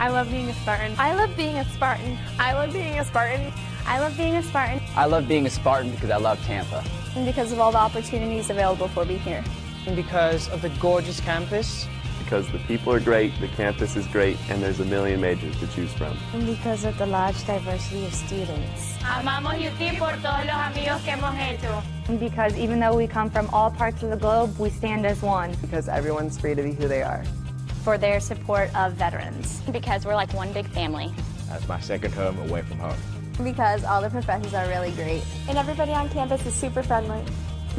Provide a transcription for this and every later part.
I love being a Spartan. I love being a Spartan. I love being a Spartan. I love being a Spartan. I love being a Spartan because I love Tampa. And because of all the opportunities available for me here. And because of the gorgeous campus. Because the people are great, the campus is great, and there's a million majors to choose from. And because of the large diversity of students. Amamos UT por todos los amigos que hemos hecho. And because even though we come from all parts of the globe, we stand as one. Because everyone's free to be who they are. For their support of veterans. Because we're like one big family. That's my second home away from home. Because all the professors are really great. And everybody on campus is super friendly.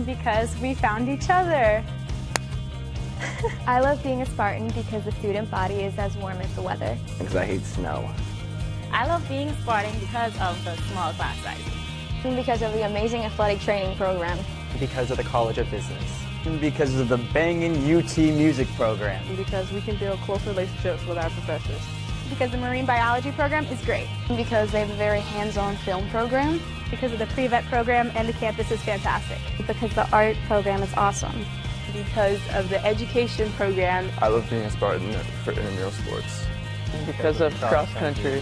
Because we found each other. I love being a Spartan because the student body is as warm as the weather. Because I hate snow. I love being a Spartan because of the small class size. And because of the amazing athletic training program. Because of the College of Business. And because of the banging UT music program. And because we can build close relationships with our professors. Because the marine biology program is great. And because they have a very hands-on film program. Because of the pre-vet program and the campus is fantastic. Because the art program is awesome. Because of the education program. I love being a Spartan for intramural sports. Because of cross country.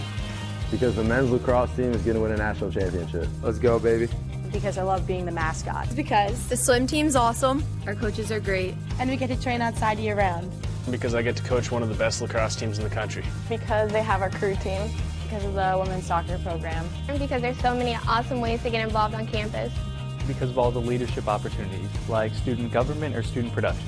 Because the men's lacrosse team is going to win a national championship. Let's go, baby. Because I love being the mascot. It's because the swim team's awesome. Our coaches are great. And we get to train outside year-round. Because I get to coach one of the best lacrosse teams in the country. Because they have our crew team. Because of the women's soccer program. And because there's so many awesome ways to get involved on campus. Because of all the leadership opportunities, like student government or student productions.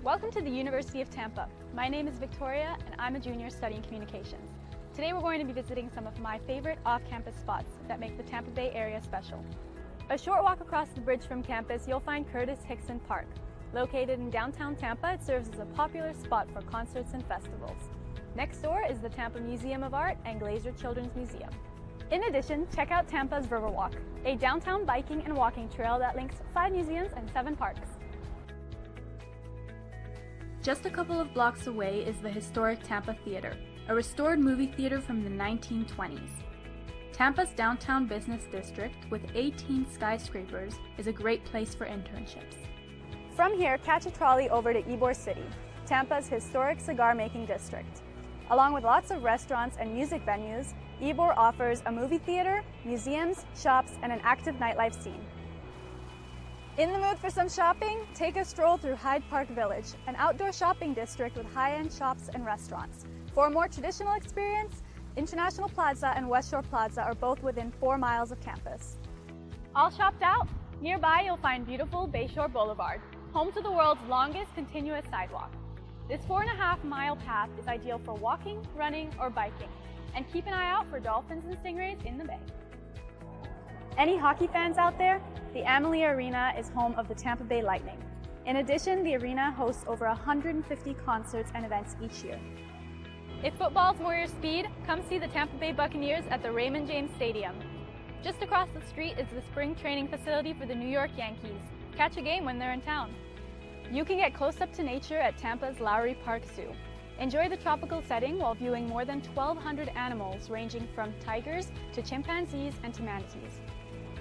Welcome to the University of Tampa. My name is Victoria and I'm a junior studying communications. Today we're going to be visiting some of my favorite off-campus spots that make the Tampa Bay area special. A short walk across the bridge from campus, you'll find Curtis Hickson Park. Located in downtown Tampa, it serves as a popular spot for concerts and festivals. Next door is the Tampa Museum of Art and Glazer Children's Museum. In addition, check out Tampa's Riverwalk, a downtown biking and walking trail that links 5 museums and 7 parks. Just a couple of blocks away is the historic Tampa Theater, a restored movie theater from the 1920s. Tampa's downtown business district, with 18 skyscrapers, is a great place for internships. From here, catch a trolley over to Ybor City, Tampa's historic cigar-making district. Along with lots of restaurants and music venues, Ybor offers a movie theater, museums, shops, and an active nightlife scene. In the mood for some shopping? Take a stroll through Hyde Park Village, an outdoor shopping district with high-end shops and restaurants. For a more traditional experience, International Plaza and West Shore Plaza are both within 4 miles of campus. All shopped out? Nearby you'll find beautiful Bayshore Boulevard, home to the world's longest continuous sidewalk. This 4.5-mile path is ideal for walking, running, or biking, and keep an eye out for dolphins and stingrays in the bay. Any hockey fans out there? The Amalie Arena is home of the Tampa Bay Lightning. In addition, the arena hosts over 150 concerts and events each year. If football's more your speed, come see the Tampa Bay Buccaneers at the Raymond James Stadium. Just across the street is the spring training facility for the New York Yankees. Catch a game when they're in town. You can get close up to nature at Tampa's Lowry Park Zoo. Enjoy the tropical setting while viewing more than 1,200 animals ranging from tigers to chimpanzees and to manatees.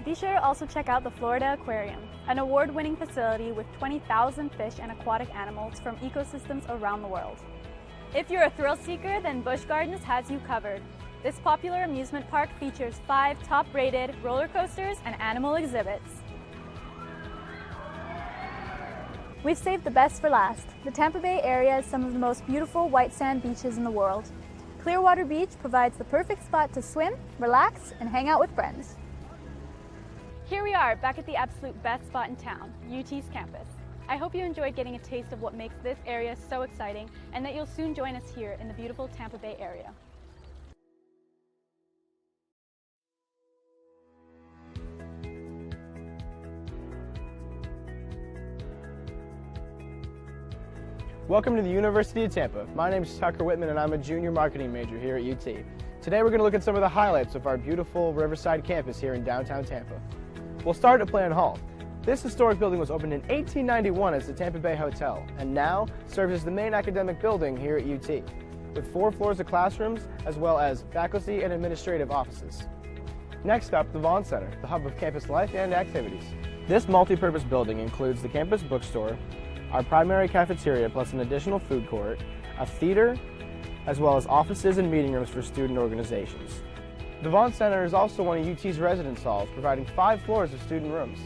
Be sure to also check out the Florida Aquarium, an award-winning facility with 20,000 fish and aquatic animals from ecosystems around the world. If you're a thrill seeker, then Busch Gardens has you covered. This popular amusement park features 5 top-rated roller coasters and animal exhibits. We've saved the best for last. The Tampa Bay area has some of the most beautiful white sand beaches in the world. Clearwater Beach provides the perfect spot to swim, relax, and hang out with friends. Here we are, back at the absolute best spot in town, UT's campus. I hope you enjoyed getting a taste of what makes this area so exciting and that you'll soon join us here in the beautiful Tampa Bay area. Welcome to the University of Tampa. My name is Tucker Whitman and I'm a junior marketing major here at UT. Today we're going to look at some of the highlights of our beautiful Riverside campus here in downtown Tampa. We'll start at Plan Hall. This historic building was opened in 1891 as the Tampa Bay Hotel and now serves as the main academic building here at UT. with 4 floors of classrooms as well as faculty and administrative offices. Next up, the Vaughn Center, the hub of campus life and activities. This multi-purpose building includes the campus bookstore, our primary cafeteria plus an additional food court, a theater, as well as offices and meeting rooms for student organizations. The Vaughn Center is also one of UT's residence halls, providing 5 floors of student rooms.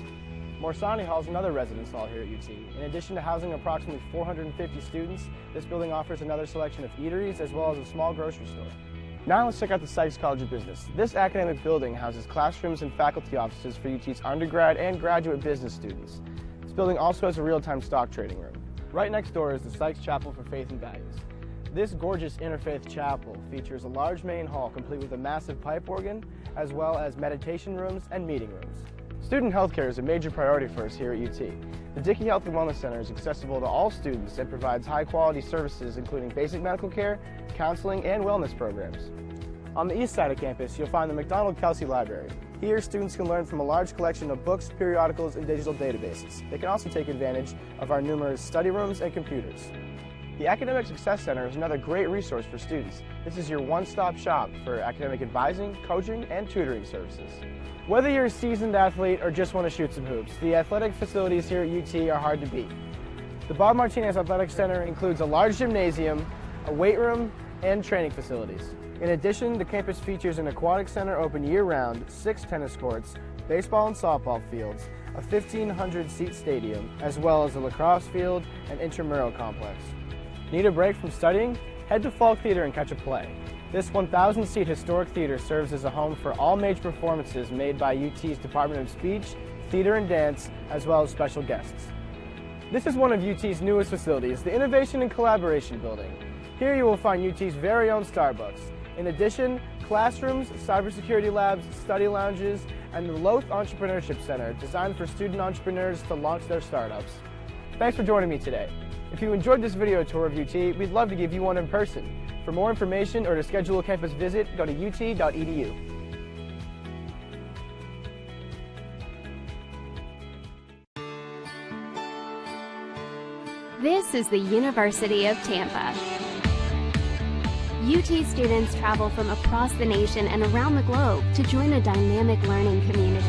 Morsani Hall is another residence hall here at UT. In addition to housing approximately 450 students, this building offers another selection of eateries as well as a small grocery store. Now let's check out the Sykes College of Business. This academic building houses classrooms and faculty offices for UT's undergrad and graduate business students. This building also has a real-time stock trading room. Right next door is the Sykes Chapel for Faith and Values. This gorgeous interfaith chapel features a large main hall complete with a massive pipe organ, as well as meditation rooms and meeting rooms. Student healthcare is a major priority for us here at UT. The Dickey Health and Wellness Center is accessible to all students and provides high-quality services including basic medical care, counseling, and wellness programs. On the east side of campus, you'll find the McDonald-Kelsey Library. Here, students can learn from a large collection of books, periodicals, and digital databases. They can also take advantage of our numerous study rooms and computers. The Academic Success Center is another great resource for students. This is your one-stop shop for academic advising, coaching, and tutoring services. Whether you're a seasoned athlete or just want to shoot some hoops, the athletic facilities here at UT are hard to beat. The Bob Martinez Athletic Center includes a large gymnasium, a weight room, and training facilities. In addition, the campus features an aquatic center open year-round, 6 tennis courts, baseball and softball fields, a 1,500-seat stadium, as well as a lacrosse field and intramural complex. Need a break from studying? Head to Falk Theater and catch a play. This 1,000-seat historic theater serves as a home for all major performances made by UT's Department of Speech, Theater and Dance, as well as special guests. This is one of UT's newest facilities, the Innovation and Collaboration Building. Here you will find UT's very own Starbucks. In addition, classrooms, cybersecurity labs, study lounges, and the Loth Entrepreneurship Center, designed for student entrepreneurs to launch their startups. Thanks for joining me today. If you enjoyed this video tour of UT, we'd love to give you one in person. For more information or to schedule a campus visit, go to ut.edu. This is the University of Tampa. UT students travel from across the nation and around the globe to join a dynamic learning community.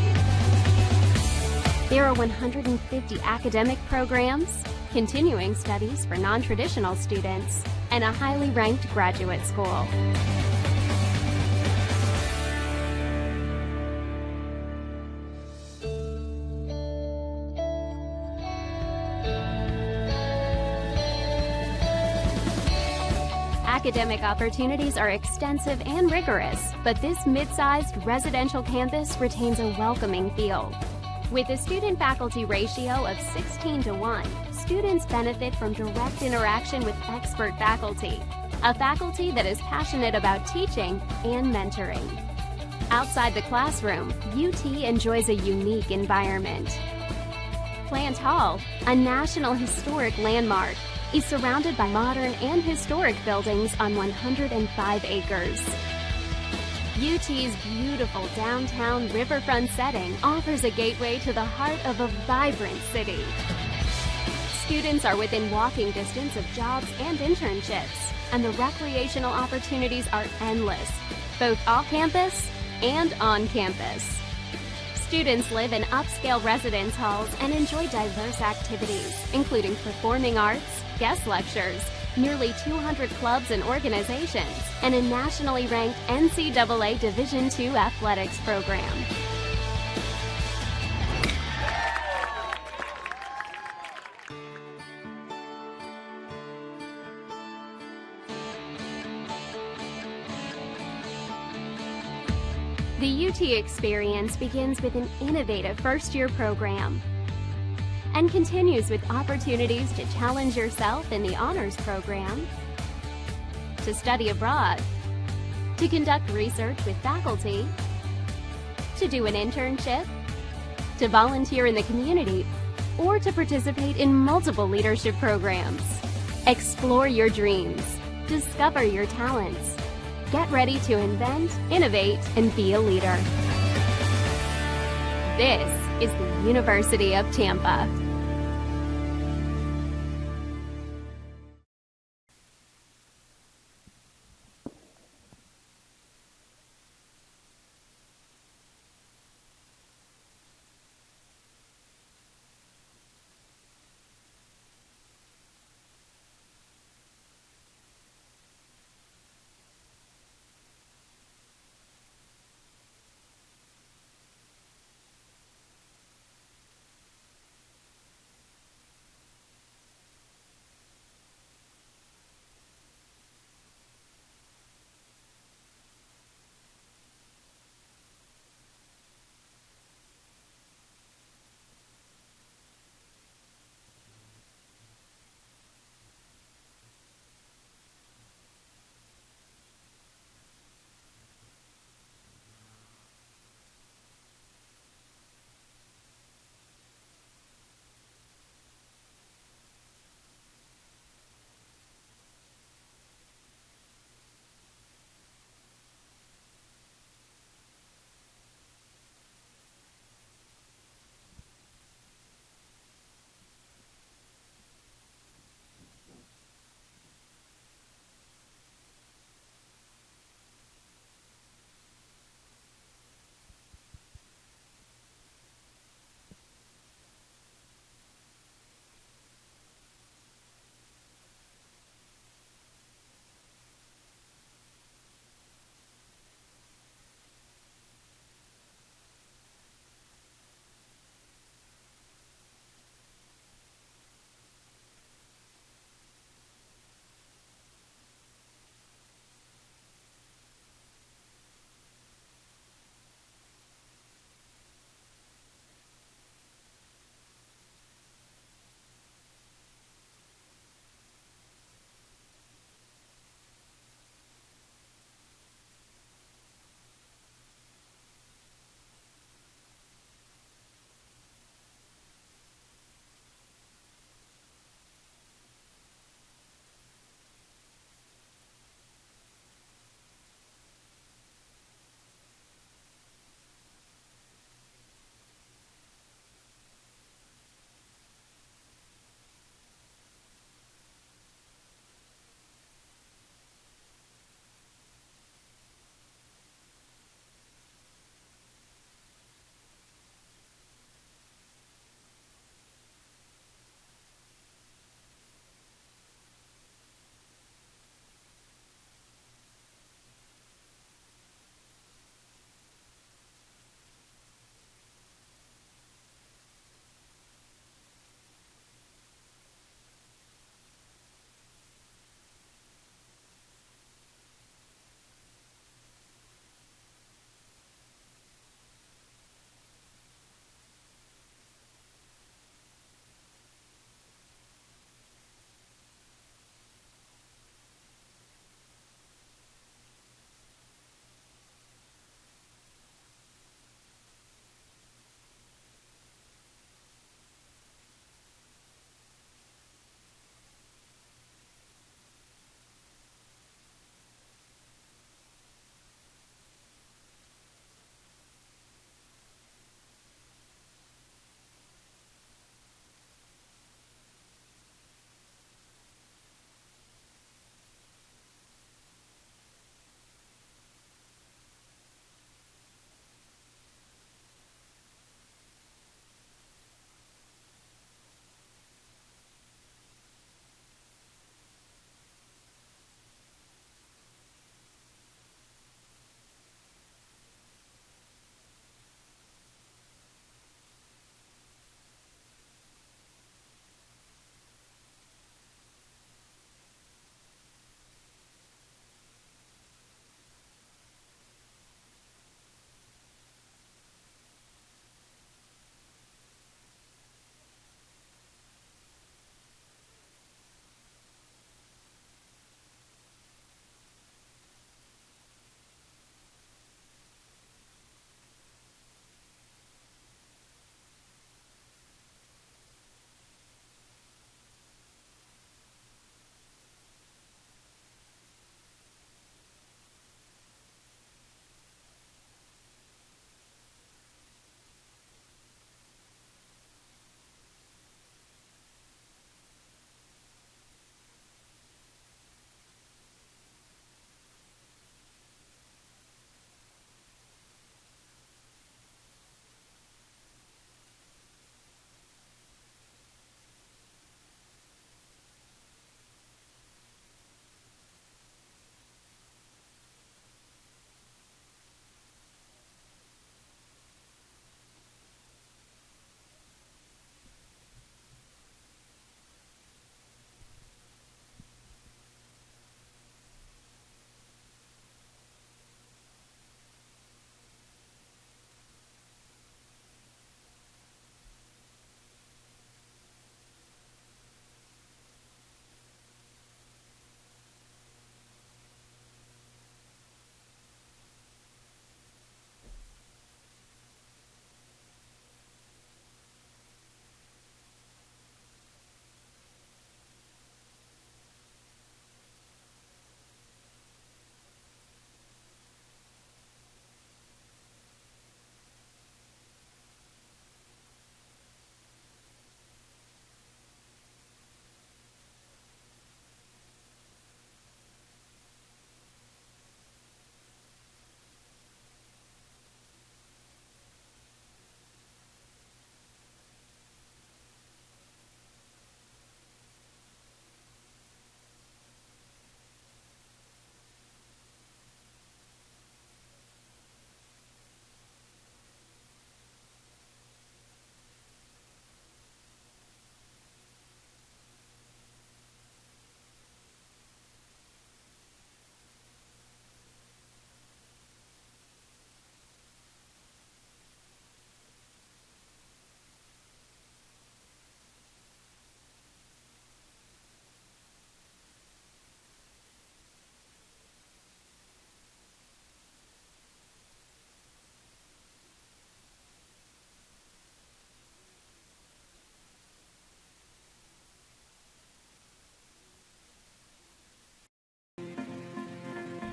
There are 150 academic programs, continuing studies for non-traditional students, and a highly ranked graduate school. Academic opportunities are extensive and rigorous, but this mid-sized residential campus retains a welcoming feel. With a student-faculty ratio of 16:1, students benefit from direct interaction with expert faculty, a faculty that is passionate about teaching and mentoring. Outside the classroom, UT enjoys a unique environment. Plant Hall, a National Historic Landmark, is surrounded by modern and historic buildings on 105 acres. UT's beautiful downtown riverfront setting offers a gateway to the heart of a vibrant city. Students are within walking distance of jobs and internships, and the recreational opportunities are endless, both off campus and on campus. Students live in upscale residence halls and enjoy diverse activities, including performing arts, guest lectures, nearly 200 clubs and organizations, and a nationally ranked NCAA Division II athletics program. The UT experience begins with an innovative first-year program and continues with opportunities to challenge yourself in the honors program, to study abroad, to conduct research with faculty, to do an internship, to volunteer in the community, or to participate in multiple leadership programs. Explore your dreams, discover your talents, get ready to invent, innovate, and be a leader. This is the University of Tampa.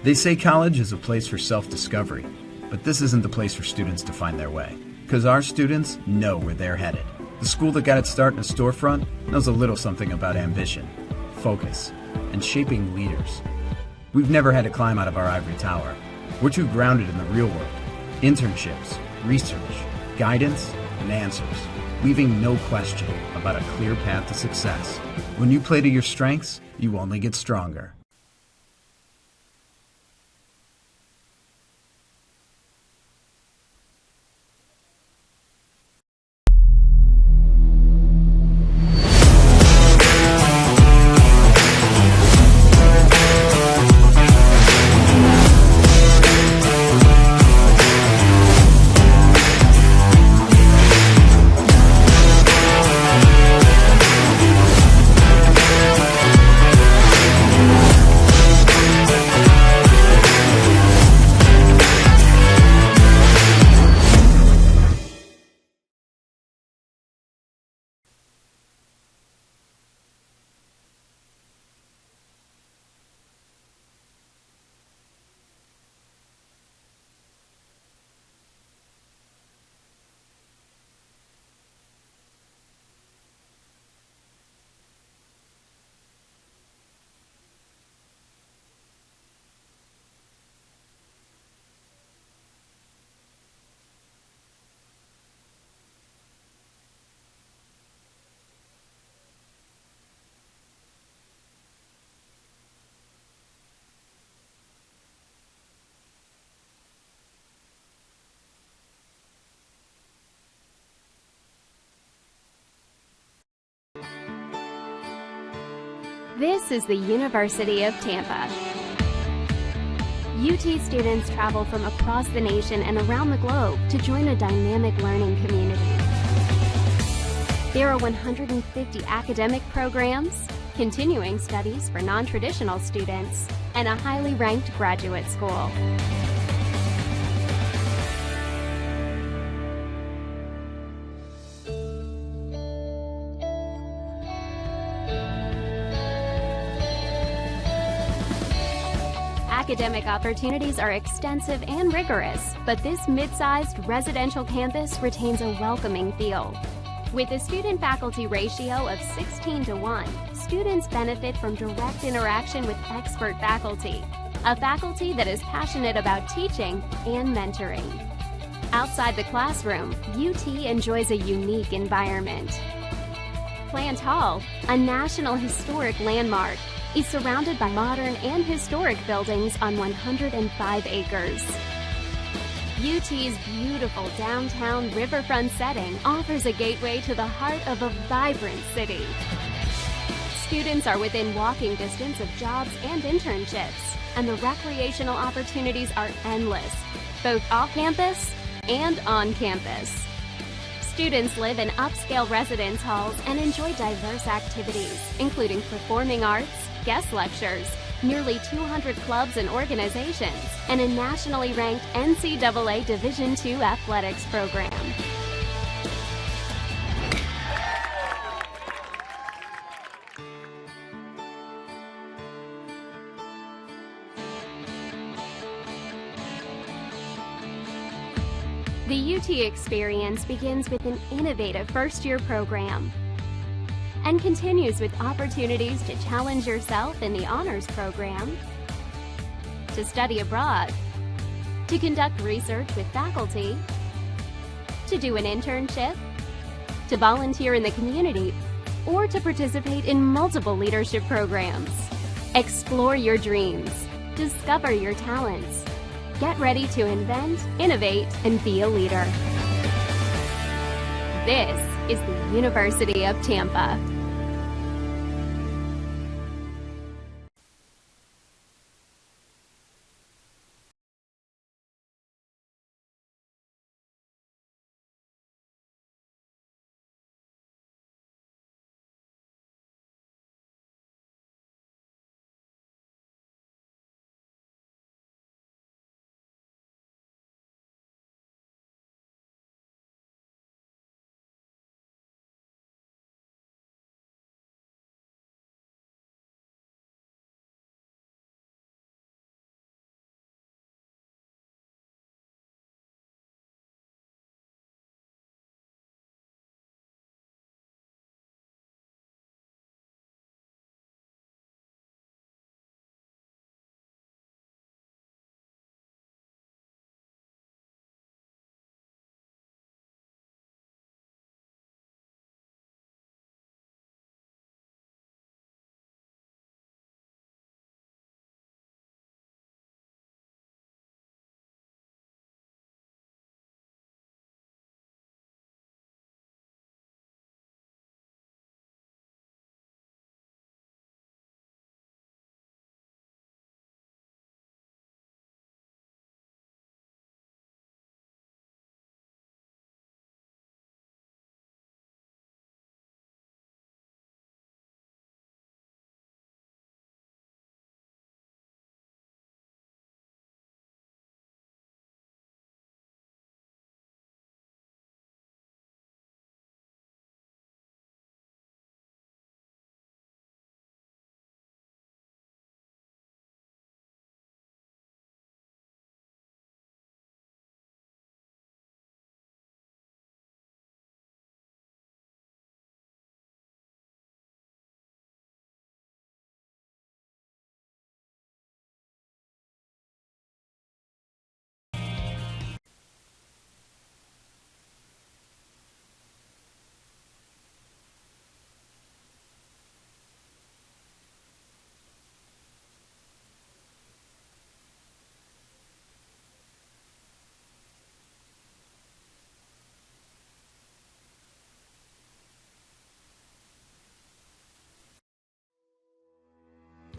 They say college is a place for self-discovery, but this isn't the place for students to find their way. Because our students know where they're headed. The school that got its start in a storefront knows a little something about ambition, focus, and shaping leaders. We've never had to climb out of our ivory tower. We're too grounded in the real world. Internships, research, guidance, and answers, leaving no question about a clear path to success. When you play to your strengths, you only get stronger. This is the University of Tampa. UT students travel from across the nation and around the globe to join a dynamic learning community. There are 150 academic programs, continuing studies for non-traditional students, and a highly ranked graduate school. Academic opportunities are extensive and rigorous, but this mid-sized residential campus retains a welcoming feel. With a student-faculty ratio of 16:1, students benefit from direct interaction with expert faculty, a faculty that is passionate about teaching and mentoring. Outside the classroom, UT enjoys a unique environment. Plant Hall, a National Historic Landmark, is surrounded by modern and historic buildings on 105 acres. UT's beautiful downtown riverfront setting offers a gateway to the heart of a vibrant city. Students are within walking distance of jobs and internships, and the recreational opportunities are endless, both off-campus and on campus. Students live in upscale residence halls and enjoy diverse activities, including performing arts, guest lectures, nearly 200 clubs and organizations, and a nationally ranked NCAA Division II athletics program. The UT experience begins with an innovative first-year program and continues with opportunities to challenge yourself in the honors program, to study abroad, to conduct research with faculty, to do an internship, to volunteer in the community, or to participate in multiple leadership programs. Explore your dreams, discover your talents, get ready to invent, innovate, and be a leader. This is the University of Tampa.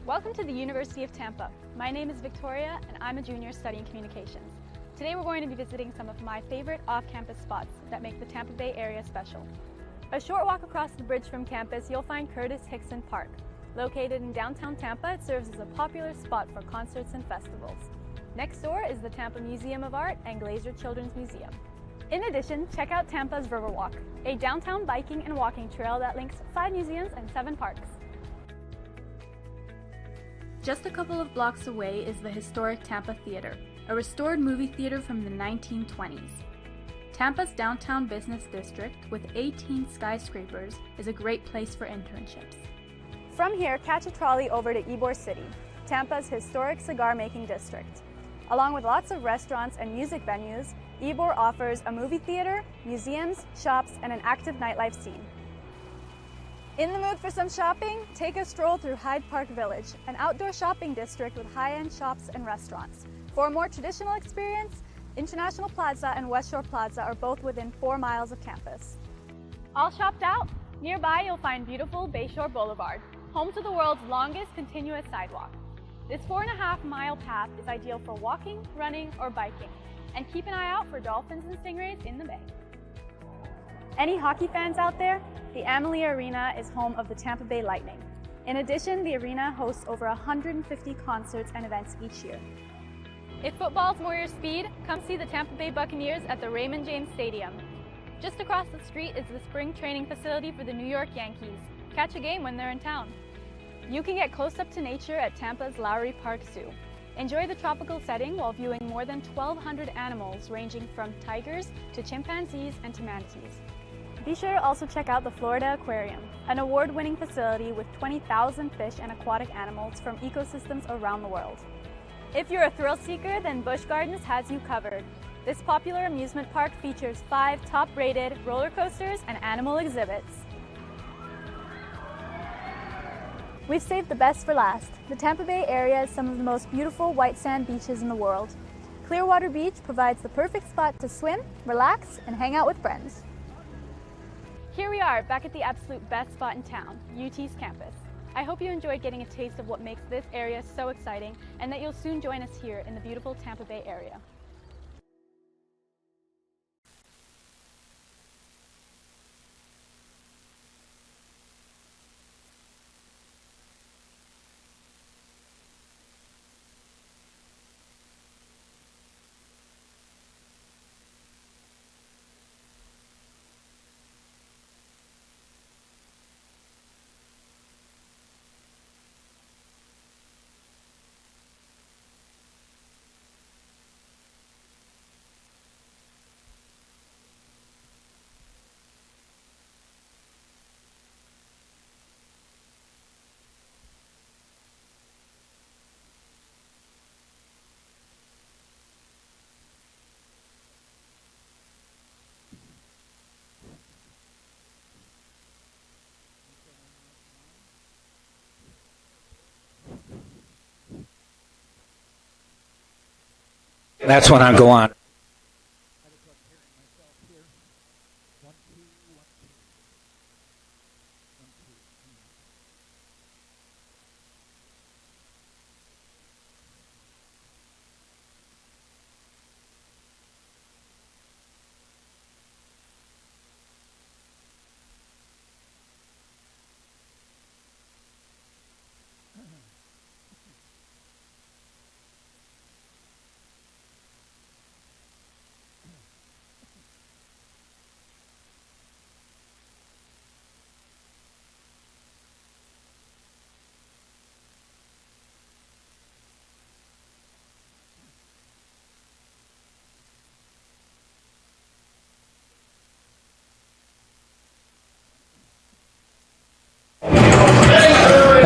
Welcome to the University of Tampa. My name is Victoria and I'm a junior studying communications. Today we're going to be visiting some of my favorite off-campus spots that make the Tampa Bay area special. A short walk across the bridge from campus, you'll find Curtis Hickson Park. Located in downtown Tampa, it serves as a popular spot for concerts and festivals. Next door is the Tampa Museum of Art and Glaser Children's Museum. In addition, check out Tampa's Riverwalk, a downtown biking and walking trail that links 5 museums and 7 parks. Just a couple of blocks away is the historic Tampa Theater, a restored movie theater from the 1920s. Tampa's downtown business district, with 18 skyscrapers, is a great place for internships. From here, catch a trolley over to Ybor City, Tampa's historic cigar-making district. Along with lots of restaurants and music venues, Ybor offers a movie theater, museums, shops, and an active nightlife scene. In the mood for some shopping? Take a stroll through Hyde Park Village, an outdoor shopping district with high-end shops and restaurants. For a more traditional experience, International Plaza and West Shore Plaza are both within 4 miles of campus. All shopped out? Nearby you'll find beautiful Bayshore Boulevard, home to the world's longest continuous sidewalk. This 4.5-mile path is ideal for walking, running, or biking. And keep an eye out for dolphins and stingrays in the bay. Any hockey fans out there? The Amalie Arena is home of the Tampa Bay Lightning. In addition, the arena hosts over 150 concerts and events each year. If football's more your speed, come see the Tampa Bay Buccaneers at the Raymond James Stadium. Just across the street is the spring training facility for the New York Yankees. Catch a game when they're in town. You can get close up to nature at Tampa's Lowry Park Zoo. Enjoy the tropical setting while viewing more than 1,200 animals ranging from tigers to chimpanzees and to manatees. Be sure to also check out the Florida Aquarium, an award-winning facility with 20,000 fish and aquatic animals from ecosystems around the world. If you're a thrill seeker, then Busch Gardens has you covered. This popular amusement park features 5 top-rated roller coasters and animal exhibits. We've saved the best for last. The Tampa Bay area is some of the most beautiful white sand beaches in the world. Clearwater Beach provides the perfect spot to swim, relax, and hang out with friends. Here we are, back at the absolute best spot in town, UT's campus. I hope you enjoyed getting a taste of what makes this area so exciting and that you'll soon join us here in the beautiful Tampa Bay area. That's when I go on.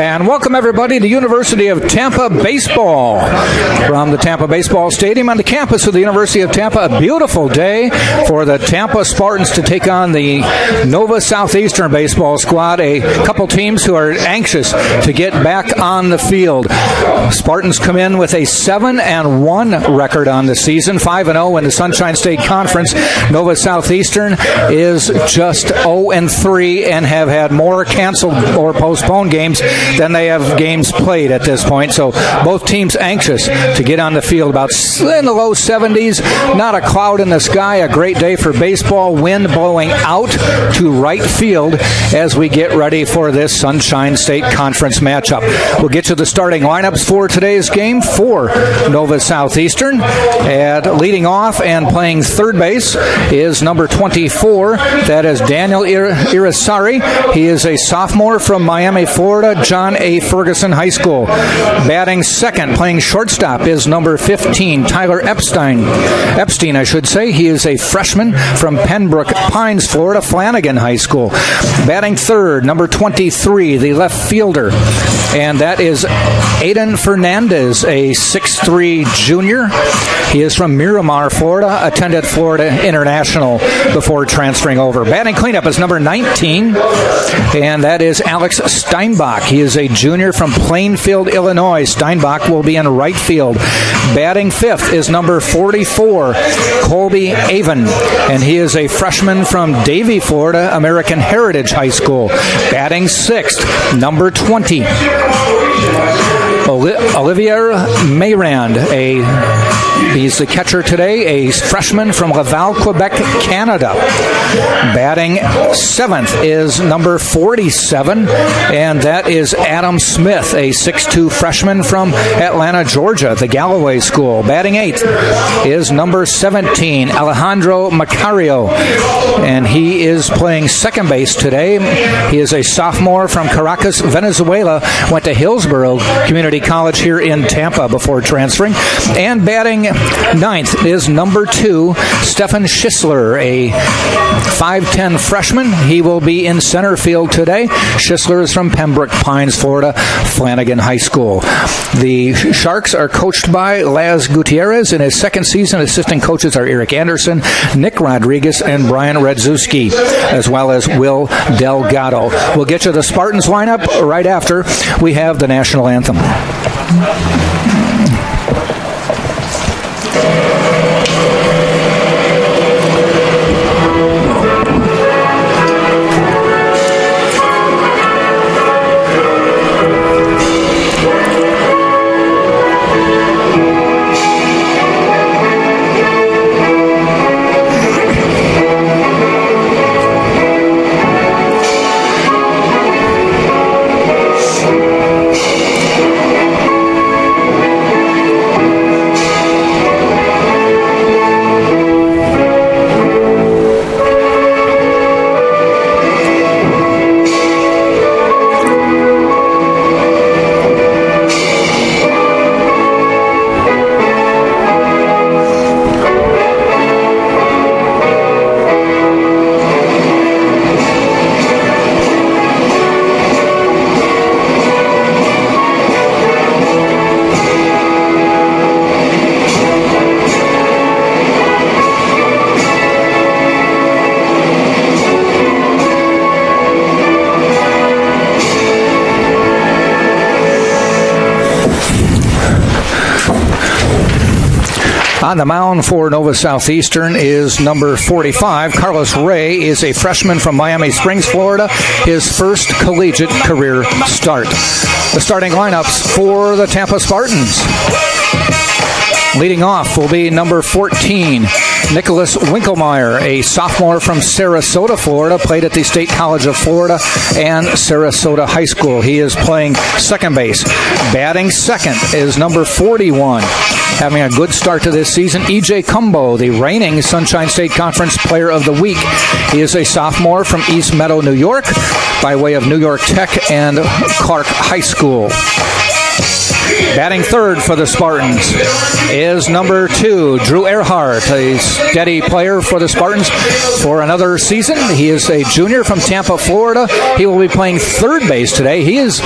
And welcome everybody to University of Tampa Baseball. From the Tampa Baseball Stadium on the campus of the University of Tampa, a beautiful day for the Tampa Spartans to take on the Nova Southeastern baseball squad, a couple teams who are anxious to get back on the field. Spartans come in with a 7-1 record on the season, 5-0 in the Sunshine State Conference. Nova Southeastern is just 0-3 and have had more canceled or postponed games than then they have games played at this point. So both teams anxious to get on the field. About in the low 70s, not a cloud in the sky. A great day for baseball. Wind blowing out to right field as we get ready for this Sunshine State Conference matchup. We'll get to the starting lineups for today's game for Nova Southeastern. And leading off and playing third base is number 24. That is Daniel Irisari. He is a sophomore from Miami, Florida, John A. Ferguson High School. Batting second, playing shortstop, is number 15, Tyler Epstein, I should say. He is a freshman from Pembroke Pines, Florida, Flanagan High School. Batting third, number 23, the left fielder, and that is Aiden Fernandez, a 6'3 junior. He is from Miramar, Florida, attended Florida International before transferring over. Batting cleanup is number 19, and that is Alex Steinbach. He is a junior from Plainfield, Illinois. Steinbach will be in right field. Batting fifth is number 44, Colby Avon, and he is a freshman from Davie, Florida, American Heritage High School. Batting sixth, number 20, Olivier Mayrand, he's the catcher today, a freshman from Laval, Quebec, Canada. Batting seventh is number 47, and that is Adam Smith, a 6'2 freshman from Atlanta, Georgia, the Galloway School. Batting eighth is number 17, Alejandro Macario, and he is playing second base today. He is a sophomore from Caracas, Venezuela, went to Hillsborough Community College here in Tampa before transferring. And batting ninth is number 2, Stefan Schisler, a 5'10 freshman. He will be in center field today. Schisler is from Pembroke Pines, Florida, Flanagan High School. The Sharks are coached by Laz Gutierrez. In his second season, assistant coaches are Eric Anderson, Nick Rodriguez, and Brian Redzewski, as well as Will Delgado. We'll get you the Spartans lineup right after we have the national anthem. On the mound for Nova Southeastern is number 45. Carlos Ray is a freshman from Miami Springs, Florida, his first collegiate career start. The starting lineups for the Tampa Spartans. Leading off will be number 14, Nicholas Winkelmeyer, a sophomore from Sarasota, Florida, played at the State College of Florida and Sarasota High School. He is playing second base. Batting second is number 41. Having a good start to this season, E.J. Cumbo, the reigning Sunshine State Conference Player of the Week. He is a sophomore from East Meadow, New York, by way of New York Tech and Clark High School. Batting third for the Spartans is number 2, Drew Earhart, a steady player for the Spartans for another season. He is a junior from Tampa, Florida. He will be playing third base today. He has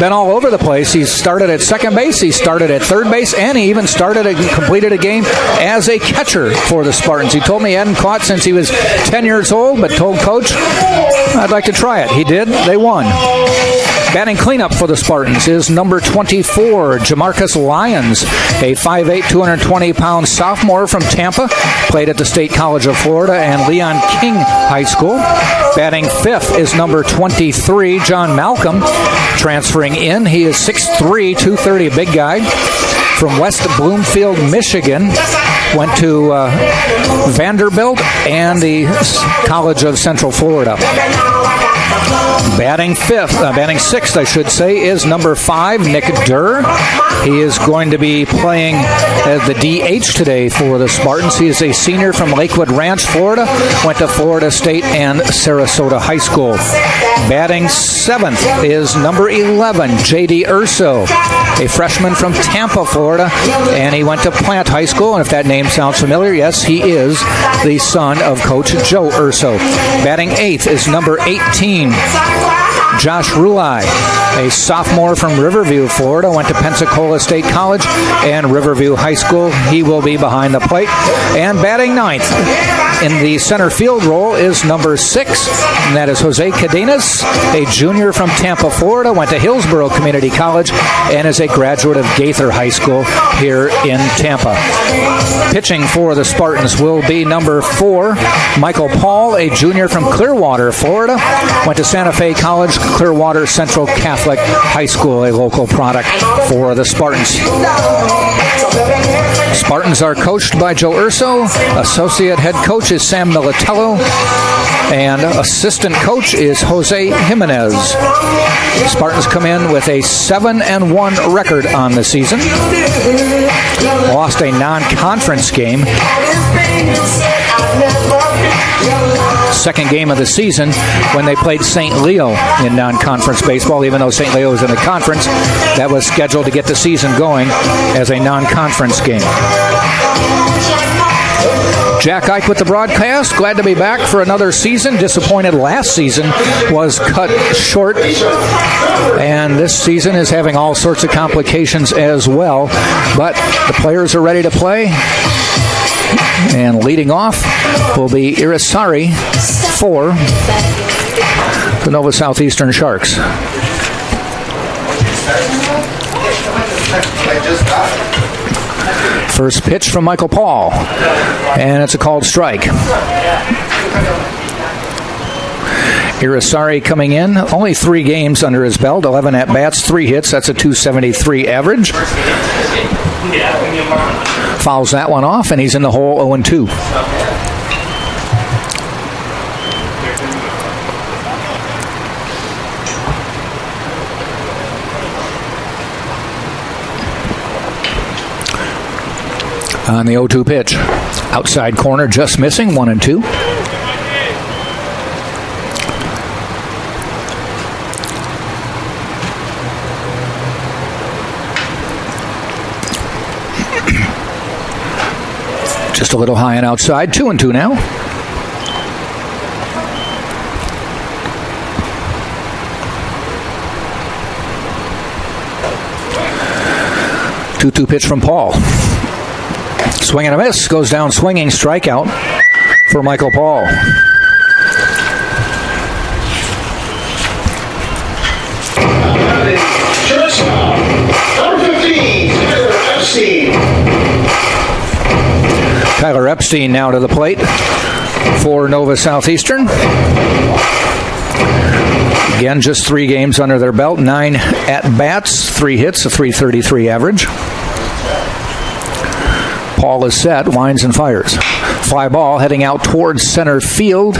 been all over the place. He started at second base, he started at third base, and he even completed a game as a catcher for the Spartans. He told me he hadn't caught since he was 10 years old, but told Coach, I'd like to try it. He did. They won. Batting cleanup for the Spartans is number 24, Jamarcus Lyons, a 5'8", 220-pound sophomore from Tampa, played at the State College of Florida and Leon King High School. Batting fifth is number 23, John Malcolm, transferring in. He is 6'3", 230, big guy, from West Bloomfield, Michigan. Went to Vanderbilt and the College of Central Florida. Batting sixth, I should say, is number 5, Nick Durr. He is going to be playing as the DH today for the Spartans. He is a senior from Lakewood Ranch, Florida. Went to Florida State and Sarasota High School. Batting seventh is number 11, J.D. Urso, a freshman from Tampa, Florida, and he went to Plant High School. And if that name sounds familiar, yes, he is the son of Coach Joe Urso. Batting eighth is number 18, Josh Rulai, a sophomore from Riverview, Florida, went to Pensacola State College and Riverview High School. He will be behind the plate. And batting ninth in the center field role is number 6, and that is Jose Cadenas, a junior from Tampa, Florida, went to Hillsborough Community College and is a graduate of Gaither High School here in Tampa. Pitching for the Spartans will be number 4, Michael Paul, a junior from Clearwater, Florida, went to Santa Fe College, Clearwater Central Catholic High School, a local product for the Spartans. Spartans are coached by Joe Urso. Associate head coach is Sam Militello. And assistant coach is Jose Jimenez. Spartans come in with a 7-1 record on the season. Lost a non-conference game. Second game of the season when they played St. Leo in non-conference baseball, even though St. Leo was in the conference. That was scheduled to get the season going as a non-conference game. Jack Ike with the broadcast. Glad to be back for another season. Disappointed last season was cut short, and this season is having all sorts of complications as well. But the players are ready to play. And leading off will be Irisari for the Nova Southeastern Sharks. First pitch from Michael Paul, and it's a called strike. Irisari coming in, only 3 games under his belt, 11 at-bats, 3 hits, that's a .273 average. Fouls that one off, and he's in the hole 0-2. On the 0-2 pitch, outside corner just missing, 1-2. Just a little high and outside, 2-2 now. Two pitch from Paul. Swing and a miss, goes down swinging, strikeout for Michael Paul. Number 15, Tyler Epstein. Tyler Epstein now to the plate for Nova Southeastern. Again, just 3 games under their belt, 9 at-bats, 3 hits, a .333 average. Paul is set, winds and fires. Fly ball heading out towards center field.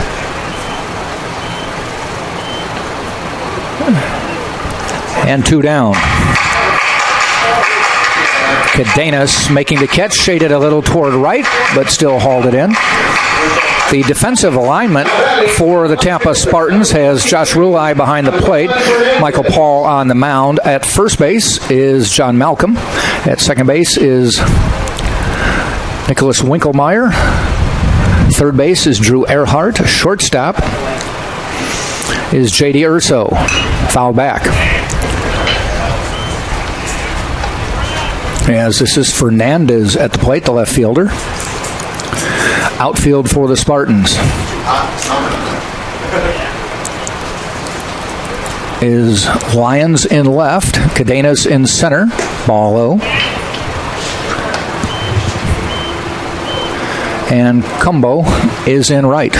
And 2 down. Cadenas making the catch, shaded a little toward right, but still hauled it in. The defensive alignment for the Tampa Spartans has Josh Rulai behind the plate, Michael Paul on the mound. At first base is John Malcolm. At second base is Nicholas Winkelmeyer. Third base is Drew Earhart. Shortstop is J.D. Urso. Foul back. As this is Fernandez at the plate, the left fielder. Outfield for the Spartans. is Lyons in left, Cadenas in center, ball low. And Cumbo is in right.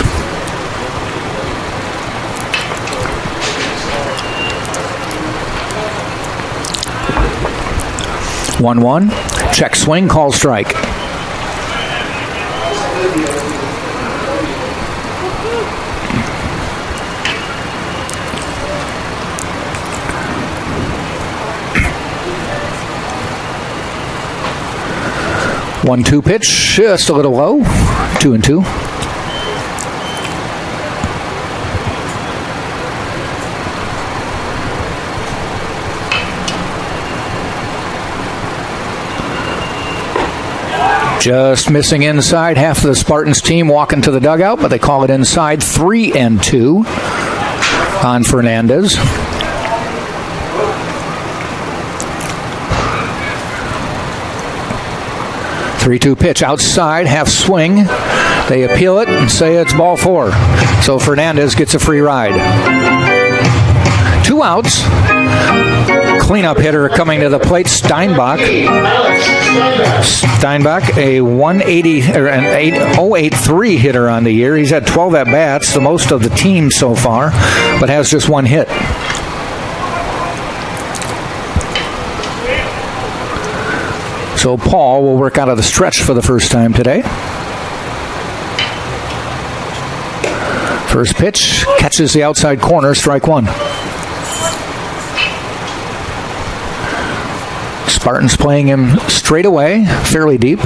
One. Check swing, call strike. One-two pitch, just a little low. 2-2. Just missing inside. Half of the Spartans team walking to the dugout, but they call it inside. 3-2 on Fernandez. Three-two pitch outside, half swing. They appeal it and say it's ball four. So Fernandez gets a free ride. 2 outs. Cleanup hitter coming to the plate, Steinbach. Steinbach, a 180 or an 083 hitter on the year. He's had 12 at bats, the most of the team so far, but has just 1 hit. So Paul will work out of the stretch for the first time today. First pitch, catches the outside corner, strike 1. Spartans playing him straight away, fairly deep.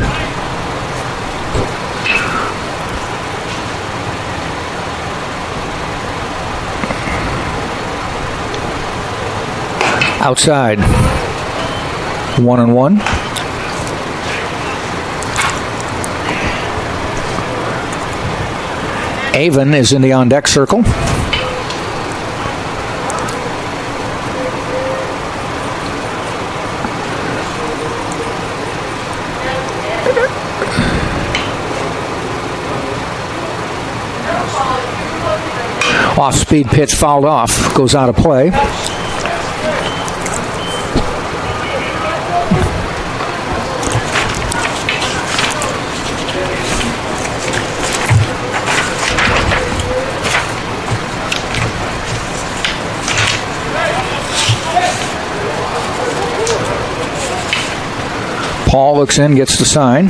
Outside. 1-1. Avon is in the on-deck circle. Off-speed pitch fouled off, goes out of play. Paul looks in, gets the sign.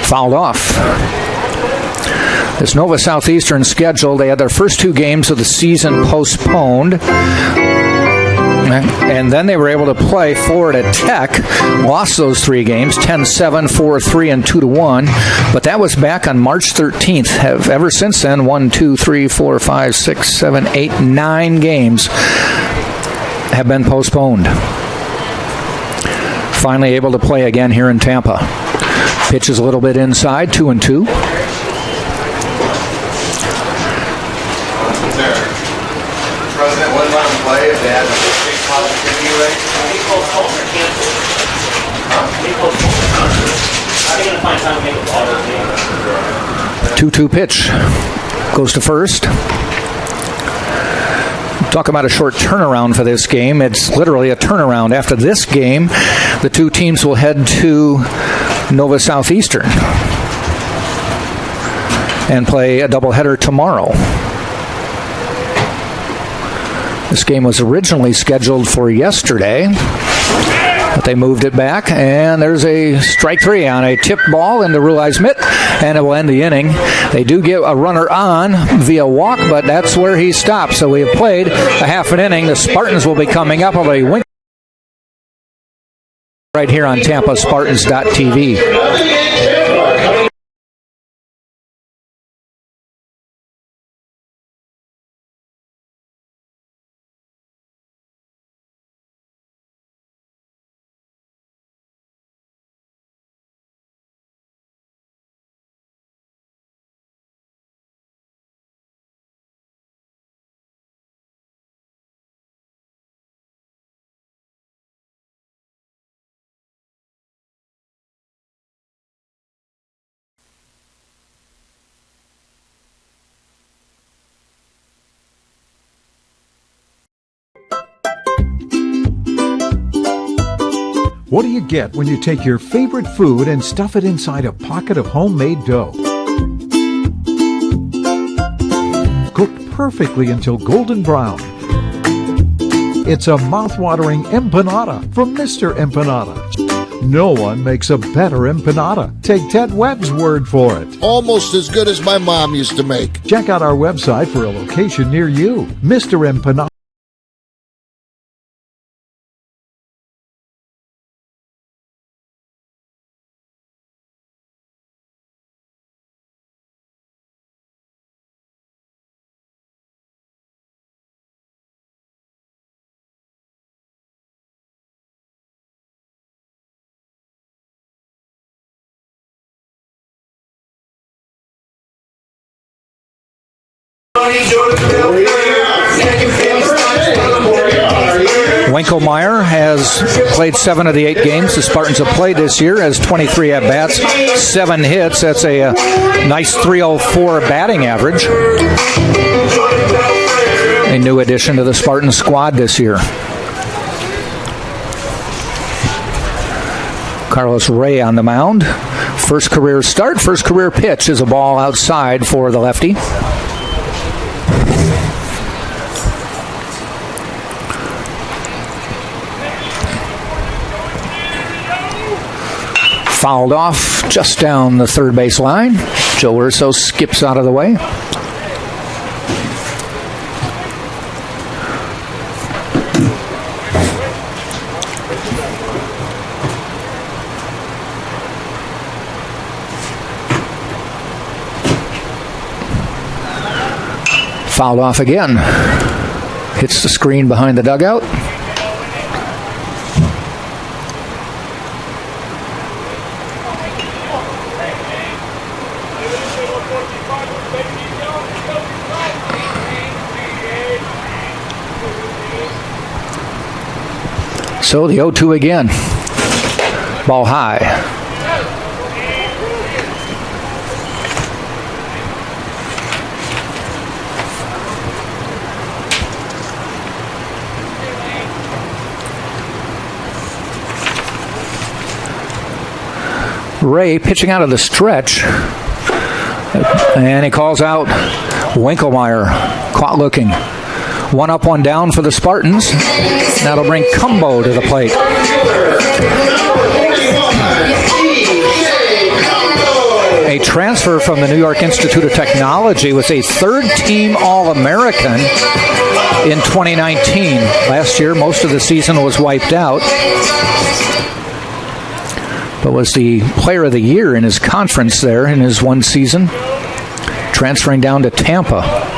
Fouled off. This Nova Southeastern schedule, they had their first 2 games of the season postponed. And then they were able to play Florida Tech, lost those 3 games, 10-7, 4-3, and 2-1. But that was back on March 13th. Ever since then, 1, 2, 3, 4, 5, 6, 7, 8, 9 games have been postponed. Finally able to play again here in Tampa. Pitches a little bit inside, 2-2. President wouldn't let him play if they had a big positivity rate. He called Culture canceled. He called Culture. How are you going to find time to make a call? 2-2 pitch. Goes to first. Talk about a short turnaround for this game. It's literally a turnaround. After this game, the 2 teams will head to Nova Southeastern and play a doubleheader tomorrow. This game was originally scheduled for yesterday, but they moved it back, and there's a strike 3 on a tip ball into Rulei's mitt, and it will end the inning. They do get a runner on via walk, but that's where he stops. So we have played a half an inning. The Spartans will be coming up with a wink right here on TampaSpartans.tv. What do you get when you take your favorite food and stuff it inside a pocket of homemade dough? Cooked perfectly until golden brown. It's a mouth-watering empanada from Mr. Empanada. No one makes a better empanada. Take Ted Webb's word for it. Almost as good as my mom used to make. Check out our website for a location near you. Mr. Empanada. Winkelmeyer has played 7 of the 8 games the Spartans have played this year, has 23 at-bats, 7 hits. That's a nice .304 batting average. A new addition to the Spartan squad this year. Carlos Ray on the mound. First career start, first career pitch is a ball outside for the lefty. Fouled off just down the third base line. Joe Urso skips out of the way. Fouled off again. Hits the screen behind the dugout. So the 0-2 again. Ball high. Ray pitching out of the stretch. And he calls out Winkelmeyer. Caught looking. 1 up, 1 down for the Spartans. That'll bring Cumbo to the plate. A transfer from the New York Institute of Technology, was a third-team All-American in 2019. Last year, most of the season was wiped out, but was the player of the year in his conference there in his one season, transferring down to Tampa.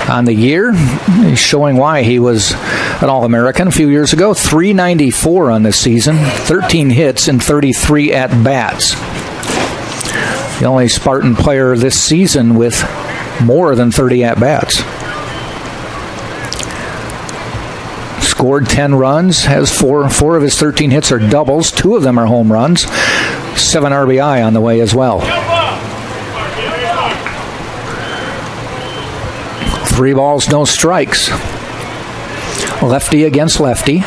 On the year, he's showing why he was an All-American a few years ago. .394 on this season, 13 hits and 33 at-bats. The only Spartan player this season with more than 30 at-bats. Scored 10 runs, has 4 of his 13 hits are doubles, 2 of them are home runs, 7 RBI on the way as well. 3 balls, no strikes. Lefty against lefty.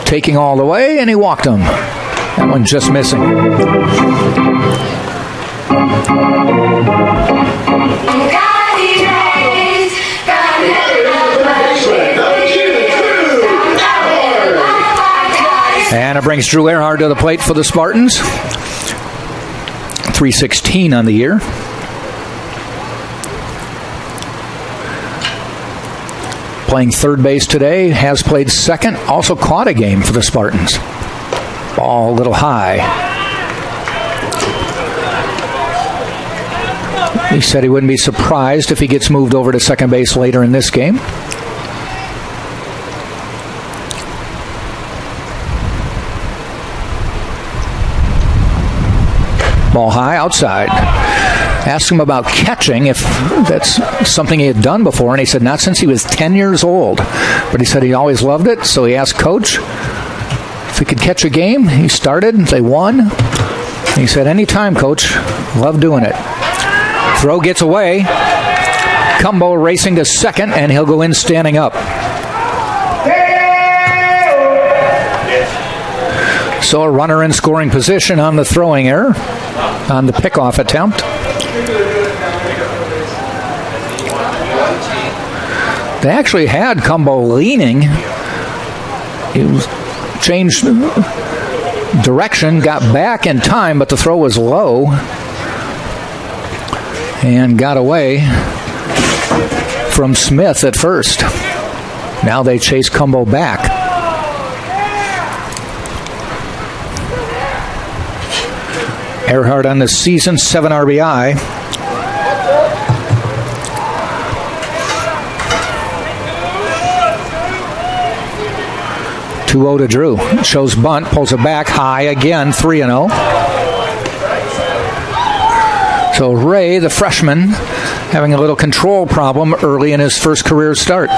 Taking all the way, and he walked him. That one just missing. And it brings Drew Earhart to the plate for the Spartans. .316 on the year. Playing third base today, has played second, also caught a game for the Spartans. Ball a little high. He said he wouldn't be surprised if he gets moved over to second base later in this game. Ball high, outside. Asked him about catching, if that's something he had done before, and he said not since he was 10 years old. But he said he always loved it, so he asked Coach if he could catch a game. He started, and they won. He said, anytime, Coach. Love doing it. Throw gets away. Cumbo racing to second, and he'll go in standing up. So a runner in scoring position on the throwing error, on the pickoff attempt. They actually had Cumbo leaning. He was changed direction, got back in time, but the throw was low and got away from Smith at first. Now they chase Cumbo back. Earhart on the season, 7 RBI. (2-0 to Drew. Shows bunt, pulls it back high again, 3-0. So Ray, the freshman, having a little control problem early in his first career start.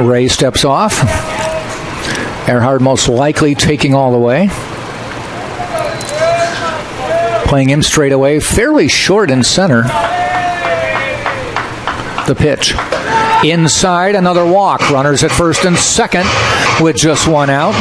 Ray steps off. Earhart most likely taking all the way. Playing him straight away, fairly short in center. The pitch. Inside, another walk. Runners at first and second with just one out.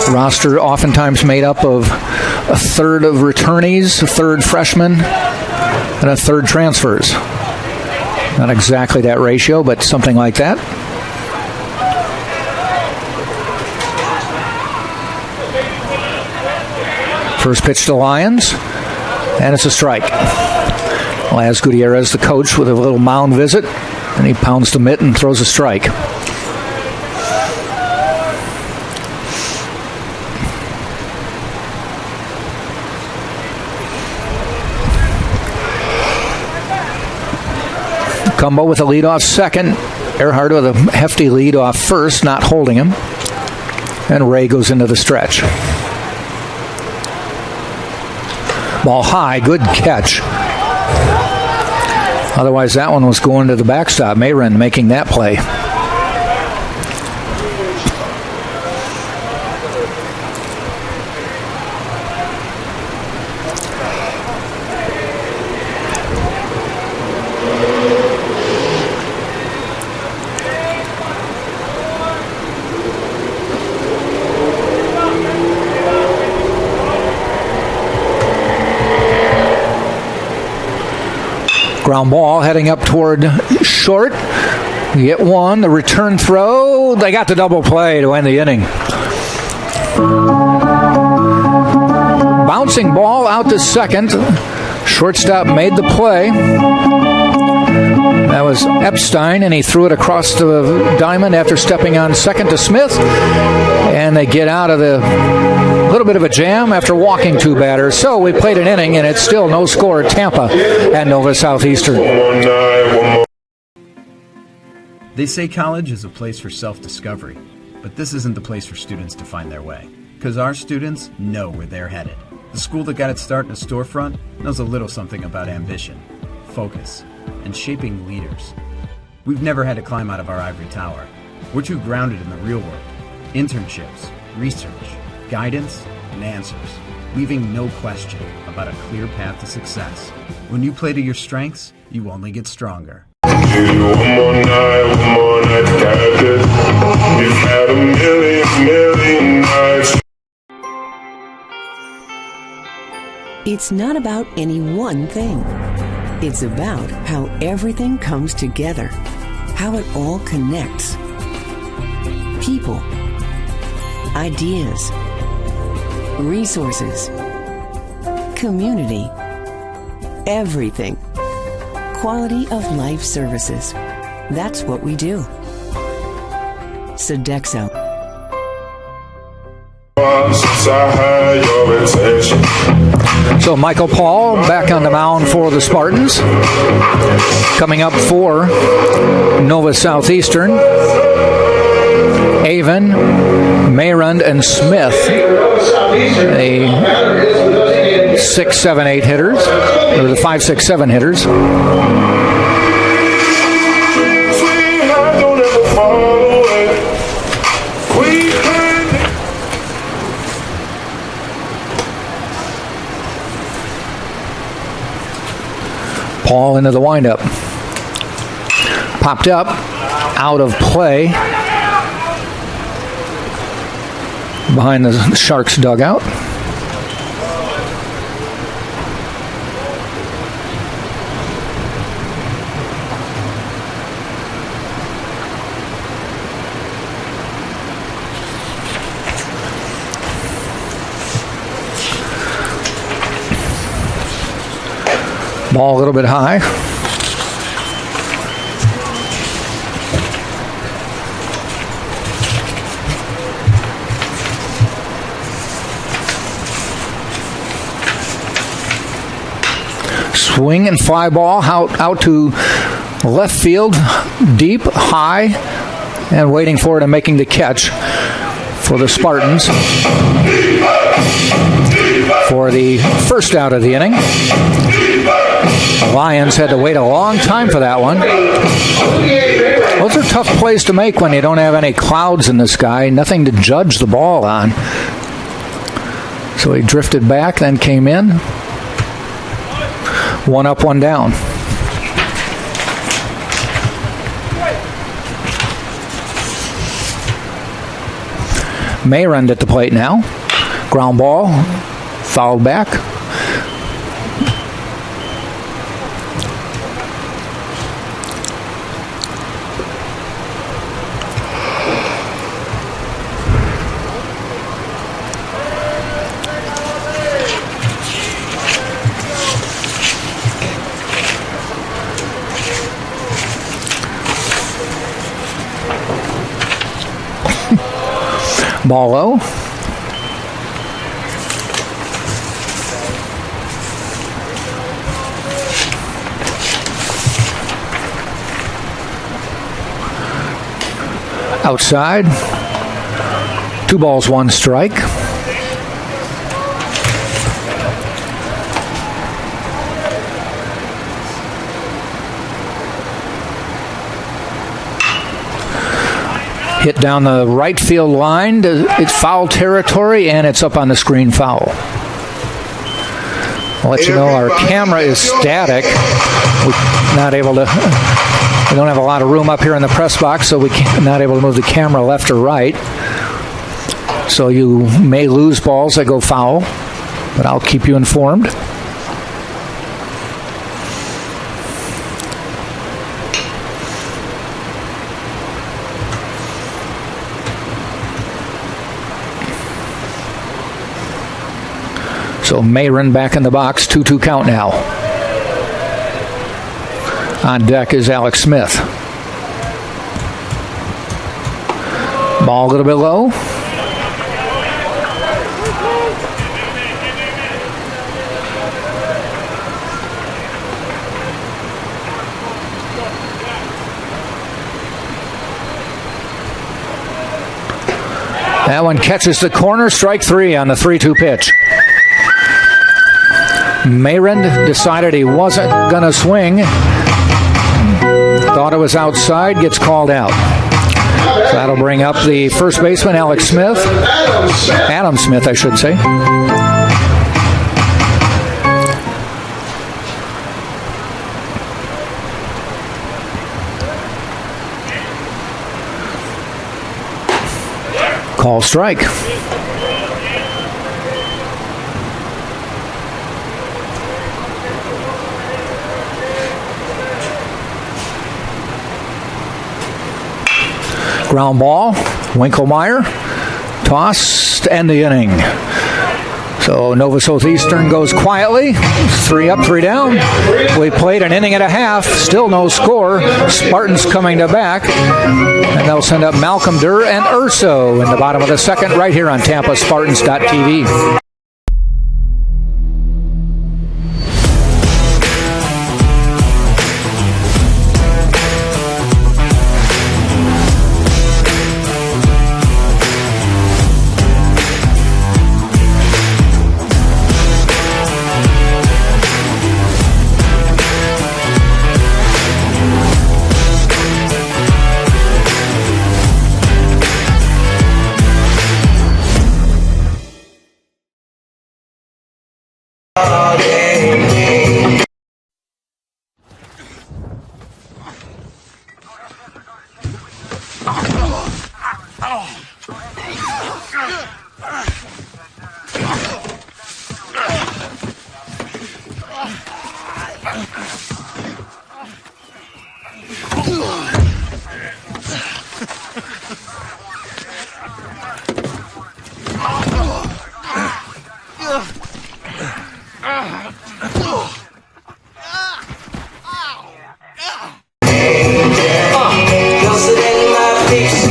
Roster oftentimes made up of a third of returnees, a third freshmen, and a third transfers. Not exactly that ratio, but something like that. First pitch to Lyons, and it's a strike. Laz Gutierrez, the coach, with a little mound visit, and he pounds the mitt and throws a strike. Cumbo with a leadoff second. Earhart with a hefty leadoff first, not holding him. And Ray goes into the stretch. Ball high, good catch. Otherwise, that one was going to the backstop. Mayren making that play. Ground ball heading up toward short. You get one. The return throw. They got the double play to end the inning. Bouncing ball out to second. Shortstop made the play. That was Epstein, and he threw it across the diamond after stepping on second to Smith. And they get out of the little bit of a jam after walking two batters. So we played an inning, and it's still no score. Tampa and Nova Southeastern. They say college is a place for self-discovery, but this isn't the place for students to find their way. Because our students know where they're headed. The school that got its start in a storefront knows a little something about ambition, focus, and shaping leaders. We've never had to climb out of our ivory tower. We're too grounded in the real world. Internships, research, guidance, and answers, leaving no question about a clear path to success. When you play to your strengths, you only get stronger. It's not about any one thing. It's about how everything comes together, how it all connects. People, ideas, resources, community, everything. Quality of life services. That's what we do. Sodexo. So Michael Paul back on the mound for the Spartans. Coming up for Nova Southeastern, Avon, Mayrund, and Smith. The 6, 7, 8 hitters, or the 5, 6, 7 hitters. Paul into the windup. Popped up, out of play. Behind the Sharks dugout. Ball a little bit high. Swing and fly ball out to left field, deep, high, and waiting for it and making the catch for the Spartans for the first out of the inning. The Lions had to wait a long time for that one. Those are tough plays to make when you don't have any clouds in the sky, nothing to judge the ball on. So he drifted back, then came in. One up, one down. Mayrund at the plate now. Ground ball, fouled back. Ball low. Outside. 2 balls, 1 strike. Hit down the right field line. It's foul territory, and it's up on the screen foul. I'll let you know our camera is static. We're not able to. We don't have a lot of room up here in the press box, so we're not able to move the camera left or right. So you may lose balls that go foul, but I'll keep you informed. So Mayrund back in the box, 2-2 count now. On deck is Alex Smith. Ball a little bit low. That one catches the corner, strike 3 on the 3-2 pitch. Mayrund decided he wasn't going to swing. Thought it was outside, gets called out. So that'll bring up the first baseman, Alex Smith. Adam Smith, I should say. Call strike. Ground ball, Winkelmeyer, tossed, to end the inning. So Nova Southeastern goes quietly, 3 up, 3 down. We played an inning and a half, still no score. Spartans coming to back, and they'll send up Malcolm Durr and Urso in the bottom of the second right here on TampaSpartans.tv.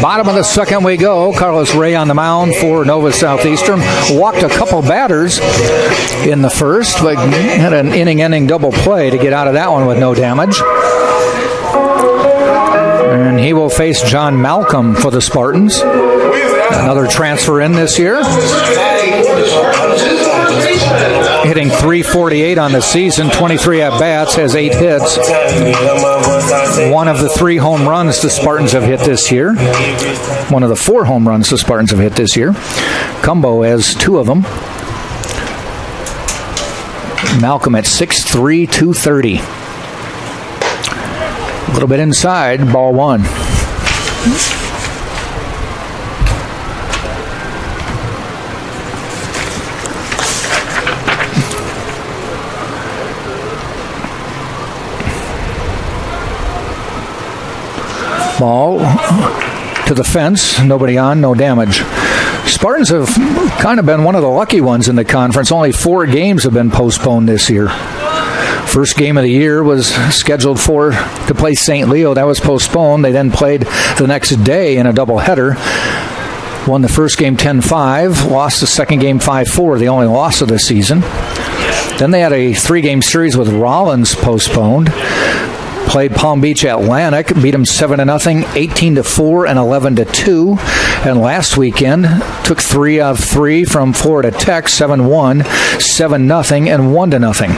Bottom of the second we go. Carlos Ray on the mound for Nova Southeastern. Walked a couple batters in the first, but had an inning-ending double play to get out of that one with no damage. And he will face John Malcolm for the Spartans. Another transfer in this year. Hitting .348 on the season, 23 at-bats, has 8 hits. One of the 3 home runs the Spartans have hit this year. One of the 4 home runs the Spartans have hit this year. Cumbo has 2 of them. Malcolm at 6'3", 230. A little bit inside, ball 1. Ball to the fence, nobody on, no damage. Spartans have kind of been one of the lucky ones in the conference. Only 4 games have been postponed this year. First game of the year was scheduled to play St. Leo. That was postponed. They then played the next day in a doubleheader. Won the first game 10-5, lost the second game 5-4, the only loss of the season. Then they had a 3-game series with Rollins postponed. Played Palm Beach Atlantic, beat them 7-0, 18-4, and 11-2. And last weekend took 3 out of 3 from Florida Tech, 7-1, 7-0, and 1-0.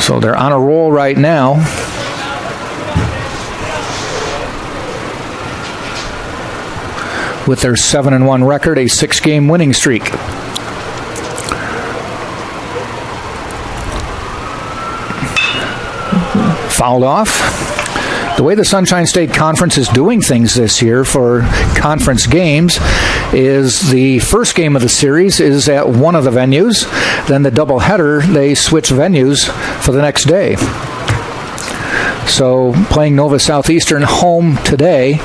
So they're on a roll right now. With their 7-1 record, a 6-game winning streak. Fouled off. The way the Sunshine State Conference is doing things this year for conference games is the first game of the series is at one of the venues. Then the doubleheader, they switch venues for the next day. So playing Nova Southeastern home today,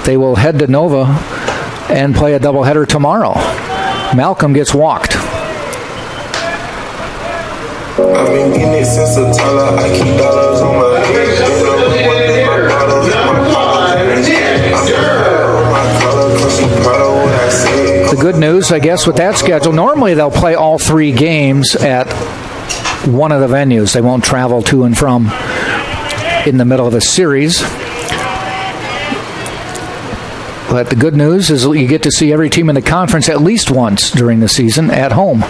they will head to Nova and play a doubleheader tomorrow. Malcolm gets walked. I've been getting it since a dollar. I keep dollars on my head. The good news, I guess, with that schedule, normally they'll play all 3 games at one of the venues. They won't travel to and from in the middle of a series. But the good news is you get to see every team in the conference at least once during the season at home.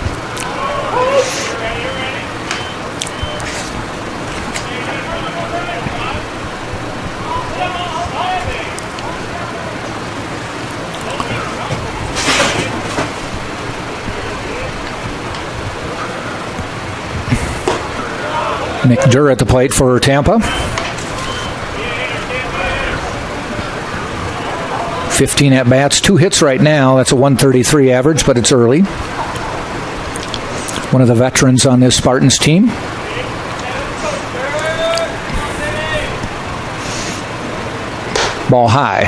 Nick Durr at the plate for Tampa. 15 at-bats, 2 hits right now. That's a 133 average, but it's early. One of the veterans on this Spartans team. Ball high.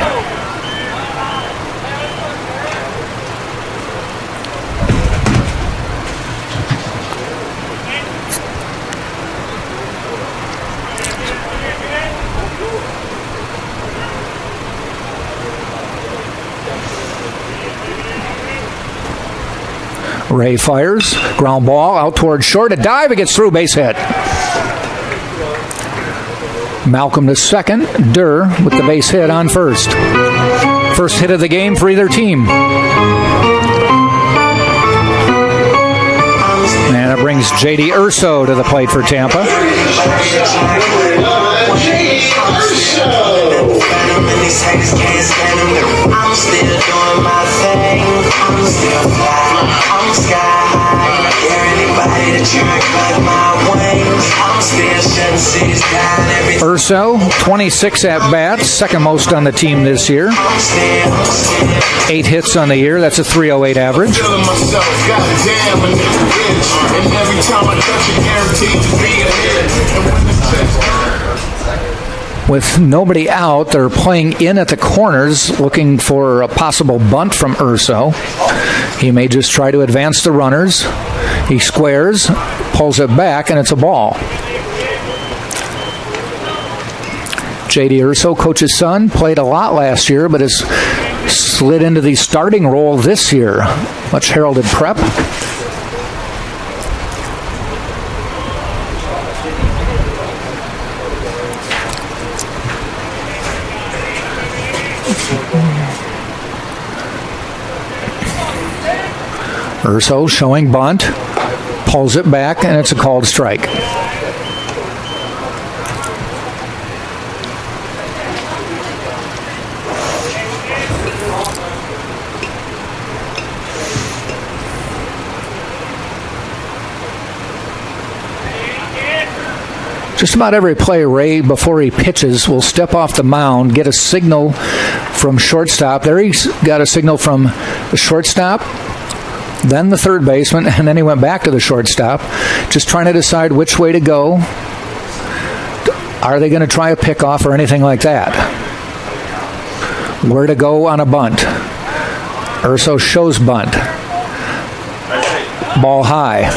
Ray fires. Ground ball out towards short. A dive. It gets through. Base hit. Malcolm to second. Durr with the base hit on first. First hit of the game for either team. And it brings J.D. Urso to the plate for Tampa. Urso, 26 at-bats, second most on the team this year. 8 hits on the year, that's a .308 average. With nobody out, they're playing in at the corners, looking for a possible bunt from Urso. He may just try to advance the runners. He squares, pulls it back, and it's a ball. J.D. Urso, coach's son, played a lot last year, but has slid into the starting role this year. Much heralded prep. Urso showing bunt, pulls it back, and it's a called strike. Just about every play, Ray, before he pitches, will step off the mound, get a signal from shortstop. There he's got a signal from the shortstop, then the third baseman, and then he went back to the shortstop, just trying to decide which way to go. Are they going to try a pickoff or anything like that? Where to go on a bunt? Urso shows bunt. Ball high.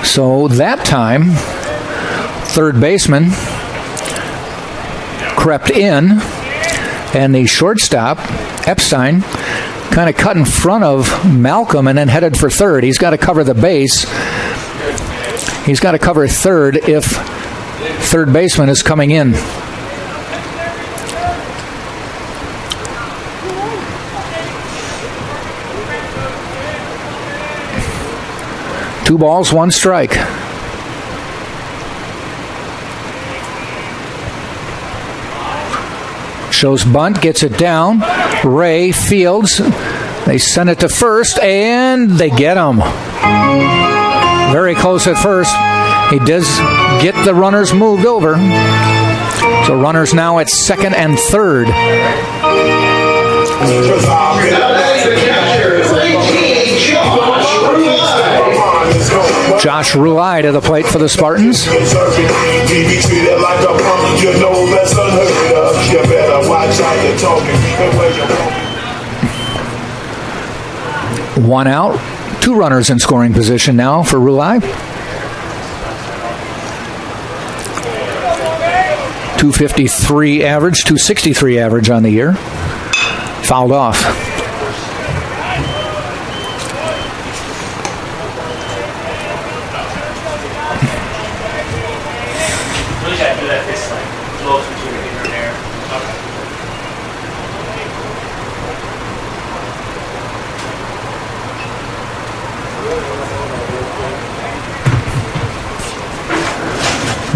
So that time, third baseman crept in, and the shortstop, Epstein, kind of cut in front of Malcolm and then headed for third. He's got to cover the base. He's got to cover third if third baseman is coming in. Two balls, one strike. Shows bunt, gets it down. Ray fields. They send it to first, and they get him. Very close at first. He does get the runners moved over. So runners now at second and third. Josh Ruai to the plate for the Spartans. One out, two runners in scoring position now for Ruai. 253 average, 263 average on the year. Fouled off.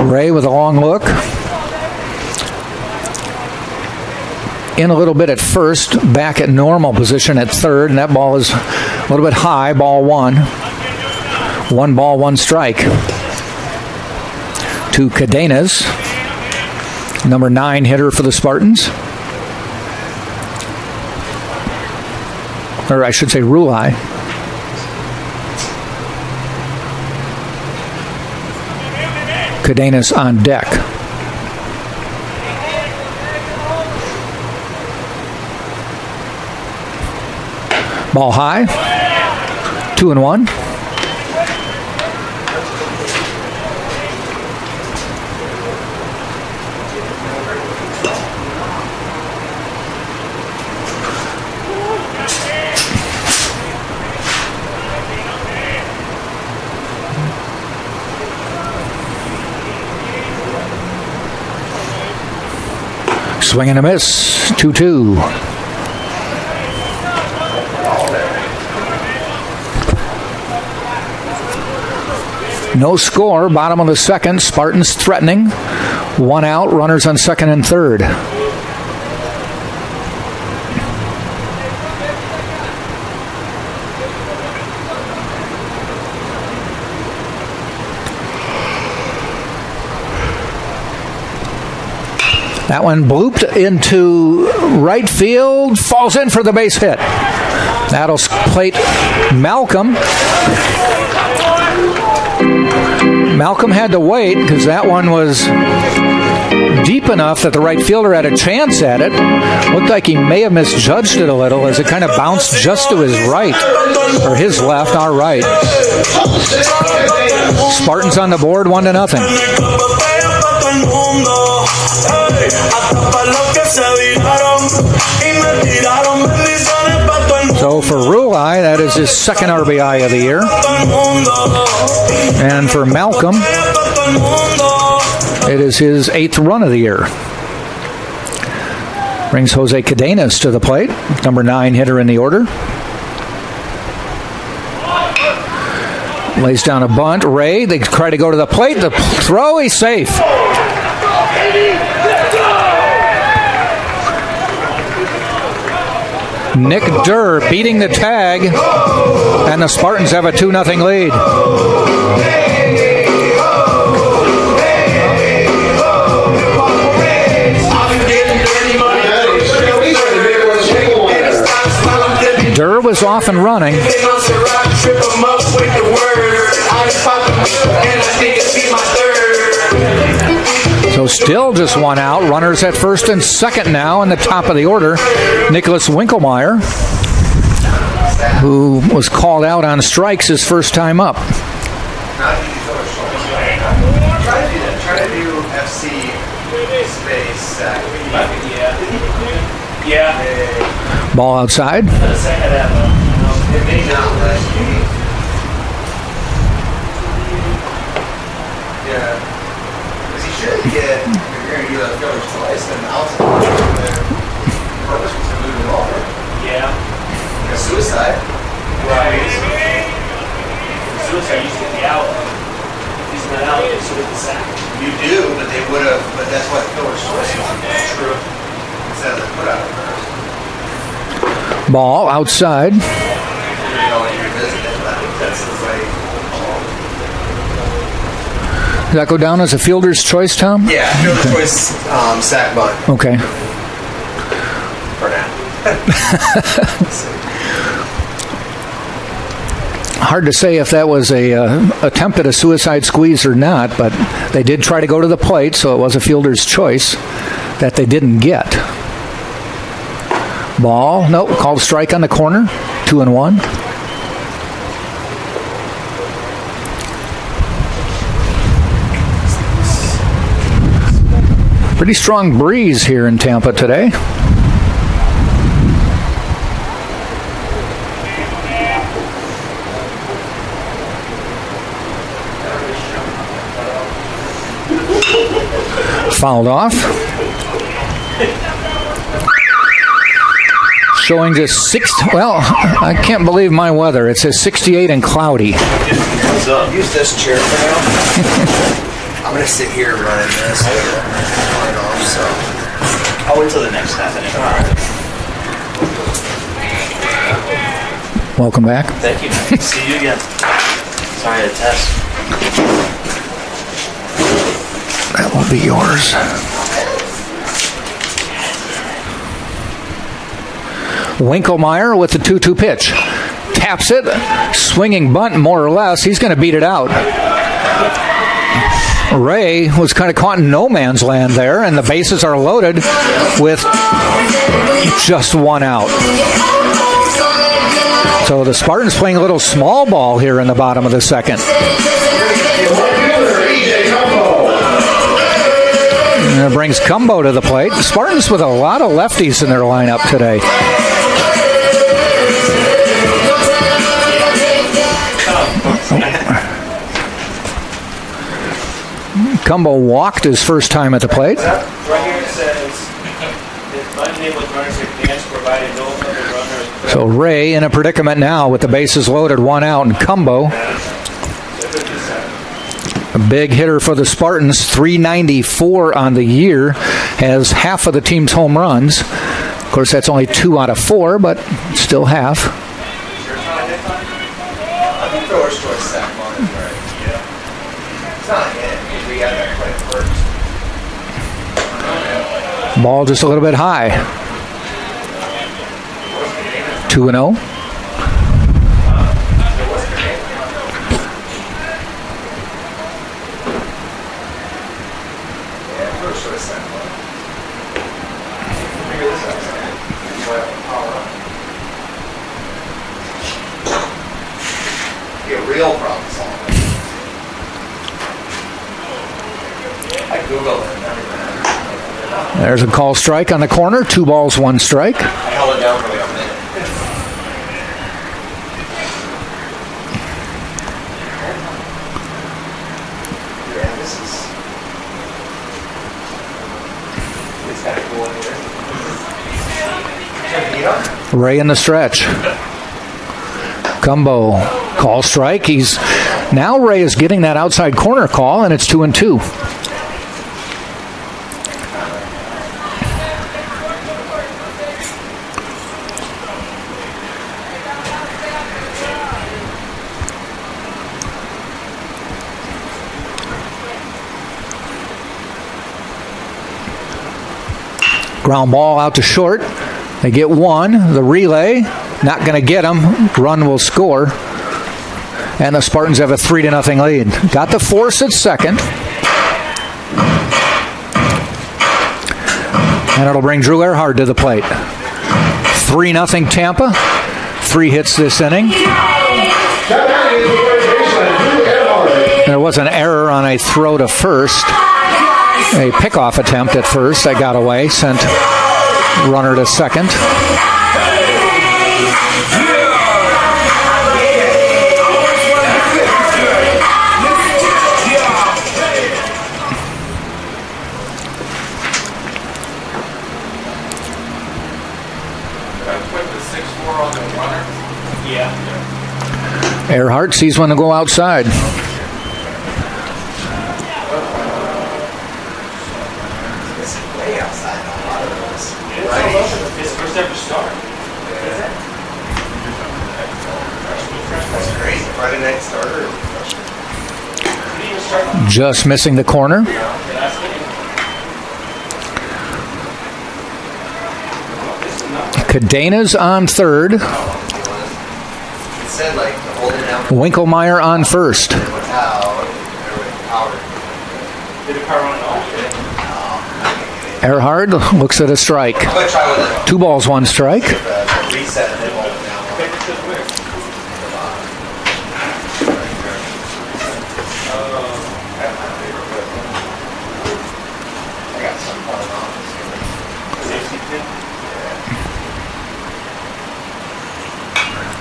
Ray with a long look. In a little bit at first, back at normal position at third, and that ball is a little bit high, ball one. 1 ball, 1 strike. To Cadenas, number 9 hitter for the Spartans. Or I should say Ruai. Cadenas on deck. Ball high. 2-1. Swing and a miss. 2-2. No score. Bottom of the second. Spartans threatening. 1 out. Runners on second and third. That one blooped into right field, falls in for the base hit. That'll plate Malcolm. Malcolm had to wait because that one was deep enough that the right fielder had a chance at it. Looked like he may have misjudged it a little as it kind of bounced just to his right, or his left, our right. Spartans on the board, 1-0. So for Rulai, that is his second RBI of the year. And for Malcolm, it is his 8th run of the year. Brings Jose Cadenas to the plate, number 9 hitter in the order. Lays down a bunt. Ray, they try to go to the plate. The throw, he's safe. Nick Durr beating the tag, and the Spartans have a 2-0 lead. Durr was off and running. So still just 1 out. Runners at first and second now in the top of the order. Nicholas Winkelmeyer, who was called out on strikes his first time up. Try to do FC space. Yeah. Ball outside. Yeah. Because he should get, if you're going to do that fielder twice, then outside there. Purpose was to move him over. Yeah. A suicide. Right. Suicide, you just get the out. If he's not out, you just get the sack. You do, but they would have, but that's why the fielder's choice is true. Instead of the put out first. Ball outside. You know, when you revisit it, but I think that's the way. Does that go down as a fielder's choice, Tom? Yeah, fielder's choice, sack bunt. Okay. For now. Hard to say if that was a attempt at a suicide squeeze or not, but they did try to go to the plate, so it was a fielder's choice that they didn't get. Ball, nope, called strike on the corner, 2-1. Pretty strong breeze here in Tampa today. Fouled off. Showing just I can't believe my weather. It says 68 and cloudy. Use this chair for now. I'm going to sit here running this. So I'll wait till the next half inning. Welcome back. Thank you. See you again. Sorry to test. That will be yours. Winkelmeyer with the 2-2 pitch. Taps it. Swinging bunt, more or less. He's going to beat it out. Ray was kind of caught in no man's land there, and the bases are loaded with just 1 out. So the Spartans playing a little small ball here in the bottom of the second. And it brings Cumbo to the plate. The Spartans with a lot of lefties in their lineup today. Cumbo walked his first time at the plate. Right here it says, unable runners advance provided no other runners. So Ray in a predicament now with the bases loaded, 1 out, and Cumbo, a big hitter for the Spartans, 394 on the year, has half of the team's home runs. Of course, that's only 2 out of 4, but still half. I think thrower's choice sack on it, right? Yeah. It's not him, because we had that play first. Ball just a little bit high. 2-0. Be a real problem solver. I Googled it and everything. There's a call strike on the corner. 2 balls, 1 strike. I held it down for like a minute. Yeah, this is. It's kind of cool in here. Turn the heat on. Ray in the stretch. Cumbo, call strike. Now Ray is getting that outside corner call, and it's 2-2. Ground ball out to short. They get 1. The relay, not going to get him. Run will score. And the Spartans have a 3-0 lead. Got the force at second. And it'll bring Drew Earhart to the plate. 3-0 Tampa. 3 hits this inning. There was an error on a throw to first. A pickoff attempt at first that got away, sent runner to second. Earhart sees one to go outside. His first ever start. That's crazy. Friday night starter. Just missing the corner. Cadena's on third. Winkelmeyer on first. Earhart looks at a strike. 2 balls, 1 strike.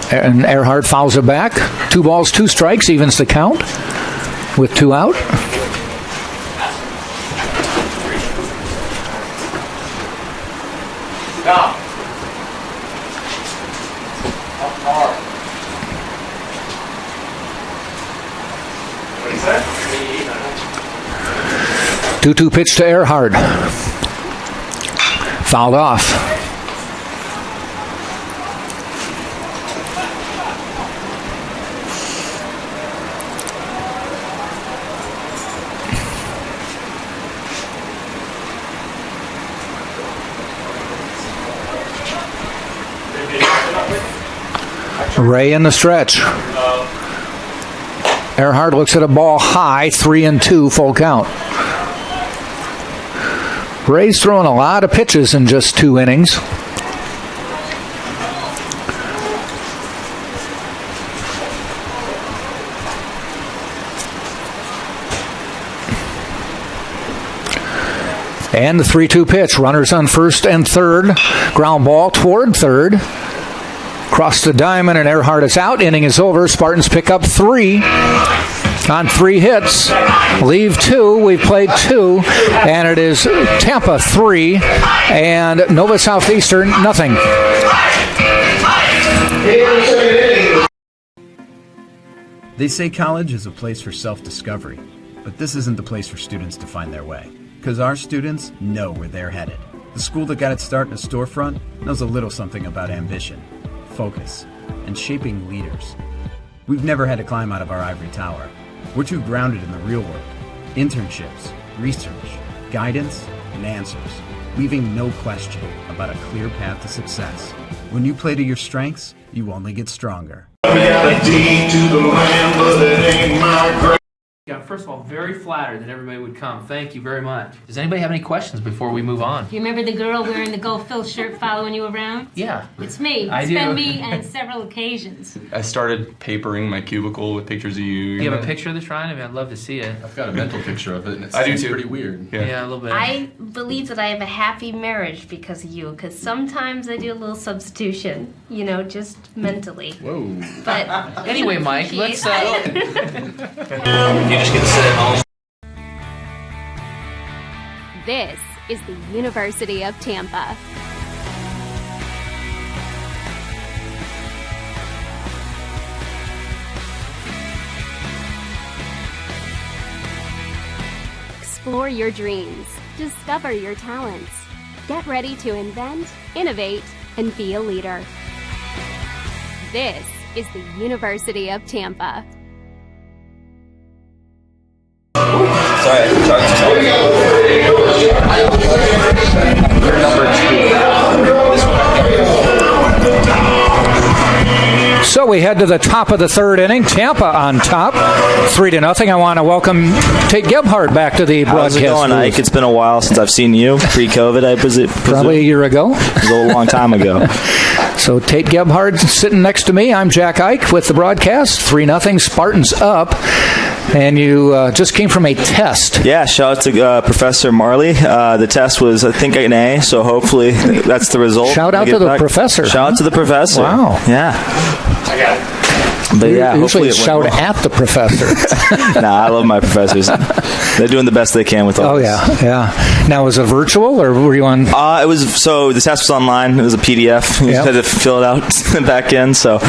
And Earhart fouls it back. 2 balls, 2 strikes, evens the count with 2 out. Stop. 2-2 pitch to Earhart. Fouled off. Ray in the stretch. Earhart looks at a ball high, 3-2, full count. Ray's throwing a lot of pitches in just 2 innings. And the 3-2 pitch. Runners on first and third. Ground ball toward third. Cross the diamond, and Earhart is out. Inning is over. Spartans pick up 3 on 3 hits. Leave 2. We've played 2. And it is Tampa 3 and Nova Southeastern nothing. They say college is a place for self-discovery, but this isn't the place for students to find their way. Because our students know where they're headed. The school that got its start in a storefront knows a little something about ambition, focus, and shaping leaders. We've never had to climb out of our ivory tower. We're too grounded in the real world. Internships, research, guidance, and answers, leaving no question about a clear path to success. When you play to your strengths, you only get stronger. Yeah, first of all, very flattered that everybody would come. Thank you very much. Does anybody have any questions before we move on? Do you remember the girl wearing the Go Phil shirt following you around? Yeah. It's me. I It's do. been me on several occasions. I started papering my cubicle with pictures of you. Do you have a picture of the shrine? I mean, I'd love to see it. I've got a mental picture of it, and I do it's too. pretty weird. Yeah, a little bit. I believe that I have a happy marriage because of you, because sometimes I do a little substitution, you know, just mentally. Whoa. But Anyway, Mike, let's... You just get to sit at home. This is the University of Tampa. Explore your dreams. Discover your talents. Get ready to invent, innovate, and be a leader. This is the University of Tampa. So we head to the top of the third inning. Tampa on top, 3-0. I want to welcome Tate Gebhardt back to the broadcast. How's it going, booth. Ike? It's been a while since I've seen you. Pre-COVID, I presume. Probably a year ago. It was a long time ago. So Tate Gebhardt sitting next to me. I'm Jack Ike with the broadcast. 3-0. Spartans up. And you just came from a test. Yeah, shout out to Professor Marley. The test was, I think, an A, so hopefully that's the result. Shout out to the professor. Shout out to the professor. Wow. Yeah. I got it. But yeah, usually hopefully it's shout at the professor. Nah, I love my professors. They're doing the best they can with all this. Yeah. Now, was it virtual or were you on? It was, so the test was online. It was a PDF. You just had to fill it out back in. So,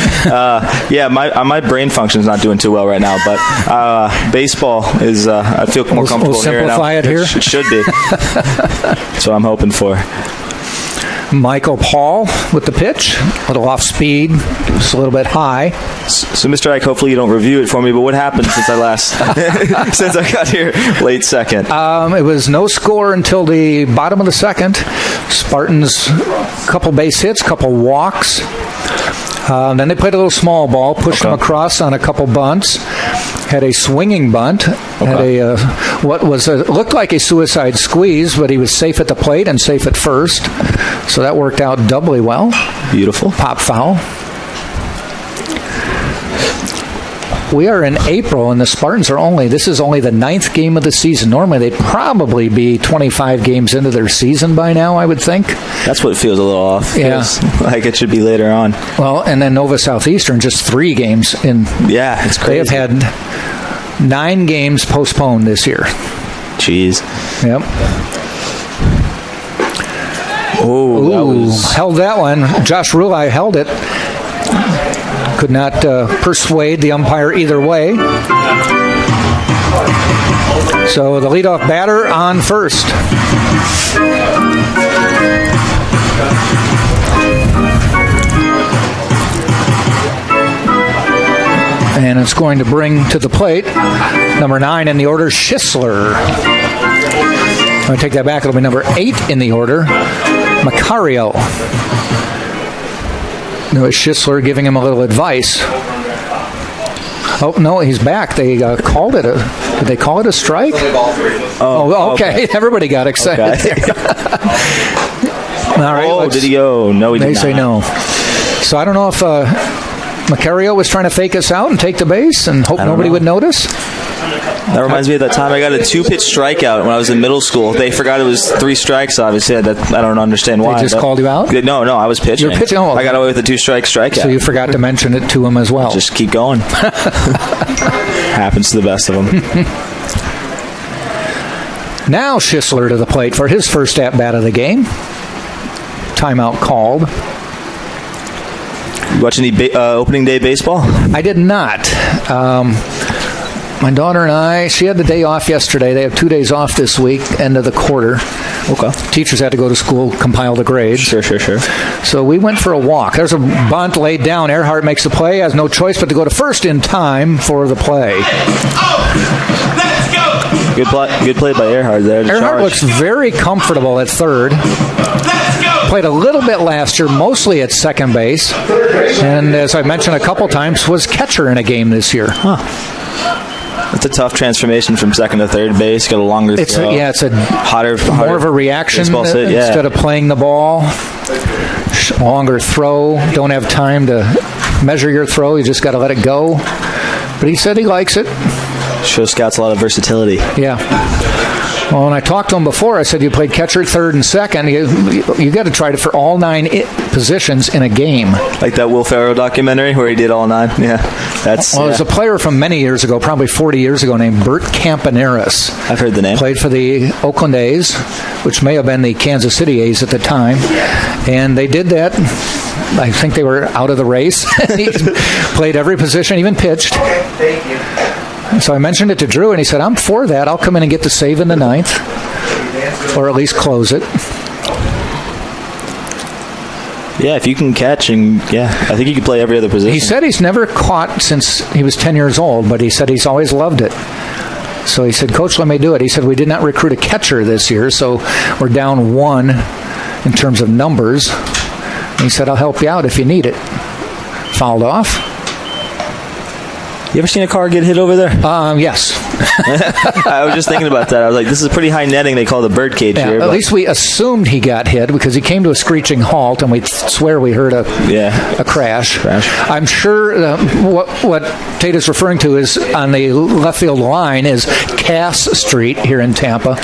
yeah, my brain function is not doing too well right now, but baseball is, I feel more comfortable we'll here now. Simplify it here? It should be. That's what I'm hoping for. Michael Paul with the pitch, a little off speed, just a little bit high. So, Mr. Ike, hopefully you don't review it for me, but what happened since I since I got here late second? It was no score until the bottom of the second. Spartans, couple base hits, couple walks. Then they played a little small ball, pushed them across on a couple bunts. Had a swinging bunt. Had a looked like a suicide squeeze, but he was safe at the plate and safe at first. So that worked out doubly well. Beautiful. Pop foul. We are in April, and the Spartans this is only the 9th game of the season. Normally, they'd probably be 25 games into their season by now, I would think. That's what feels a little off. Yeah. Feels like it should be later on. Well, and then Nova Southeastern, just 3 games in. Yeah, it's crazy. They have had 9 games postponed this year. Jeez. Yep. Oh, held that one. Josh Rulai held it. Could not persuade the umpire either way. So the leadoff batter on first. And it's going to bring to the plate number 9 in the order, Schisler. I'm going to take that back. It'll be number 8 in the order, Macario. No, Schisler giving him a little advice. Oh, no, he's back. They called it did they call it a strike? Oh, okay. Everybody got excited there. All right. Did he go? No, he did not. They say no. So I don't know if Macario was trying to fake us out and take the base and hope nobody would notice. That reminds me of that time I got a 2-pitch strikeout when I was in middle school. They forgot it was 3 strikes, obviously. I don't understand why. They just called you out? No, I was pitching. You were pitching? Oh, okay. I got away with a 2-strike strikeout. So you forgot to mention it to him as well. Just keep going. Happens to the best of them. Now Schisler to the plate for his first at-bat of the game. Timeout called. You watch any opening day baseball? I did not. My daughter and I, she had the day off yesterday. They have 2 days off this week, end of the quarter. Okay. Teachers had to go to school, compile the grades. Sure. So we went for a walk. There's a bunt laid down. Earhart makes the play, has no choice but to go to first in time for the play. Let's go! Good play by Earhart there. Earhart looks very comfortable at third. Let's go! Played a little bit last year, mostly at second base. And as I mentioned a couple times, was catcher in a game this year. It's a tough transformation from second to third base. Got a longer throw. It's a hotter, more of a reaction instead of playing the ball. Longer throw. Don't have time to measure your throw. You just got to let it go. But he said he likes it. Shows scouts a lot of versatility. Yeah. Well, when I talked to him before, I said you played catcher, third, and second. You got to try it for all 9 positions in a game. Like that Will Ferrell documentary where he did all 9. Yeah, there's a player from many years ago, probably 40 years ago, named Bert Campaneris. I've heard the name. Played for the Oakland A's, which may have been the Kansas City A's at the time, and they did that. I think they were out of the race. He played every position, even pitched. Thank you. So I mentioned it to Drew, and he said, I'm for that. I'll come in and get the save in the 9th, or at least close it. Yeah, if you can catch, and I think you can play every other position. He said he's never caught since he was 10 years old, but he said he's always loved it. So he said, Coach, let me do it. He said, we did not recruit a catcher this year, so we're down 1 in terms of numbers. And he said, I'll help you out if you need it. Fouled off. You ever seen a car get hit over there? Yes. I was just thinking about that. I was like, this is pretty high netting they call the birdcage here. At least we assumed he got hit because he came to a screeching halt, and we swear we heard a crash. I'm sure what Tate is referring to is on the left field line is Cass Street here in Tampa,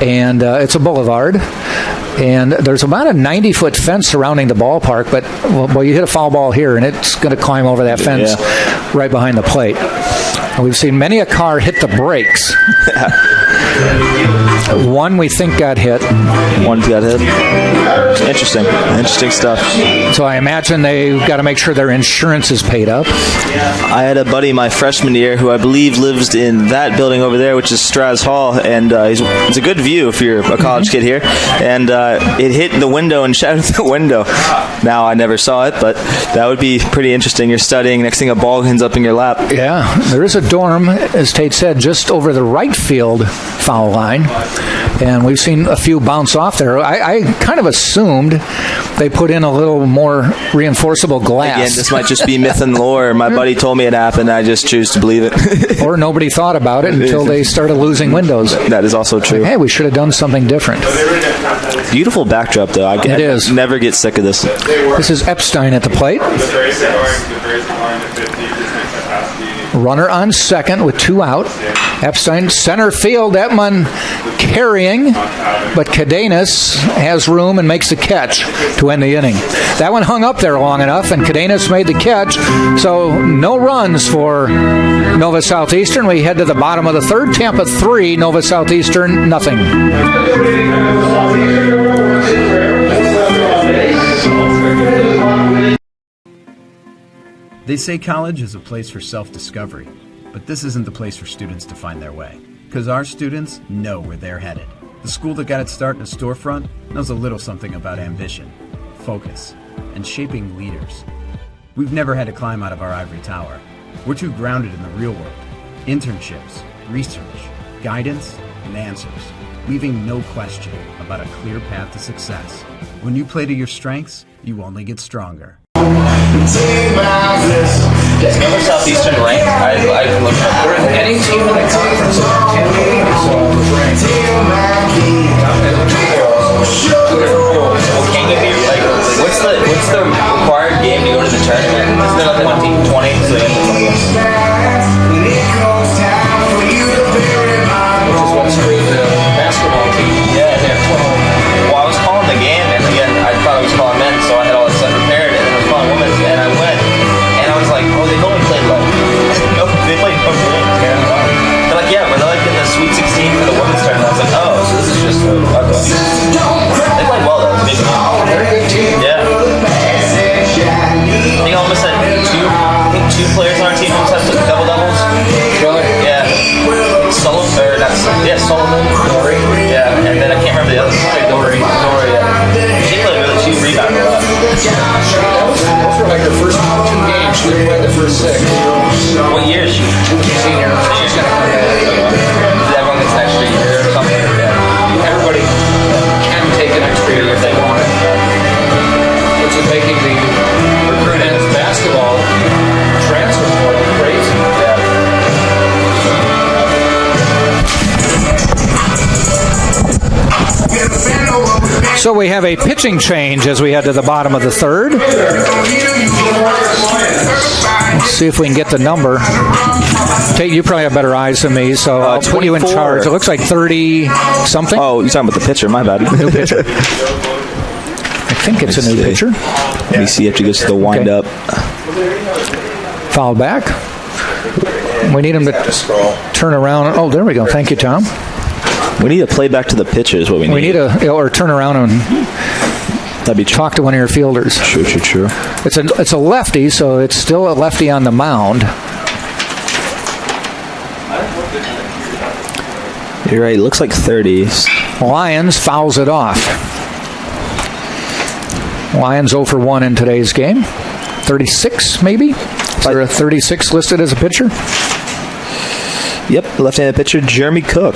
and it's a boulevard. And there's about a 90-foot fence surrounding the ballpark, but you hit a foul ball here, and it's going to climb over that fence right behind the plate. And we've seen many a car hit the brakes. One we think got hit. One got hit. Interesting stuff. So I imagine they've got to make sure their insurance is paid up. I had a buddy my freshman year who I believe lives in that building over there, which is Straz Hall, and it's a good view if you're a college kid here. And it hit the window and shattered the window. Now I never saw it, but that would be pretty interesting. You're studying, next thing a ball ends up in your lap. Yeah, there is a dorm, as Tate said, just over the right field foul line, and we've seen a few bounce off there. I kind of assumed they put in a little more reinforceable glass. Again, this might just be myth and lore. My buddy told me it happened. I just choose to believe it. Or nobody thought about it until they started losing windows. That is also true. Hey, we should have done something different. Beautiful backdrop, though. I never get sick of this. This is Epstein at the plate. Runner on second with 2 out. Epstein center field. Etman carrying, but Cadenas has room and makes the catch to end the inning. That one hung up there long enough, and Cadenas made the catch. So no runs for Nova Southeastern. We head to the bottom of the 3rd. Tampa 3, Nova Southeastern nothing. They say college is a place for self-discovery, but this isn't the place for students to find their way. Because our students know where they're headed. The school that got its start in a storefront knows a little something about ambition, focus, and shaping leaders. We've never had to climb out of our ivory tower. We're too grounded in the real world. Internships, research, guidance, and answers, leaving no question about a clear path to success. When you play to your strengths, you only get stronger. Is Nova Southeastern ranked? I looked up. We're in any team in the conference. What's What's the required game to go to the tournament? Isn't it like 20? So you have to play games. Which is what's screwed the basketball team. Yeah. Well, I was calling the game, and again, I thought I was calling men, so I had all this stuff prepared, and then I was calling women, and I went, and I was like, oh, they've only played like, they played no games, man. They're like, yeah, but they're like in the Sweet 16 for the women's tournament. I was like, oh, so this is just they played well though. Very good team. Yeah. I think I almost had two players on our team almost had double doubles. Really? Yeah. Sullivan. Dory. Yeah, and then I can't remember the other one. Dory. Yeah. She played really. She rebounded a lot. Those were like the first 2 games. She didn't play the first 6. What year is she? Senior. She's gonna come back. Everyone gets an extra year or something. Yeah. Everybody can take an extra year if they want it, which is making the men's basketball transfer portal crazy. So we have a pitching change as we head to the bottom of the third. Let's see if we can get the number. Tate, you probably have better eyes than me, so I'll put you in charge. It looks like 30-something. Oh, you're talking about the pitcher. My bad. New pitcher. I think it's a new pitcher. Let me see if he goes to the wind-up. Foul back. We need him to turn around. Oh, there we go. Thank you, Tom. We need to play back to the pitcher is what we need. We need or turn around and talk to one of your fielders. True. It's a lefty, so it's still a lefty on the mound. You're right. It looks like 30s. Lions fouls it off. Lions 0 for 1 in today's game. 36, maybe? Is there a 36 listed as a pitcher? Yep, left-handed pitcher, Jeremy Cook.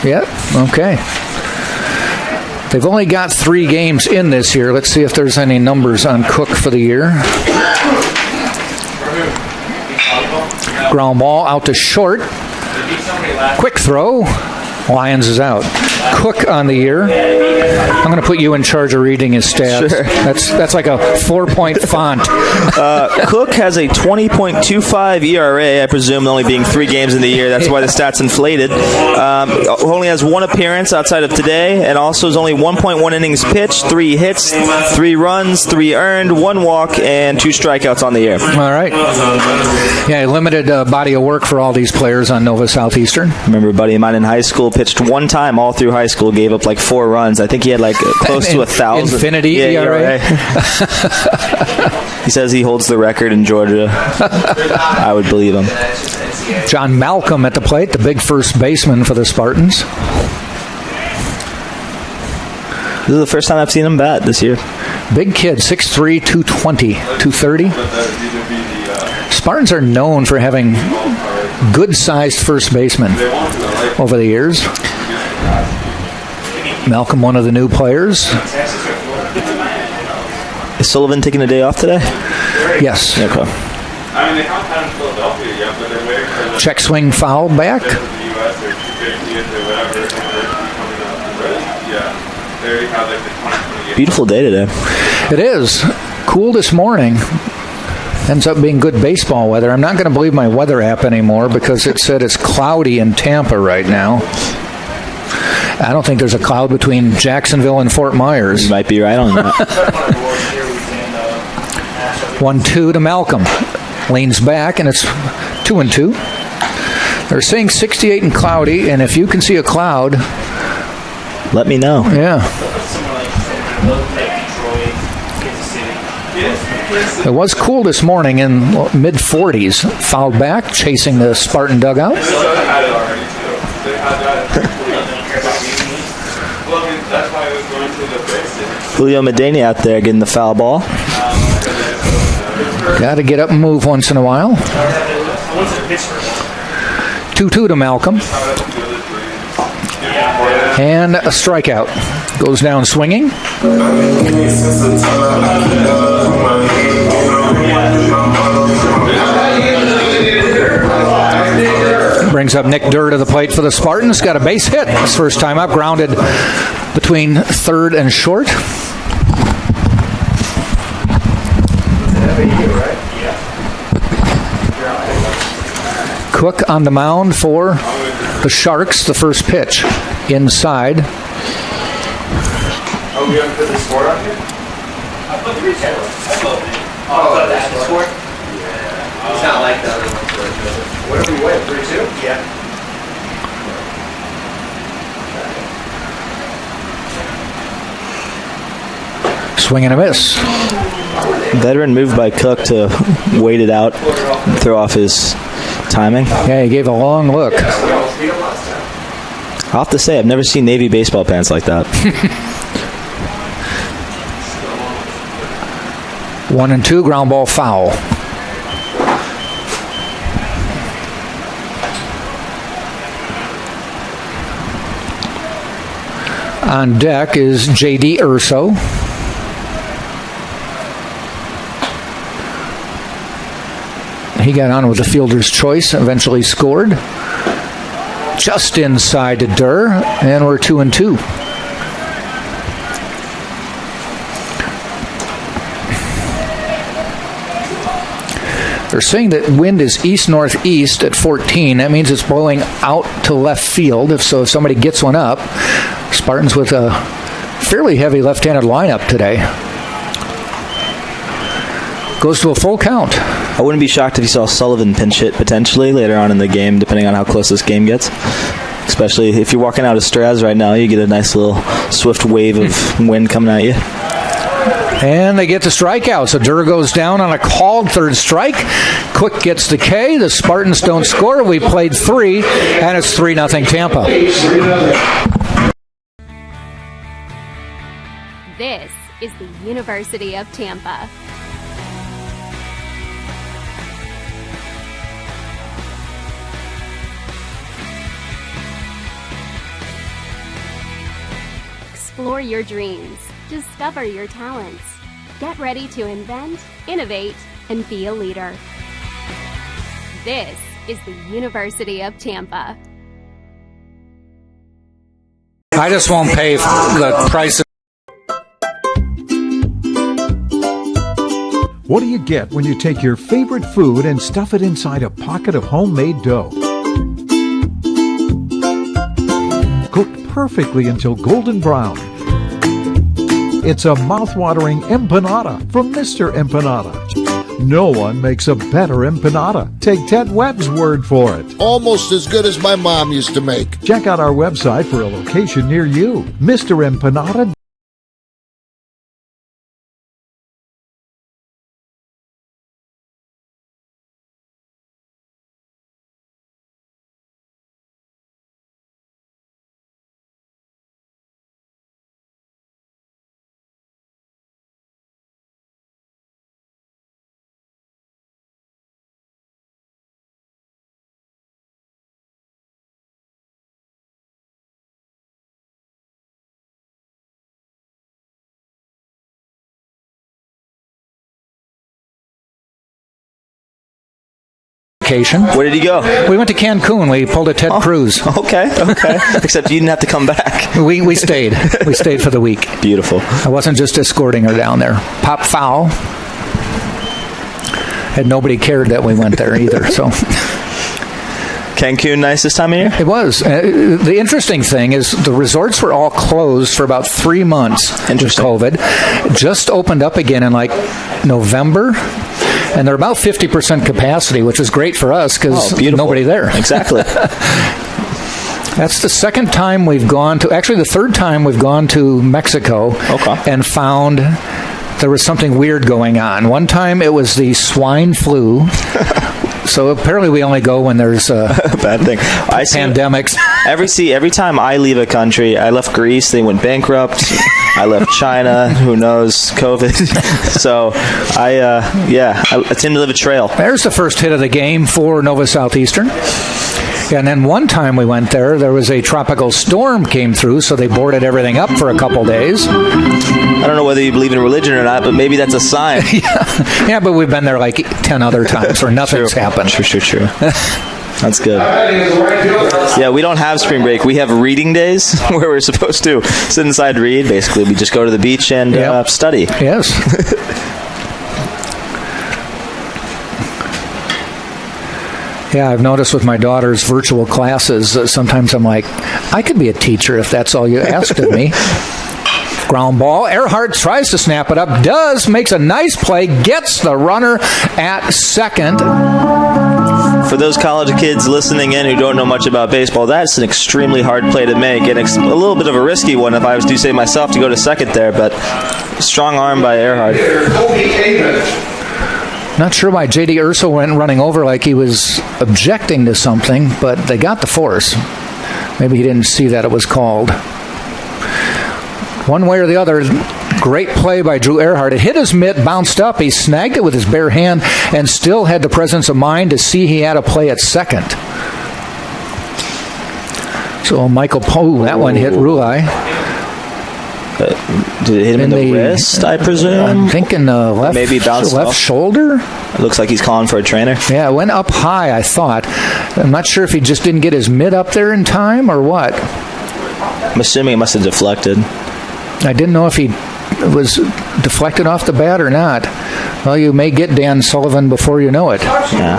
Yep, okay. They've only got 3 games in this year. Let's see if there's any numbers on Cook for the year. Ground ball out to short. Quick throw. Lions is out. Cook on the year. I'm going to put you in charge of reading his stats. Sure. That's like a 4-point font. Cook has a 20.25 ERA, I presume, only being 3 games in the year. That's why the stats inflated. Only has 1 appearance outside of today, and also has only 1.1 innings pitched, 3 hits, 3 runs, 3 earned, 1 walk, and 2 strikeouts on the year. All right. Yeah, limited body of work for all these players on Nova Southeastern. Remember a buddy of mine in high school pitched 1 time all through high school, gave up like 4 runs. I think he had like close to 1,000. Infinity ERA. He says he holds the record in Georgia. I would believe him. John Malcolm at the plate, the big first baseman for the Spartans. This is the first time I've seen him bat this year. Big kid, 6'3", 220, 230. Spartans are known for having good-sized first basemen over the years. Malcolm, one of the new players. Is Sullivan taking a day off today? Yes. Okay. Check swing foul back. Beautiful day today. It is. Cool this morning. Ends up being good baseball weather. I'm not going to believe my weather app anymore because it said it's cloudy in Tampa right now. I don't think there's a cloud between Jacksonville and Fort Myers. You might be right on that. 1-2 to Malcolm. Leans back, and it's 2-2. They're saying 68 and cloudy, and if you can see a cloud, let me know. Yeah. It was cool this morning in mid-40s. Fouled back, chasing the Spartan dugout. Julio Medina out there getting the foul ball. Got to get up and move once in a while. 2-2 to Malcolm. And a strikeout. Goes down swinging. Brings up Nick Durr to the plate for the Spartans. Got a base hit. His first time up. Grounded between third and short. Cook on the mound for the Sharks, the first pitch. Inside. Oh, we haven't put the score on here? I put 3-2. Oh, that's the score? Yeah. It's not like the other ones. What did we win? 3-2? Yeah. Swing and a miss. Veteran move by Cook to wait it out, throw off his timing. Yeah, he gave a long look. I'll have to say, I've never seen Navy baseball pants like that. 1-2, ground ball foul. On deck is J.D. Urso. He got on with the fielder's choice, eventually scored. Just inside to Durr, and we're 2-2. They're saying that wind is east-northeast at 14. That means it's blowing out to left field. If somebody gets one up. Spartans with a fairly heavy left-handed lineup today. Goes to a full count. I wouldn't be shocked if you saw Sullivan pinch hit potentially later on in the game, depending on how close this game gets. Especially if you're walking out of Straz right now, you get a nice little swift wave of wind coming at you. And they get the strikeout. So Durr goes down on a called third strike. Quick gets the K. The Spartans don't score. We played 3, and it's 3-0 Tampa. This is the University of Tampa. Explore your dreams. Discover your talents. Get ready to invent, innovate, and be a leader. This is the University of Tampa. I just won't pay the price. What do you get when you take your favorite food and stuff it inside a pocket of homemade dough? Cooked perfectly until golden brown. It's a mouth-watering empanada from Mr. Empanada. No one makes a better empanada. Take Ted Webb's word for it. Almost as good as my mom used to make. Check out our website for a location near you. Mr. Empanada. Where did he go? We went to Cancun. We pulled a Ted Cruz. Okay. Except you didn't have to come back. We stayed. We stayed for the week. Beautiful. I wasn't just escorting her down there. Pop foul. And nobody cared that we went there either. So Cancun nice this time of year? It was. The interesting thing is the resorts were all closed for about 3 months with COVID. Just opened up again in like November. And they're about 50% capacity, which is great for us because nobody there. Exactly. That's the second time we've gone to, actually the third time we've gone to Mexico and found there was something weird going on. One time it was the swine flu. So apparently we only go when there's bad thing. Pandemics. Every time I leave a country, I left Greece, they went bankrupt. I left China, who knows, COVID. So I tend to live a trail. There's the first hit of the game for Nova Southeastern. And then one time we went there was a tropical storm came through, so they boarded everything up for a couple days. I don't know whether you believe in religion or not, but maybe that's a sign. Yeah, but we've been there like 10 other times where nothing's happened. True. That's good. Yeah, we don't have spring break. We have reading days where we're supposed to sit inside and read. Basically, we just go to the beach and study. Yes. Yeah, I've noticed with my daughter's virtual classes, sometimes I'm like, I could be a teacher if that's all you asked of me. Ground ball. Earhart tries to snap it up, makes a nice play, gets the runner at second. For those college kids listening in who don't know much about baseball, that's an extremely hard play to make, and a little bit of a risky one if I was to say myself to go to second there, but strong arm by Earhart. Not sure why J.D. Urso went running over like he was objecting to something, but they got the force. Maybe he didn't see that it was called. One way or the other, great play by Drew Earhart. It hit his mitt, bounced up. He snagged it with his bare hand and still had the presence of mind to see he had a play at second. So Michael Poe, that one hit Rulai. Did it hit him in the wrist, I presume? I'm thinking left, maybe bounced left off. Shoulder. It looks like he's calling for a trainer. Yeah, it went up high, I thought. I'm not sure if he just didn't get his mitt up there in time or what. I'm assuming it must have deflected. I didn't know if he was deflected off the bat or not. Well, you may get Dan Sullivan before you know it. Yeah.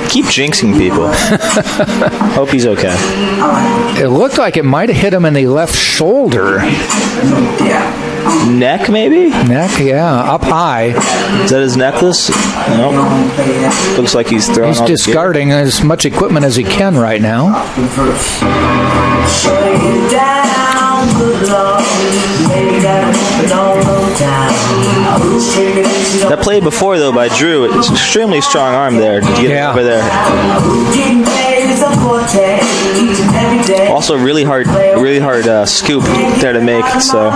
Keep jinxing people. Hope he's okay. It looked like it might have hit him in the left shoulder. Neck, maybe? Neck, yeah, up high. Is that his necklace? Nope. Looks like he's throwing. He's discarding as much equipment as he can right now. That play before, though, by Drew, it's extremely strong arm there to get it over there. Also, really hard scoop there to make. So.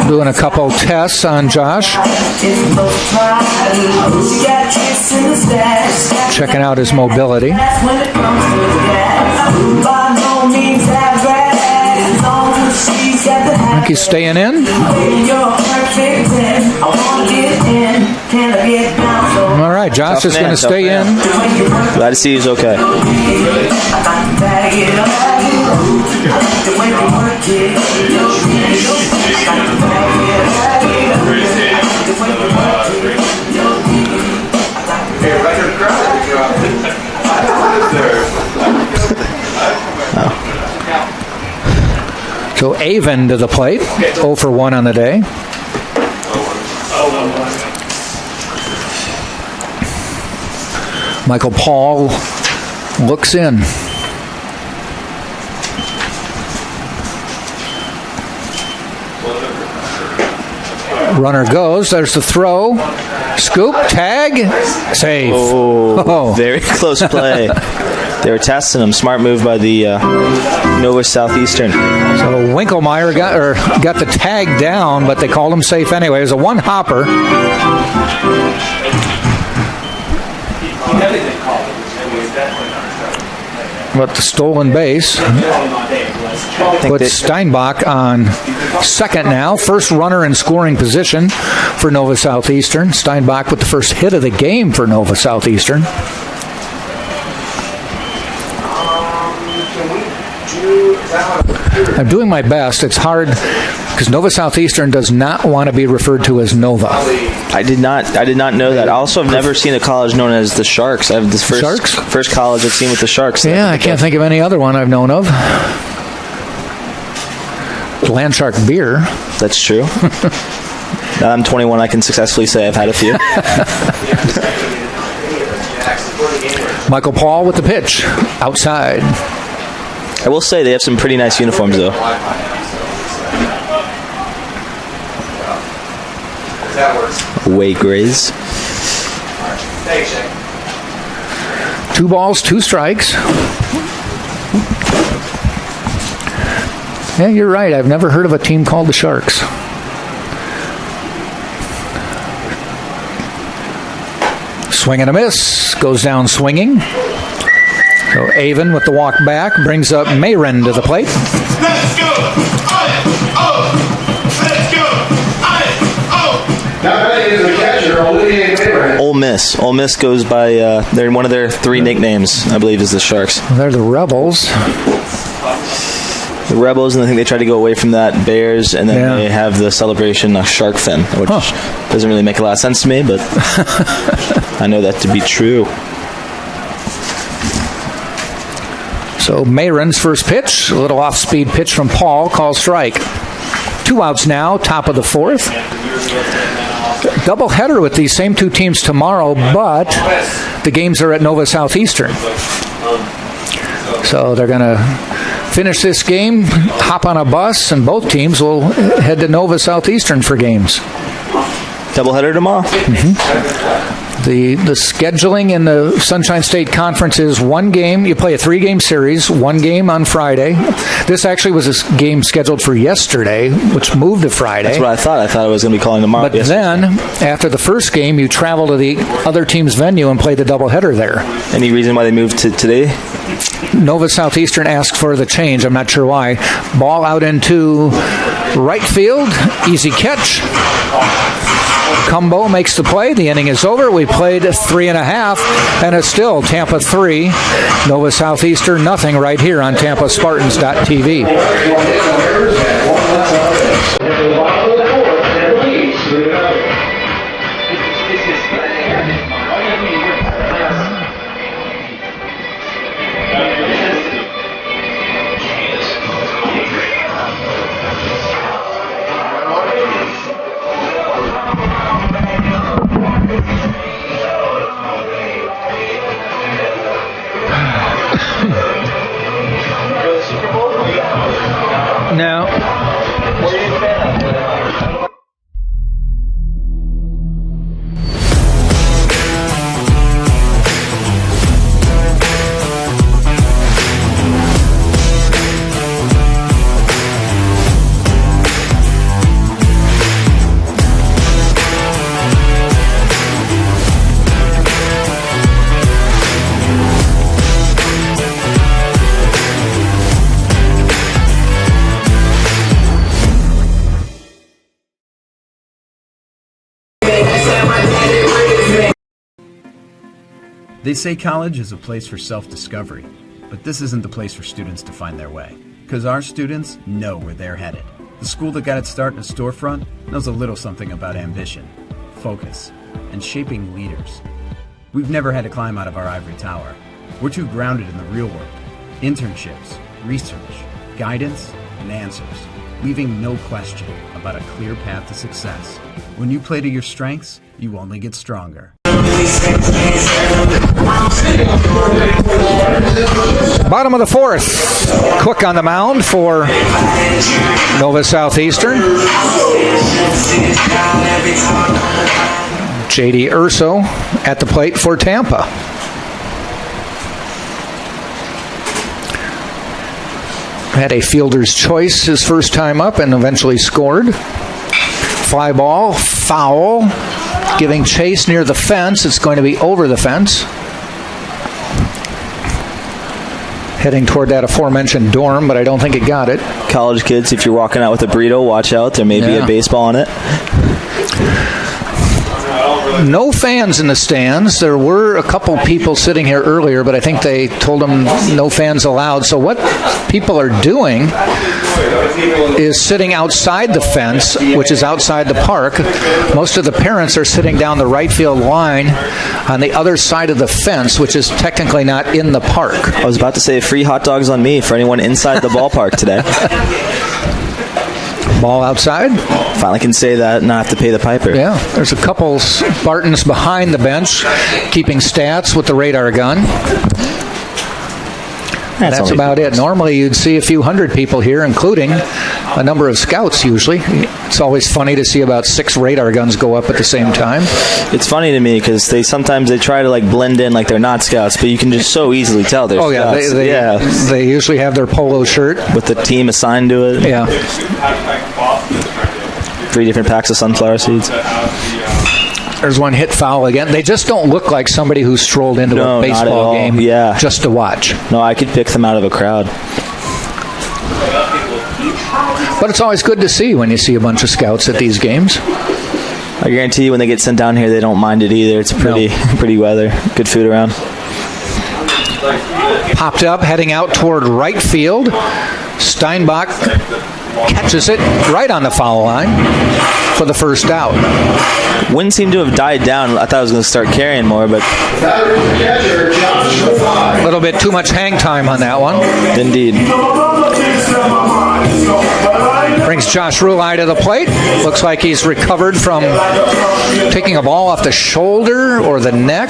Doing a couple tests on Josh. Checking out his mobility. I think he's staying in. All right, Josh is going to stay in. Glad to see he's okay. So Avon to the plate, 0 for 1 on the day. Michael Paul looks in. Runner goes. There's the throw. Scoop, tag, save. Oh, very close play. They were testing him. Smart move by the Nova Southeastern. So Winkelmeyer got the tag down, but they called him safe anyway. It was a one-hopper. But the stolen base puts Steinbach on second now. First runner in scoring position for Nova Southeastern. Steinbach with the first hit of the game for Nova Southeastern. I'm doing my best. It's hard because Nova Southeastern does not want to be referred to as Nova. I did not know that. I also have never seen a college known as the Sharks. I have this first college I've seen with the Sharks. Yeah, I can't think of any other one I've known of. Landshark beer. That's true. Now I'm 21, I can successfully say I've had a few. Michael Paul with the pitch outside. I will say they have some pretty nice uniforms, though. Away Grays. 2 balls, 2 strikes. Yeah, you're right. I've never heard of a team called the Sharks. Swing and a miss. Goes down swinging. So Avon with the walk back brings up Mayren to the plate. Let's go! Let's go! Ole Miss. Ole Miss goes by they're one of their 3 nicknames, I believe, is the Sharks. They're the Rebels. the Rebels, and I think they tried to go away from that, Bears, and then they have the celebration shark fin, which doesn't really make a lot of sense to me, but I know that to be true. So Mayron's first pitch, a little off-speed pitch from Paul, call strike. 2 outs now, top of the 4th. Doubleheader with these same 2 teams tomorrow, but the games are at Nova Southeastern. So they're going to finish this game, hop on a bus, and both teams will head to Nova Southeastern for games. Doubleheader tomorrow? Mm-hmm. The scheduling in the Sunshine State Conference is 1 game. You play a 3-game series, 1 game on Friday. This actually was a game scheduled for yesterday, which moved to Friday. That's what I thought. I thought I was going to be calling tomorrow. But then, after the first game, you travel to the other team's venue and play the doubleheader there. Any reason why they moved to today? Nova Southeastern asked for the change. I'm not sure why. Ball out into right field. Easy catch. Cumbo makes the play. The inning is over. We played 3.5, and it's still Tampa 3, Nova Southeastern nothing right here on TampaSpartans.tv. No. They say college is a place for self-discovery, but this isn't the place for students to find their way. Because our students know where they're headed. The school that got its start in a storefront knows a little something about ambition, focus, and shaping leaders. We've never had to climb out of our ivory tower. We're too grounded in the real world. Internships, research, guidance, and answers, leaving no question about a clear path to success. When you play to your strengths, you only get stronger. Bottom of the 4th. Cook on the mound for Nova Southeastern. J.D. Urso at the plate for Tampa. Had a fielder's choice his first time up and eventually scored. Fly ball, foul. Giving chase near the fence. It's going to be over the fence. Heading toward that aforementioned dorm, but I don't think it got it. College kids, if you're walking out with a burrito, watch out. There may be a baseball on it. No fans in the stands. There were a couple people sitting here earlier, but I think they told them no fans allowed. So what people are doing is sitting outside the fence, which is outside the park. Most of the parents are sitting down the right field line on the other side of the fence, which is technically not in the park. I was about to say free hot dogs on me for anyone inside the ballpark today. Ball outside. Finally can say that and not have to pay the piper. Yeah, there's a couple Spartans behind the bench keeping stats with the radar gun. That's about it. Normally you'd see a few hundred people here, including a number of scouts usually. It's always funny to see about 6 radar guns go up at the same time. It's funny to me because sometimes they try to blend in like they're not scouts, but you can just so easily tell they're scouts. They usually have their polo shirt. With the team assigned to it. Yeah. 3 different packs of sunflower seeds. There's one hit foul again. They just don't look like somebody who strolled into a baseball game just to watch. No, I could pick them out of a crowd. But it's always good to see when you see a bunch of scouts at these games. I guarantee you when they get sent down here, they don't mind it either. It's pretty weather. Good food around. Popped up, heading out toward right field. Steinbach catches it right on the foul line for the first out. Wind seemed to have died down. I thought I was going to start carrying more, but a little bit too much hang time on that one. Indeed. Brings Josh Rulai to the plate. Looks like he's recovered from taking a ball off the shoulder or the neck.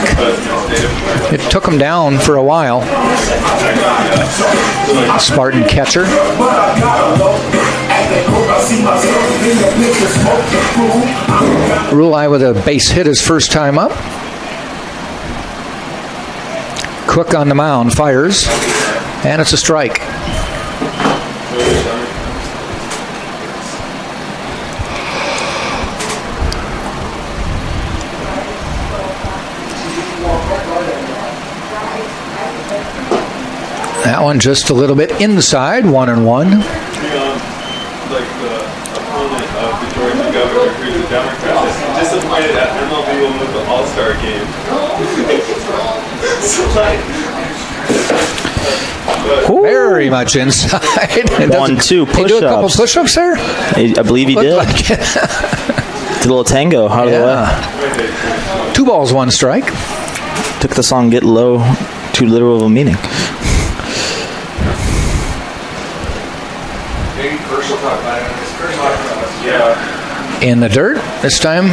It took him down for a while. Spartan catcher. Rulai with a base hit his first time up. Cook on the mound fires, and it's a strike. That one just a little bit inside, 1-1. Like the opponent of the Georgia governor, who's a Democrat, is disappointed that MLB will move the All-Star game. Very much inside. 1-2 push-ups. He do a couple push-ups there? I believe he did. Like Did a little tango out of the way. 2 balls, 1 strike. Took the song Get Low too literal of a meaning. In the dirt this time.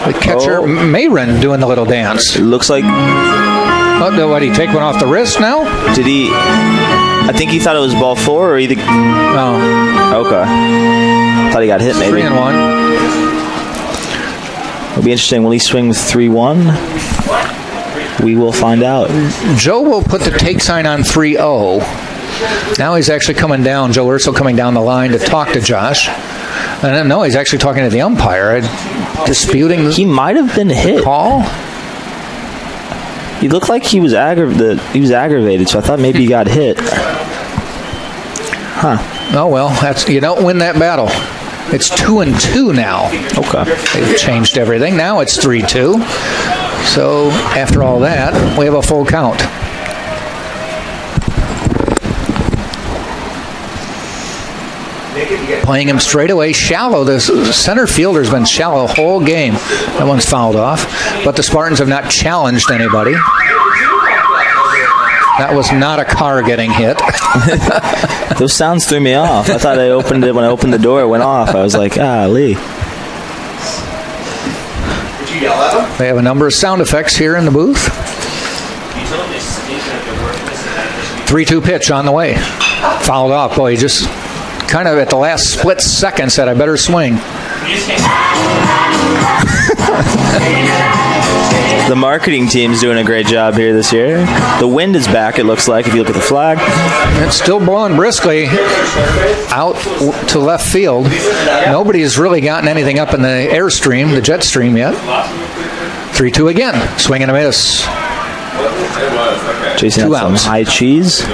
The catcher Mayron doing the little dance. It looks like. What did he take one off the wrist now? Did he? I think he thought it was ball 4 or either. No. Okay. Thought he got hit maybe. 3-1. It'll be interesting. Will he swing with 3-1? We will find out. Joe will put the take sign on 3-0. Now he's actually coming down. Joe Urso coming down the line to talk to Josh. And no, he's actually talking to the umpire, disputing. He might have been hit. Call. He looked like he was aggravated, so I thought maybe he got hit. Huh. Oh well, you don't win that battle. It's 2-2 now. Okay. They've changed everything. Now it's 3-2. So after all that, we have a full count. Playing him straight away, shallow. The center fielder's been shallow the whole game. That one's fouled off. But the Spartans have not challenged anybody. That was not a car getting hit. Those sounds threw me off. I thought I opened it when I opened the door. It went off. I was like, Lee. Did you yell at him? They have a number of sound effects here in the booth. 3-2 pitch on the way. Fouled off. Boy, he just kind of at the last split second said, I better swing. The marketing team's doing a great job here this year. The wind is back, it looks like, if you look at the flag. It's still blowing briskly out to left field. Nobody has really gotten anything up in the airstream, the jet stream yet. 3-2 again. Swing and a miss. Chasing 2 out some outs. high cheese.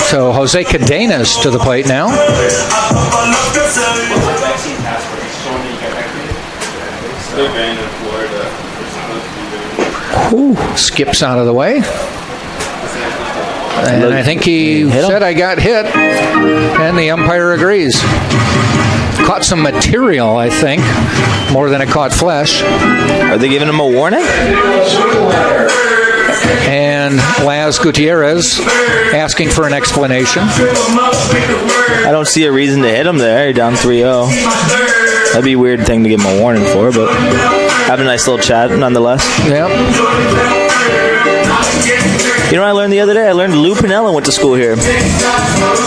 So Jose Cadenas to the plate now. Ooh, skips out of the way. And I think he said I got hit, and the umpire agrees. Caught some material, I think, more than it caught flesh. Are they giving him a warning? And Laz Gutierrez asking for an explanation. I don't see a reason to hit him there. You're down 3-0. That'd be a weird thing to give him a warning for, but have a nice little chat nonetheless. Yep. You know what I learned the other day? I learned Lou Piniella went to school here.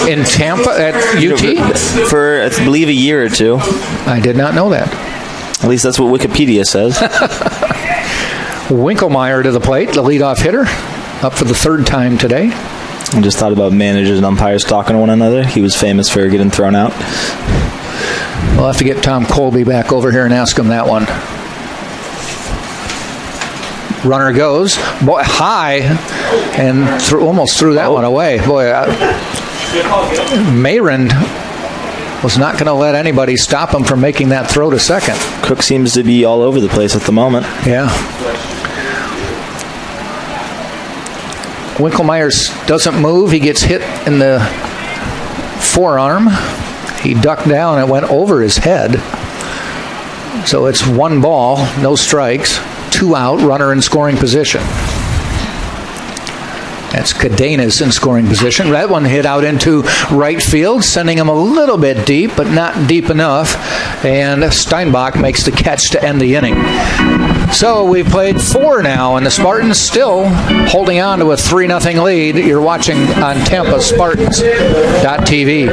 In Tampa at UT? For, I believe, a year or 2. I did not know that. At least that's what Wikipedia says. Winkelmeyer to the plate, the leadoff hitter, up for the 3rd time today. I just thought about managers and umpires talking to one another. He was famous for getting thrown out. We'll have to get Tom Colby back over here and ask him that one. Runner goes. Boy, high. and almost threw that one away. Boy, Mayron was not going to let anybody stop him from making that throw to second. Cook seems to be all over the place at the moment. Yeah. Winkelmeyers doesn't move. He gets hit in the forearm. He ducked down and went over his head. So it's 1 ball, no strikes, 2 out, runner in scoring position. That's Cadenas in scoring position. That one hit out into right field, sending him a little bit deep, but not deep enough. And Steinbach makes the catch to end the inning. So we've played 4 now, and the Spartans still holding on to a 3-0 lead. You're watching on TampaSpartans.tv.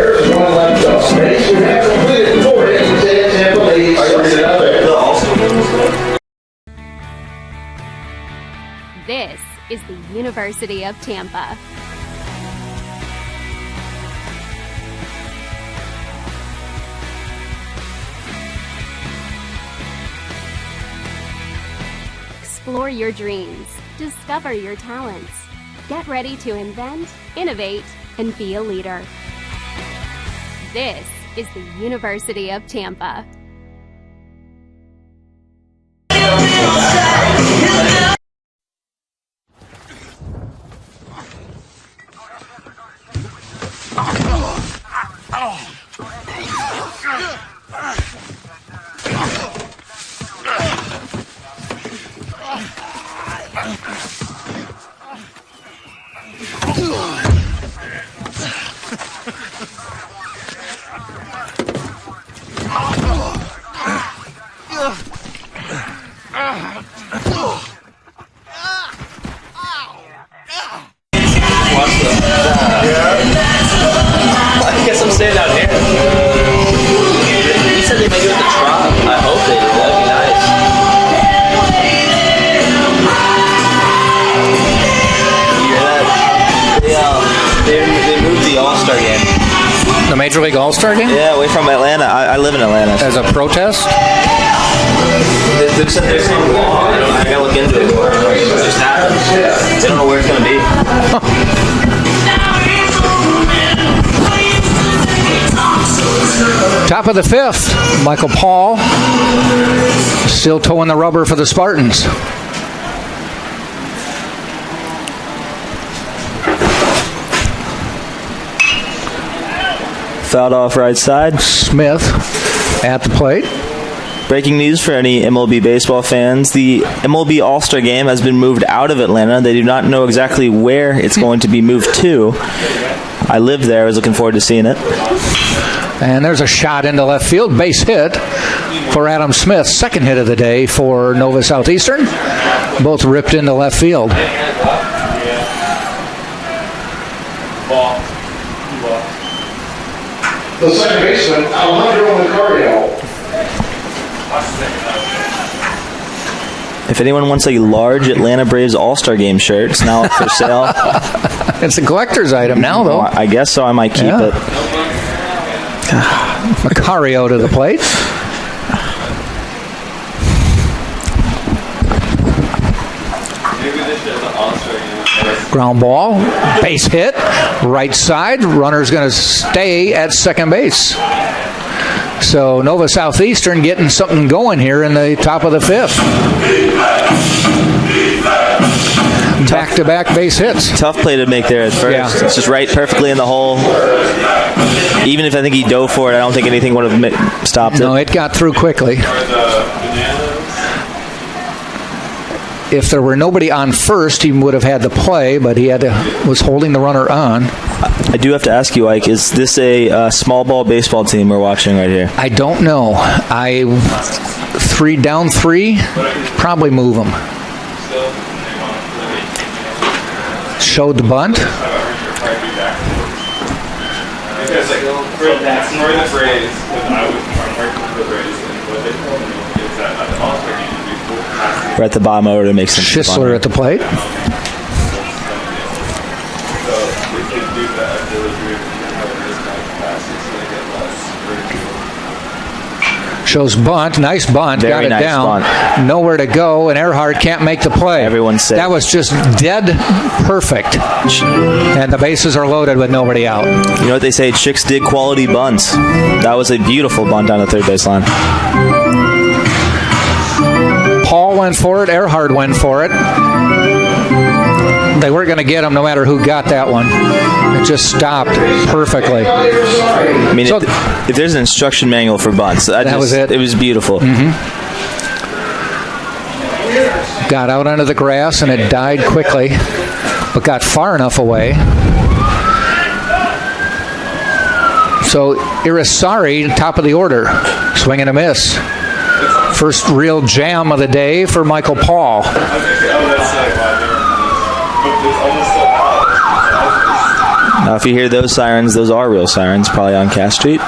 This is the University of Tampa. Explore your dreams, discover your talents. Get ready to invent, innovate, and be a leader. This is the University of Tampa. I guess I'm staying out here. He said they might do it at the Trop. I hope they do. That'd be nice. You hear that? They moved the All-Star game. The Major League All-Star game? Yeah, away from Atlanta. I live in Atlanta. As a protest? They said there's some law. I gotta look into it. It just happened. They don't know where it's gonna be. Top of the 5th, Michael Paul still towing the rubber for the Spartans. Fouled off right side. Smith at the plate. Breaking news for any MLB baseball fans. The MLB All-Star Game has been moved out of Atlanta. They do not know exactly where it's going to be moved to. I lived there. I was looking forward to seeing it. And there's a shot into left field. Base hit for Adam Smith. Second hit of the day for Nova Southeastern. Both ripped into left field. The second baseman, Alejandro Macario. If anyone wants a large Atlanta Braves All-Star Game shirt, it's now up for sale. It's a collector's item now, though. I guess so. I might keep it. Macario to the plate. Ground ball, base hit, right side. Runner's going to stay at second base. So Nova Southeastern getting something going here in the top of the 5th. Back-to-back base hits. Tough play to make there at first. Yeah. It's just right perfectly in the hole. Even if I think he dove for it, I don't think anything would have stopped it. No, it got through quickly. If there were nobody on first, he would have had the play, but he was holding the runner on. I do have to ask you, Ike, is this a small ball baseball team we're watching right here? I don't know. Down three, probably move them. Showed the bunt. We're at the bottom order to make some. Schisler at the plate. Shows bunt. Nice bunt. Very Got it nice down. bunt. Nowhere to go, and Earhart can't make the play. Everyone's safe. That was just dead perfect. And the bases are loaded with nobody out. You know what they say? Chicks dig quality bunts. That was a beautiful bunt down the third baseline. Paul went for it. Earhart went for it. They weren't going to get him no matter who got that one. It just stopped perfectly. I mean, if there's an instruction manual for bunts, that was it. It was beautiful. Got out onto the grass, and it died quickly, but got far enough away. So Irisari, top of the order, swing and a miss. First real jam of the day for Michael Paul. Now, if you hear those sirens, those are real sirens, probably on Cass Street.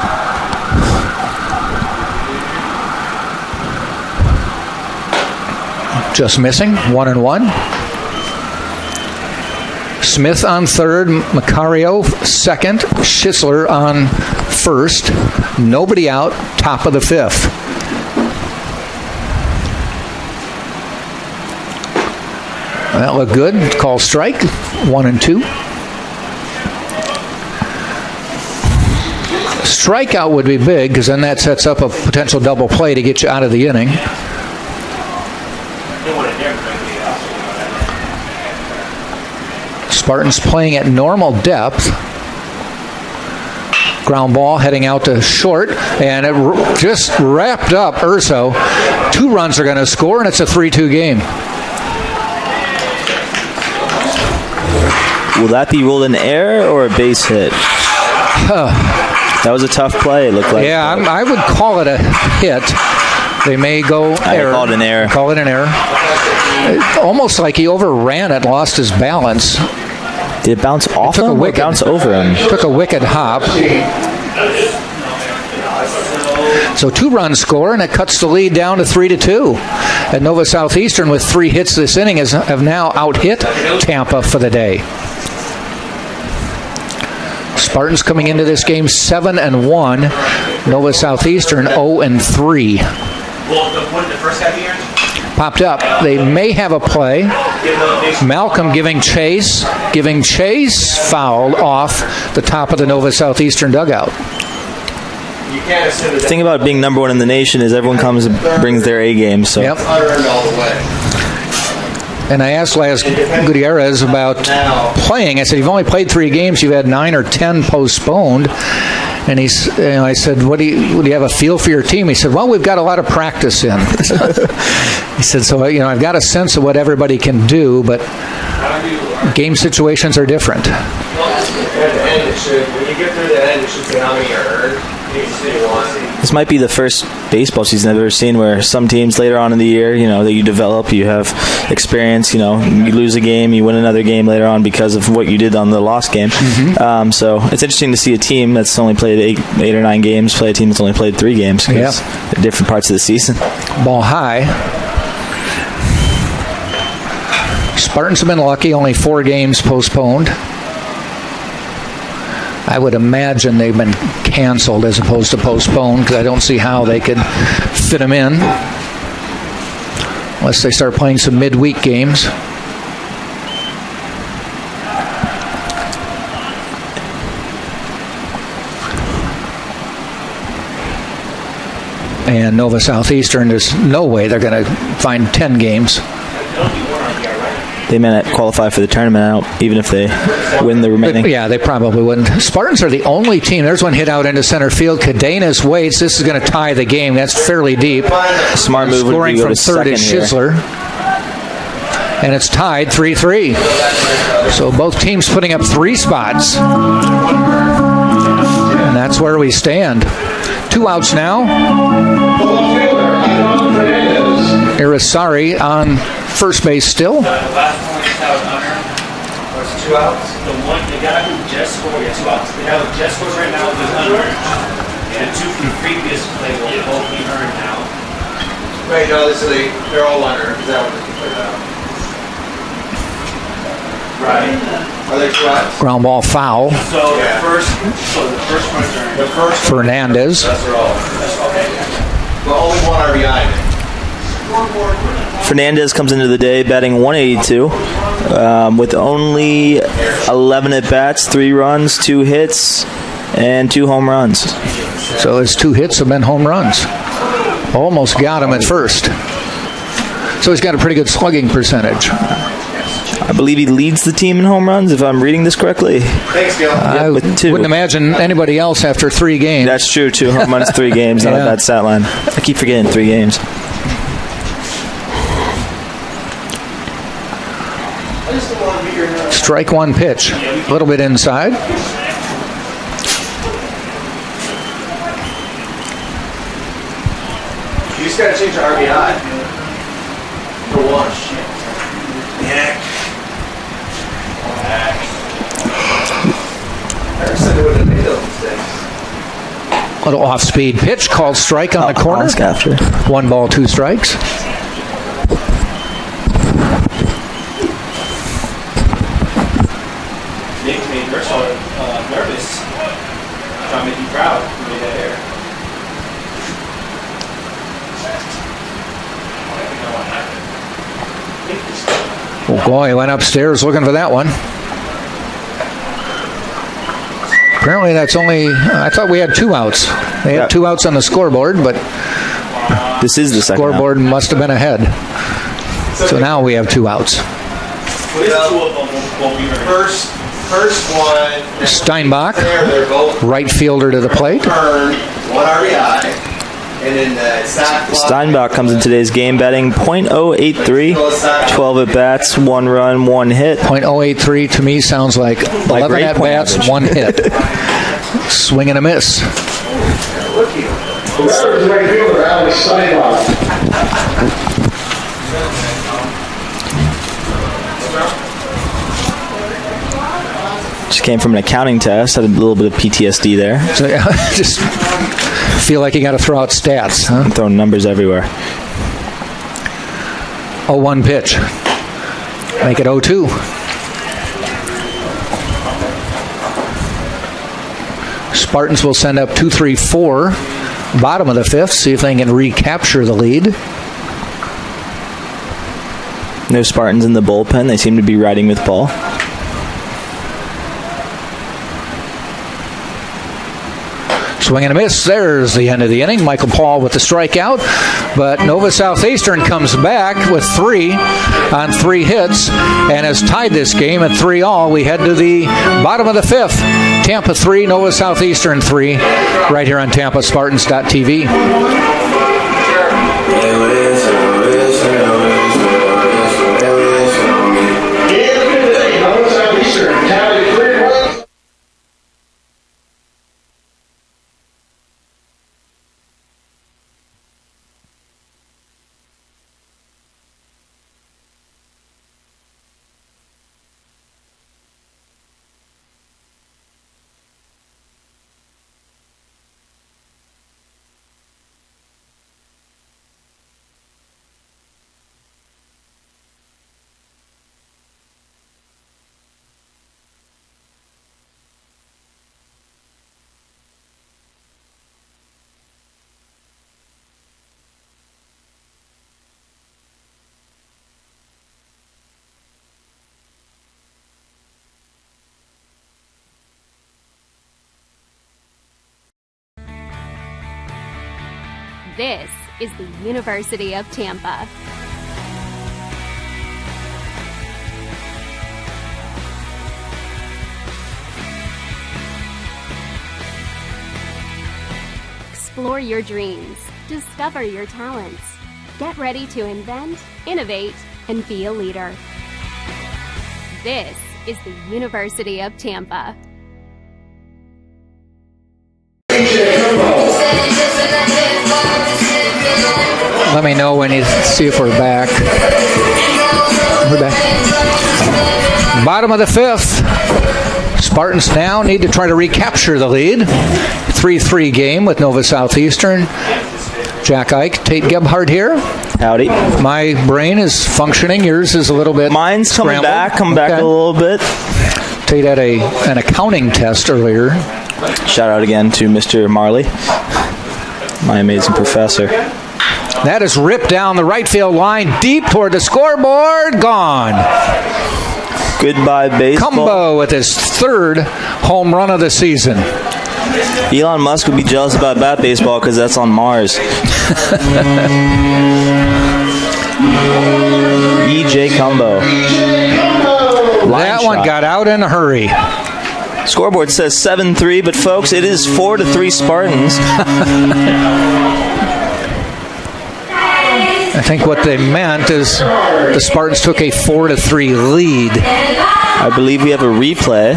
Just missing, 1-1. Smith on third, Macario second, Schisler on first. Nobody out, top of the fifth. That looked good. Call strike, 1-2. Strikeout would be big because then that sets up a potential double play to get you out of the inning. Spartans playing at normal depth. Ground ball heading out to short, and it just wrapped up Urso. 2 runs are going to score, and it's a 3-2 game. Will that be ruled an error or a base hit? That was a tough play, it looked like. Yeah, I would call it a hit. They may go error. I call it an error. Call it an error. Almost like he overran it, lost his balance. Did it bounce off him or bounce over him? Took a wicked hop. So 2 runs score, and it cuts the lead down to 3-2. And Nova Southeastern, with 3 hits this inning, have now out-hit Tampa for the day. Spartans coming into this game 7-1. Nova Southeastern 0-3. Popped up. They may have a play. Malcolm giving chase. Fouled off the top of the Nova Southeastern dugout. The thing about being number 1 in the nation is everyone comes and brings their A game. So. Yep. And I asked Las Gutierrez about playing. I said, you've only played 3 games. You've had 9 or 10 postponed. And I said, what do you have a feel for your team? He said, well, we've got a lot of practice in. He said, so I've got a sense of what everybody can do, but game situations are different. When you get through the end, it should say how many are earned. This might be the first baseball season I've ever seen where some teams later on in the year, that you develop, you have experience, you lose a game, you win another game later on because of what you did on the lost game. So it's interesting to see a team that's only played 8 or 9 games play a team that's only played 3 games because they're different parts of the season. Ball high. Spartans have been lucky, only 4 games postponed. I would imagine they've been canceled as opposed to postponed because I don't see how they could fit them in unless they start playing some midweek games. And Nova Southeastern, there's no way they're going to find 10 games. They may not qualify for the tournament even if they win the remaining. Yeah, they probably wouldn't. Spartans are the only team. There's one hit out into center field. Cadenas waits. This is going to tie the game. That's fairly deep. Smart move would be to go to scoring from third is Schisler. And it's tied 3-3. So both teams putting up 3 spots. And that's where we stand. 2 outs now. Irisari on first base still. The last one is out under. There's 2 outs. The guy who just scored, 2 outs. The guy who just scored right now is under. And 2 from the previous play will both be earned now. Right, no, they're all under. Is that what you put out? Right. Are there 2 outs? Ground ball foul. So the first one's earned. The first Fernandez. That's all. Okay. but only one RBI. Fernandez comes into the day batting 182 with only 11 at-bats, 3 runs, 2 hits, and 2 home runs. So his 2 hits have been home runs. Almost got him at first. So he's got a pretty good slugging percentage. I believe he leads the team in home runs, if I'm reading this correctly. Thanks, Gil. I wouldn't imagine anybody else after 3 games. That's true, 2 home runs, 3 games. Not a bad stat line. I keep forgetting 3 games. Strike 1 pitch. A little bit inside. You just gotta change your RBI for 1. Yeah. Little off-speed pitch called strike on the corner. 1 ball, 2 strikes. Nick made Herschel nervous. Trying to make you proud. He made that error. Oh boy, he went upstairs looking for that one. Apparently that's only, I thought we had 2 outs. They had 2 outs on the scoreboard, but this is the second scoreboard must have been ahead. So now we have 2 outs. First one. Steinbach, right fielder to the plate. 1 RBI. And then Steinbach comes in today's game batting .083, 12 at-bats, 1 run, 1 hit. .083 to me sounds like 11 at-bats, 1 hit. Swing and a miss. Just came from an accounting test, had a little bit of PTSD there. So just feel like you got to throw out stats, huh? Throwing numbers everywhere. 0-1 pitch. Make it 0-2. Spartans will send up 2-3-4. Bottom of the 5th. See if they can recapture the lead. No Spartans in the bullpen. They seem to be riding with ball. Swing and a miss. There's the end of the inning. Michael Paul with the strikeout. But Nova Southeastern comes back with 3 on 3 hits and has tied this game at 3-all. We head to the bottom of the 5th. Tampa 3, Nova Southeastern 3, right here on TampaSpartans.tv. This is the University of Tampa. Explore your dreams. Discover your talents. Get ready to invent, innovate, and be a leader. This is the University of Tampa. Let me know when you see if we're back. We're back. Bottom of the 5th. Spartans now need to try to recapture the lead. 3-3 game with Nova Southeastern. Jack Ike, Tate Gebhardt here. Howdy. My brain is functioning. Yours is a little bit Mine's coming back. Coming back a little bit. Tate had an accounting test earlier. Shout out again to Mr. Marley, my amazing professor. That is ripped down the right field line, deep toward the scoreboard. Gone. Goodbye, baseball. Cumbo with his 3rd home run of the season. Elon Musk would be jealous about bat baseball because that's on Mars. E.J. Cumbo. That one got out in a hurry. Scoreboard says 7-3, but folks, it is 4-3 Spartans. I think what they meant is the Spartans took a 4-3 lead. I believe we have a replay.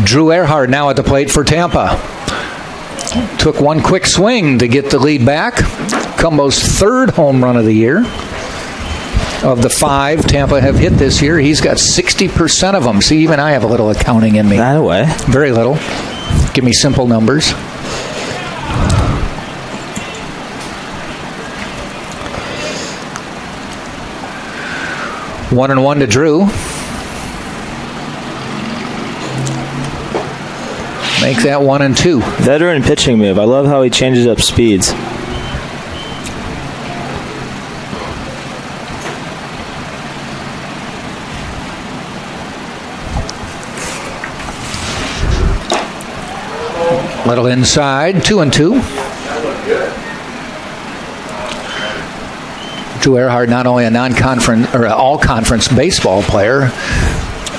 Drew Earhart now at the plate for Tampa. Took one quick swing to get the lead back. Cumbo's 3rd home run of the year. Of the 5 Tampa have hit this year, he's got 60% of them. See, even I have a little accounting in me. That way. Very little. Give me simple numbers. One and one to Drew. Make that 1-2. Veteran pitching move. I love how he changes up speeds. Little inside, 2-2. Drew Earhart, not only a non-conference or all-conference baseball player,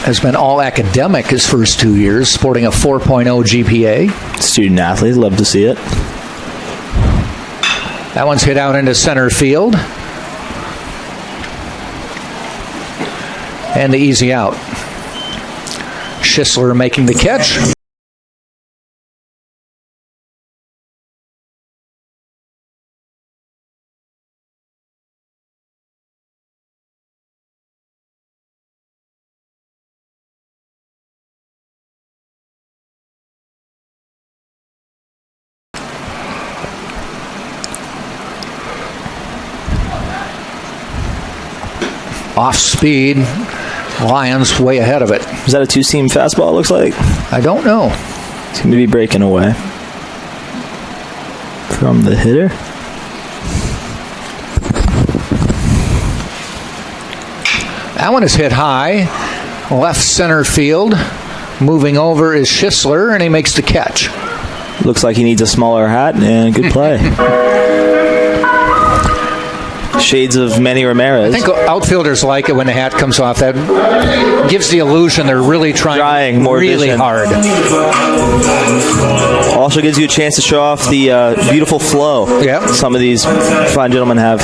has been all academic his first 2 years, sporting a 4.0 GPA. Student athletes, love to see it. That one's hit out into center field. And the easy out. Schisler making the catch. Off speed. Lions way ahead of it. Is that a 2-seam fastball, it looks like? I don't know. Seem to be breaking away. From the hitter. That one is hit high. Left center field. Moving over is Schisler, and he makes the catch. Looks like he needs a smaller hat, and good play. Shades of Manny Ramirez. I think outfielders like it when the hat comes off. That gives the illusion they're really trying more really vision. hard. Also gives you a chance to show off the beautiful flow some of these fine gentlemen have.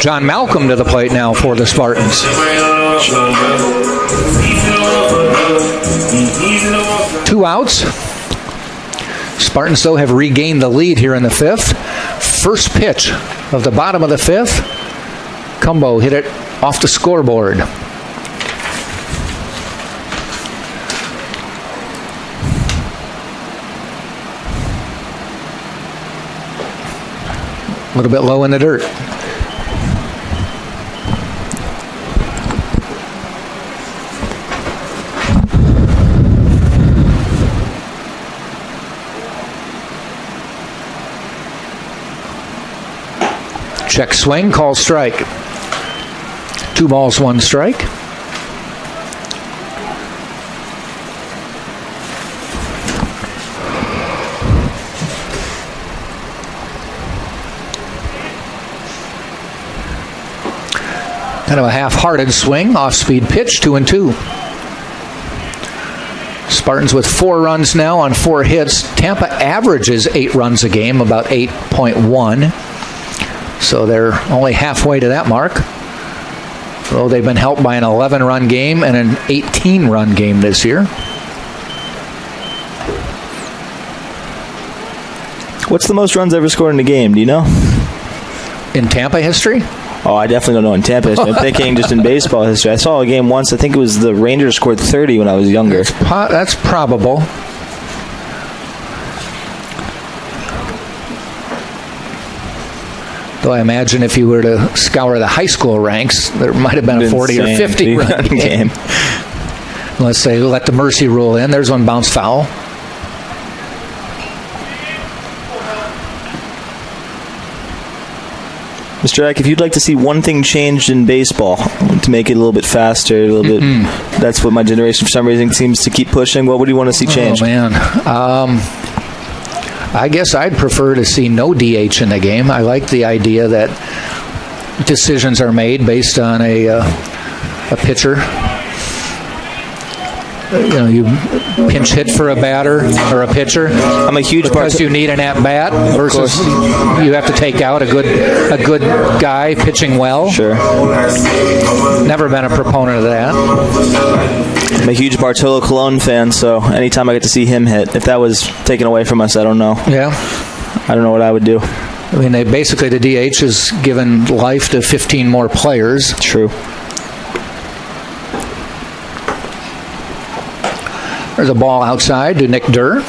John Malcolm to the plate now for the Spartans. Two outs. Spartans, though, have regained the lead here in the 5th. First pitch of the bottom of the 5th. Cumbo hit it off the scoreboard. A little bit low in the dirt. Check swing, call strike. 2 balls, 1 strike. Kind of a half-hearted swing, off-speed pitch, 2-2. Spartans with 4 runs now on 4 hits. Tampa averages 8 runs a game, about 8.1. So they're only halfway to that mark. Though they've been helped by an 11-run game and an 18-run game this year. What's the most runs ever scored in a game? Do you know? In Tampa history? Oh, I definitely don't know in Tampa history. I'm thinking just in baseball history. I saw a game once. I think it was the Rangers scored 30 when I was younger. That's probable. Though I imagine if you were to scour the high school ranks, there might have been a 40 or 50 run game. Let's say let the mercy rule in. There's one bounce foul. Mr. Eck, if you'd like to see one thing changed in baseball to make it a little bit faster, a little bit, that's what my generation for some reason seems to keep pushing. What would you want to see changed? Oh, man. I guess I'd prefer to see no DH in the game. I like the idea that decisions are made based on a pitcher. You pinch hit for a batter or a pitcher. I'm a huge because you need an at bat versus you have to take out a good guy pitching well. Sure. Never been a proponent of that. I'm a huge Bartolo Colon fan, so anytime I get to see him hit, if that was taken away from us, I don't know. Yeah. I don't know what I would do. I mean, basically the DH has given life to 15 more players. True. There's a ball outside to Nick Durr.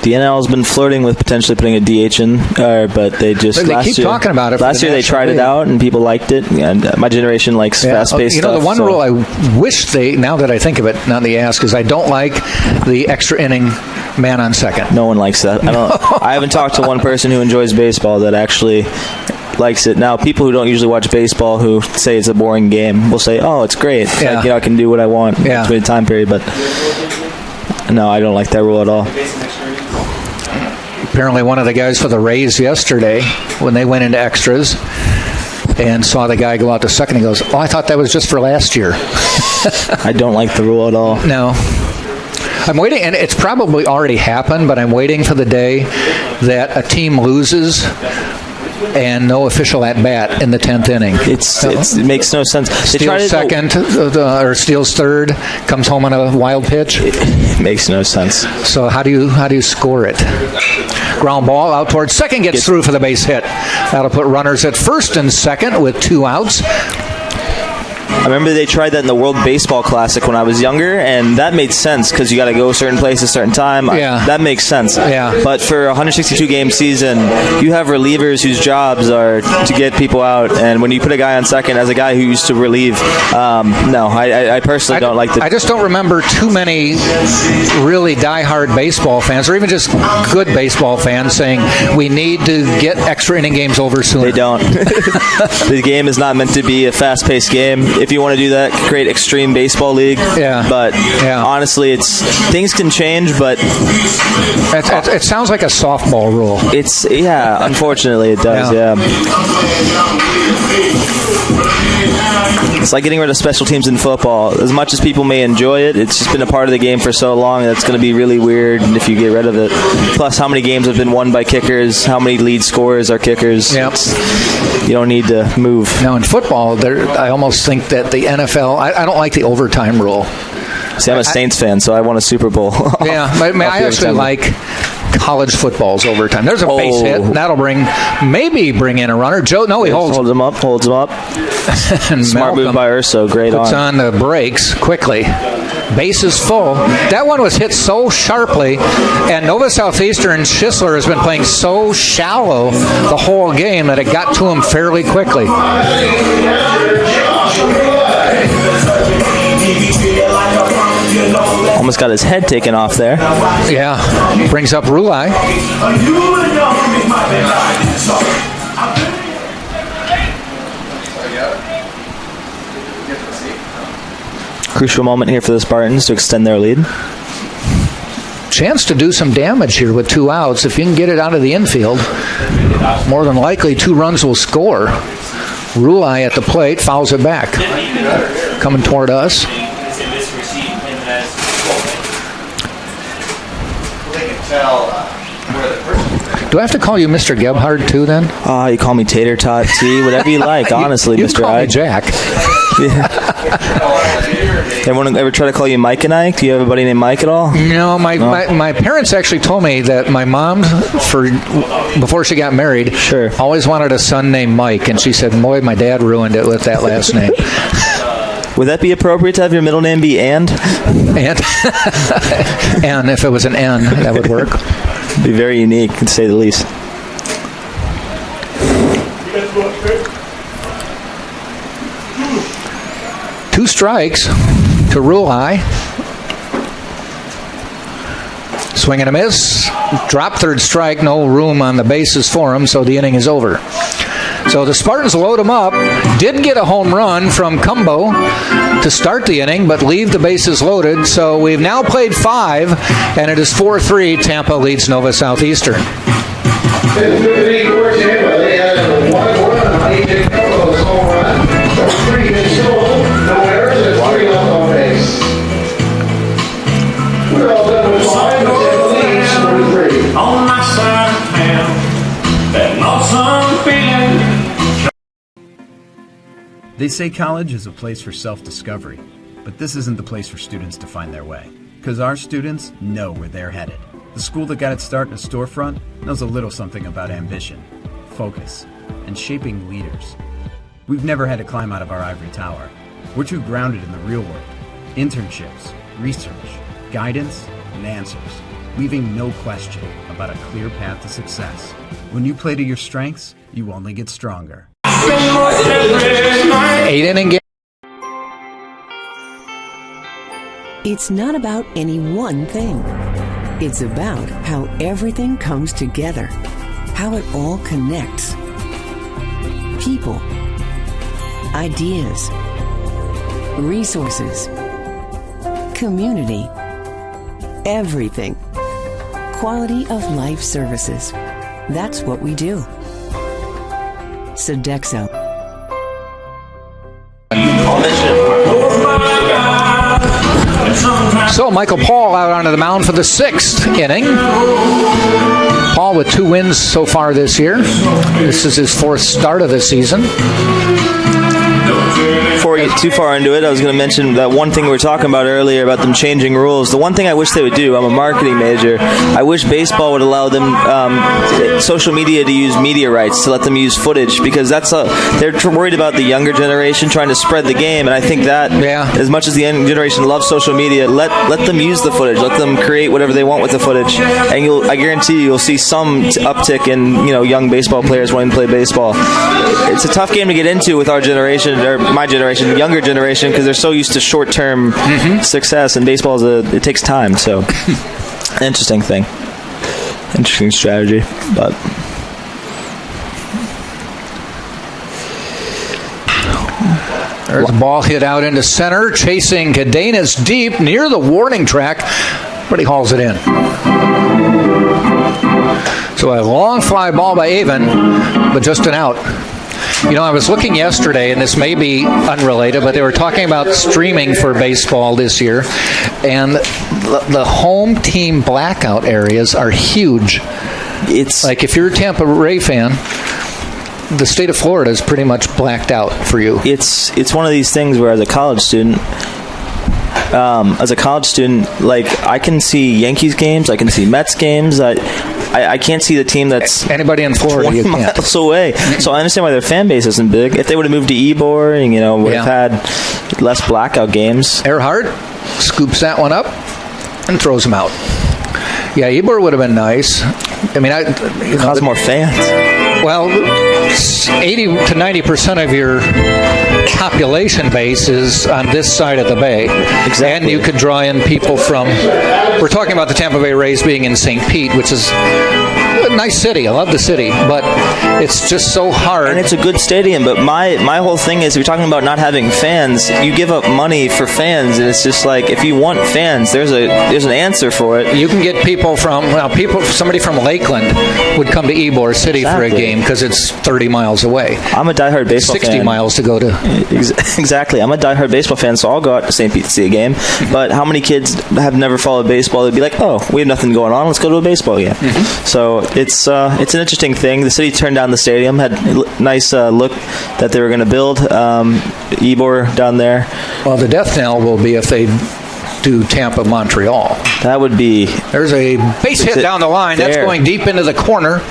The NL has been flirting with potentially putting a DH in, but they just keep talking about it. Last year they tried it out and people liked it. And my generation likes fast-paced stuff. The one rule I wish now that I think of it, now that you ask, is I don't like the extra inning man on second. No one likes that. I haven't talked to one person who enjoys baseball that actually likes it. Now, people who don't usually watch baseball who say it's a boring game will say, "Oh, it's great. Like, I can do what I want between the time period." But no, I don't like that rule at all. Apparently, one of the guys for the Rays yesterday, when they went into extras and saw the guy go out to second, he goes, "Oh, I thought that was just for last year." I don't like the rule at all. No. I'm waiting, and it's probably already happened, but I'm waiting for the day that a team loses and no official at bat in the 10th inning. It makes no sense. Steals second or steals third, comes home on a wild pitch. It makes no sense. So how do you score it? Ground ball out towards second, gets through for the base hit. That'll put runners at first and second with 2 outs. I remember they tried that in the World Baseball Classic when I was younger, and that made sense because you got to go a certain place at a certain time. Yeah. That makes sense. Yeah. But for a 162-game season, you have relievers whose jobs are to get people out, and when you put a guy on second, as a guy who used to relieve, no, I personally don't like the... I just don't remember too many really diehard baseball fans, or even just good baseball fans, saying we need to get extra inning games over sooner. They don't. The game is not meant to be a fast-paced game. If you want to do that, create Extreme Baseball League. Yeah. But honestly, things can change, but it sounds like a softball rule. Unfortunately it does. Yeah. It's like getting rid of special teams in football. As much as people may enjoy it, it's just been a part of the game for so long that's going to be really weird if you get rid of it. Plus, how many games have been won by kickers? How many lead scorers are kickers? Yep. You don't need to move. Now, in football, I almost think that the NFL, I don't like the overtime rule. See, I'm a Saints fan, so I won a Super Bowl. Yeah, I actually like college football's overtime. There's a base hit, and that'll bring in a runner. Joe, no, he holds him up. And smart move by Urso. Great puts on the brakes quickly. Base is full. That one was hit so sharply, and Nova Southeastern Schisler has been playing so shallow the whole game that it got to him fairly quickly. Almost got his head taken off there. Yeah. Brings up Rulai. Crucial moment here for the Spartans to extend their lead. Chance to do some damage here with 2 outs. If you can get it out of the infield, more than likely 2 runs will score. Rulai at the plate, fouls it back. Coming toward us. Do I have to call you Mr. Gebhard too then? You call me Tater Tot T, whatever you like, honestly, you Mr. call I. me Jack. Everyone ever try to call you Mike and Ike? Do you have a buddy named Mike at all? No, my parents actually told me that my mom, before she got married, always wanted a son named Mike, and she said, boy, my dad ruined it with that last name. Would that be appropriate to have your middle name be And? And if it was an N, that would work. Be very unique, to say the least. 2 strikes to Rulai. Swing and a miss. Drop, 3rd strike. No room on the bases for him, so the inning is over. So the Spartans load him up. Did get a home run from Cumbo to start the inning, but leave the bases loaded. So we've now played 5, and it is 4-3. Tampa leads Nova Southeastern. They had a 1 run on AJ Cumbo's home run. So 3 hits total, no errors, and 3 left on base. We're all done with 5, but Tampa leads 4-3. On my side of town, that lonesome feeling. They say college is a place for self-discovery, but this isn't the place for students to find their way. Because our students know where they're headed. The school that got its start in a storefront knows a little something about ambition, focus, and shaping leaders. We've never had to climb out of our ivory tower. We're too grounded in the real world. Internships, research, guidance, and answers, leaving no question about a clear path to success. When you play to your strengths, you only get stronger. 8-inning game. It's not about any one thing. It's about how everything comes together, how it all connects. People, ideas, resources, community, everything. Quality of life services. That's what we do. Sodexo. So Michael Paul out onto the mound for the 6th inning. Paul with 2 wins so far this year. This is his 4th start of the season. Before we get too far into it, I was going to mention that one thing we were talking about earlier about them changing rules. The one thing I wish they would do, I'm a marketing major, I wish baseball would allow them, social media, to use media rights, to let them use footage, because they're worried about the younger generation trying to spread the game, and I think that as much as the young generation loves social media, let them use the footage, let them create whatever they want with the footage, and I guarantee you'll see some uptick in young baseball players wanting to play baseball. It's a tough game to get into with our generation, or my generation, younger generation, because they're so used to short-term success, and baseball it takes time. So, interesting thing, interesting strategy. But there's a ball hit out into center, chasing Cadenas deep near the warning track, but he hauls it in. So a long fly ball by Avon, but just an out. I was looking yesterday, and this may be unrelated, but they were talking about streaming for baseball this year, and the home team blackout areas are huge. It's like if you're a Tampa Ray fan, the state of Florida is pretty much blacked out for you. It's one of these things where, as a college student, like, I can see Yankees games, I can see Mets games. I can't see the team that's anybody in Florida 20 miles away. So I understand why their fan base isn't big. If they would have moved to Ybor and would have had less blackout games. Earhart scoops that one up and throws them out. Yeah, Ybor would have been nice. I mean, it has more fans. Well, 80 to 90% of your population base is on this side of the bay. Exactly. And you could draw in people from, we're talking about the Tampa Bay Rays being in St. Pete, which is a nice city. I love the city, but it's just so hard. And it's a good stadium, but my whole thing is, we're talking about not having fans. You give up money for fans, and it's just like, if you want fans, there's an answer for it. You can get people from, somebody from Lakeland would come to Ybor City for a game because it's 30 miles away. I'm a diehard baseball 60 fan. 60 miles to go to. Exactly. I'm a diehard baseball fan, so I'll go out to St. Pete to see a game. But how many kids have never followed baseball? They'd be like, oh, we have nothing going on, let's go to a baseball game. So it's an interesting thing. The city turned down the stadium, had a nice look that they were going to build. Ybor down there. Well, the death knell will be if they do Tampa Montreal. That would be. There's a base hit down the line. That's going deep into the corner.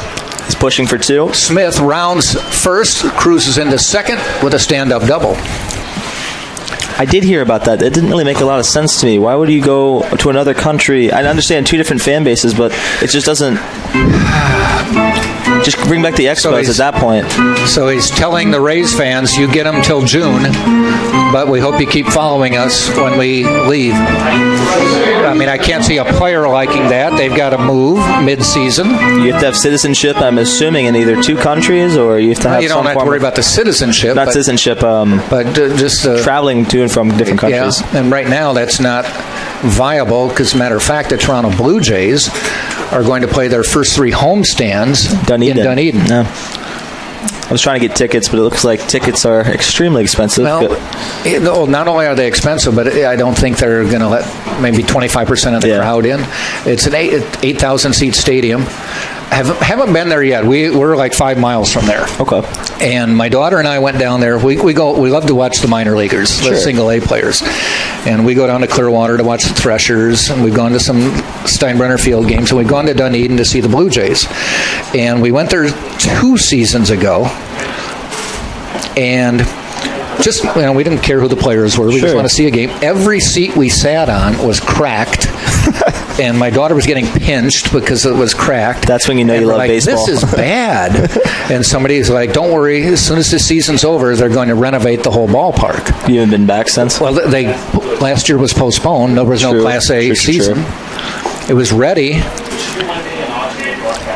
He's pushing for 2. Smith rounds first, cruises into second with a stand-up double. I did hear about that. It didn't really make a lot of sense to me. Why would you go to another country? I understand 2 different fan bases, but it just doesn't. just bring back the Expos at that point. So he's telling the Rays fans, you get them till June, but we hope you keep following us when we leave. I mean, I can't see a player liking that. They've got to move mid-season. You have to have citizenship, I'm assuming, in either two countries, or you have to have you don't have to worry about the citizenship. Not citizenship, but just traveling to and from different countries. Yeah, and right now that's not viable because, as a matter of fact, the Toronto Blue Jays are going to play their first 3 homestands in Dunedin. Yeah. I was trying to get tickets, but it looks like tickets are extremely expensive. Well, not only are they expensive, but I don't think they're going to let maybe 25% of the crowd in. It's an 8,000-seat stadium. Haven't been there yet. We're like 5 miles from there. Okay. And my daughter and I went down there. We love to watch the minor leaguers, the single A players. And we go down to Clearwater to watch the Threshers, and we've gone to some Steinbrenner Field games, and we've gone to Dunedin to see the Blue Jays. And we went there 2 seasons ago. And just, we didn't care who the players were. We just want to see a game. Every seat we sat on was cracked. And my daughter was getting pinched because it was cracked. That's when you know you love baseball. This is bad. And somebody's like, don't worry, as soon as this season's over, they're going to renovate the whole ballpark. You haven't been back since? Well, last year was postponed. There was no Class A season. It was ready.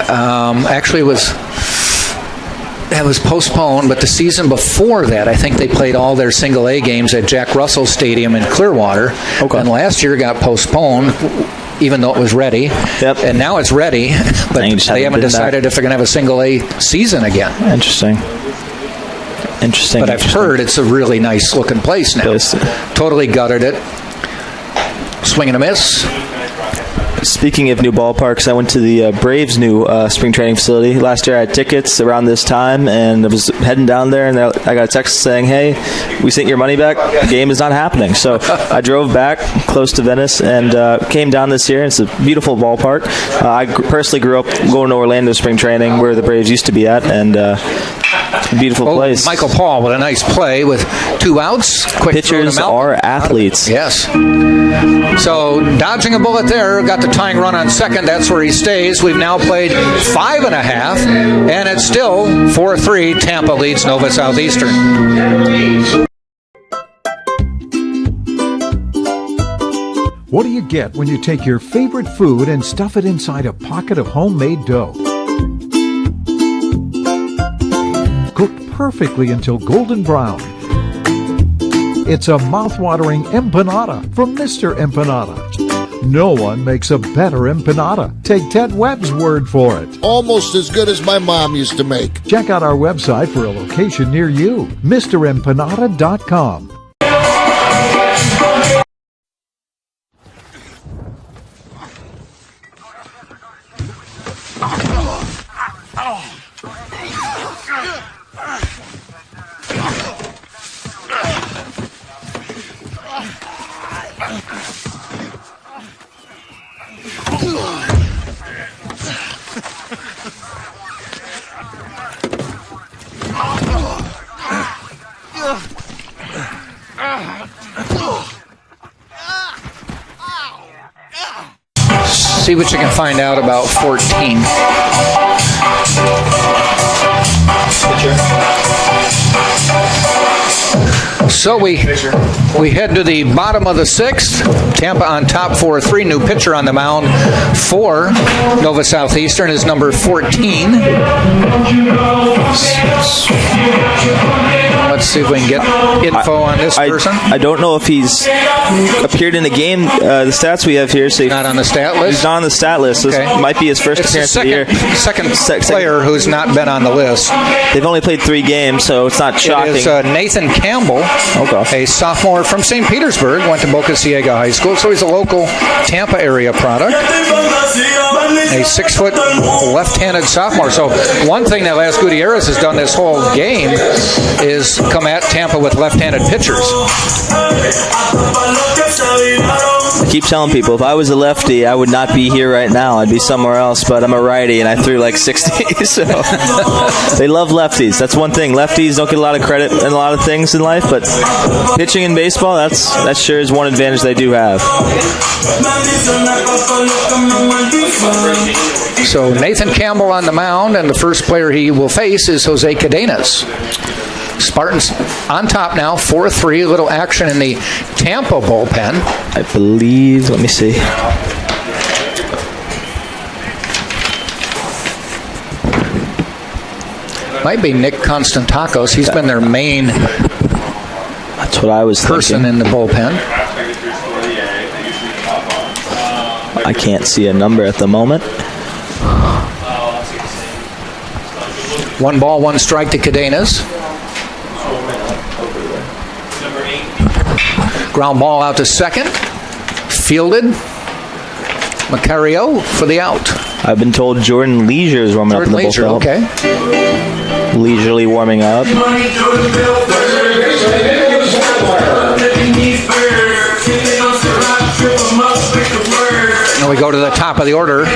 Actually, it was postponed, but the season before that, I think they played all their single A games at Jack Russell Stadium in Clearwater. Okay. And last year got postponed, even though it was ready. Yep. And now it's ready, but they haven't decided if they're going to have a single A season again. Interesting. But I've heard it's a really nice looking place now. Totally gutted it. Swing and a miss. Speaking of new ballparks, I went to the Braves' new spring training facility. Last year I had tickets around this time, and I was heading down there, and I got a text saying, hey, we sent your money back. The game is not happening. So I drove back close to Venice and came down this year. It's a beautiful ballpark. I personally grew up going to Orlando spring training, where the Braves used to be at, and a beautiful place. Michael Paul with a nice play with 2 outs. Quick pitchers are athletes. Yes. So dodging a bullet there, got the tying run on second. That's where he stays. We've now played 5.5, and it's still 4-3. Tampa leads Nova Southeastern. What do you get when you take your favorite food and stuff it inside a pocket of homemade dough? Cooked perfectly until golden brown. It's a mouth-watering empanada from Mr. Empanada. No one makes a better empanada. Take Ted Webb's word for it. Almost as good as my mom used to make. Check out our website for a location near you, MrEmpanada.com. See what you can find out about 14. So we head to the bottom of the 6th. Tampa on top 4-3. New pitcher on the mound for Nova Southeastern is number 14. Let's see if we can get info on this person. I don't know if he's appeared in a game. The stats we have here say not on the stat list. He's not on the stat list. So this might be his first appearance of the year. Second player who's not been on the list. They've only played 3 games, so it's not shocking. It is Nathan Campbell, a sophomore from St. Petersburg, went to Boca Ciega High School, so he's a local Tampa area product. A 6-foot left-handed sophomore. So one thing that Las Gutierrez has done this whole game is come at Tampa with left-handed pitchers. I keep telling people, if I was a lefty, I would not be here right now. I'd be somewhere else, but I'm a righty, and I threw like 60. So they love lefties. That's one thing. Lefties don't get a lot of credit in a lot of things in life, but pitching in baseball, that sure is one advantage they do have. So Nathan Campbell on the mound, and the first player he will face is Jose Cadenas. Spartans on top now, 4-3. A little action in the Tampa bullpen. I believe, let me see. Might be Nick Constantakos. He's been their main That's what I was person thinking. in the bullpen. I can't see a number at the moment. 1 ball, 1 strike to Cadenas. Ground ball out to second. Fielded. Macario for the out. I've been told Jordan Leisure is warming up in the bullpen. Okay. Leisurely warming up. Now we go to the top of the order.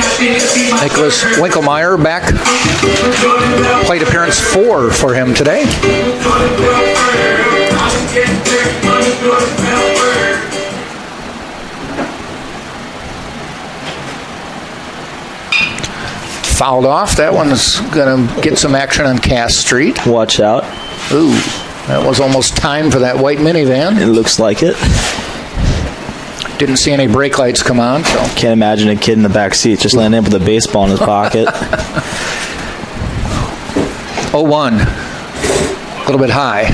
Nicholas Winkelmeyer back. Plate appearance 4 for him today. Fouled off. That one's going to get some action on Cass Street. Watch out. Ooh, that was almost time for that white minivan. It looks like it. Didn't see any brake lights come on. So. Can't imagine a kid in the back seat just landing up with a baseball in his pocket. 0-1. A little bit high.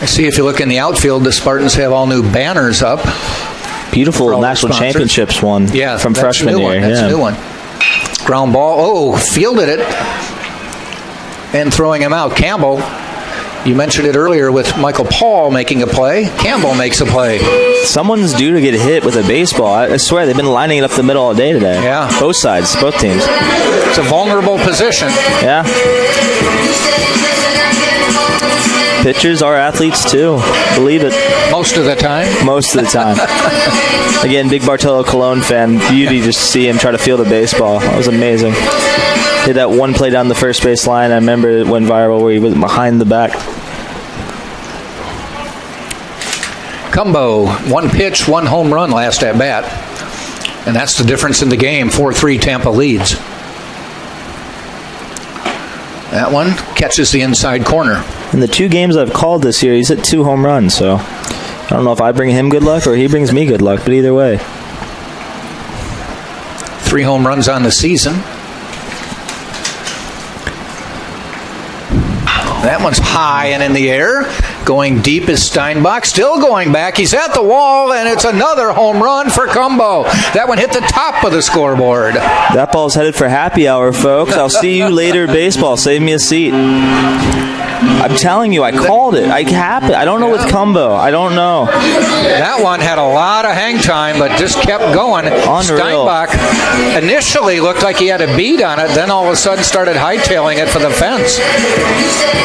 I see if you look in the outfield, the Spartans have all new banners up. Beautiful national championships one from freshman year. That's a new one. Ground ball. Oh, fielded it. And throwing him out. Campbell, you mentioned it earlier with Michael Paul making a play. Campbell makes a play. Someone's due to get hit with a baseball. I swear, they've been lining it up the middle all day today. Yeah. Both sides, both teams. It's a vulnerable position. Yeah. Pitchers are athletes too. Believe it. Most of the time. Most of the time. Again, big Bartolo Colon fan. Beauty just to see him try to field a baseball. That was amazing. Did that one play down the first base line. I remember it went viral where he was behind the back. Cumbo, 1 pitch, 1 home run last at bat. And that's the difference in the game. 4-3 Tampa leads. That one catches the inside corner. In the 2 games I've called this year, he's hit 2 home runs, so I don't know if I bring him good luck or he brings me good luck, but either way. 3 home runs on the season. That one's high and in the air. Going deep is Steinbach. Still going back. He's at the wall, and it's another home run for Cumbo. That one hit the top of the scoreboard. That ball's headed for happy hour, folks. I'll see you later, baseball. Save me a seat. I'm telling you, I called it. I don't know with Cumbo. I don't know. That one had a lot of hang time, but just kept going. Unreal. Steinbach initially looked like he had a bead on it, then all of a sudden started hightailing it for the fence.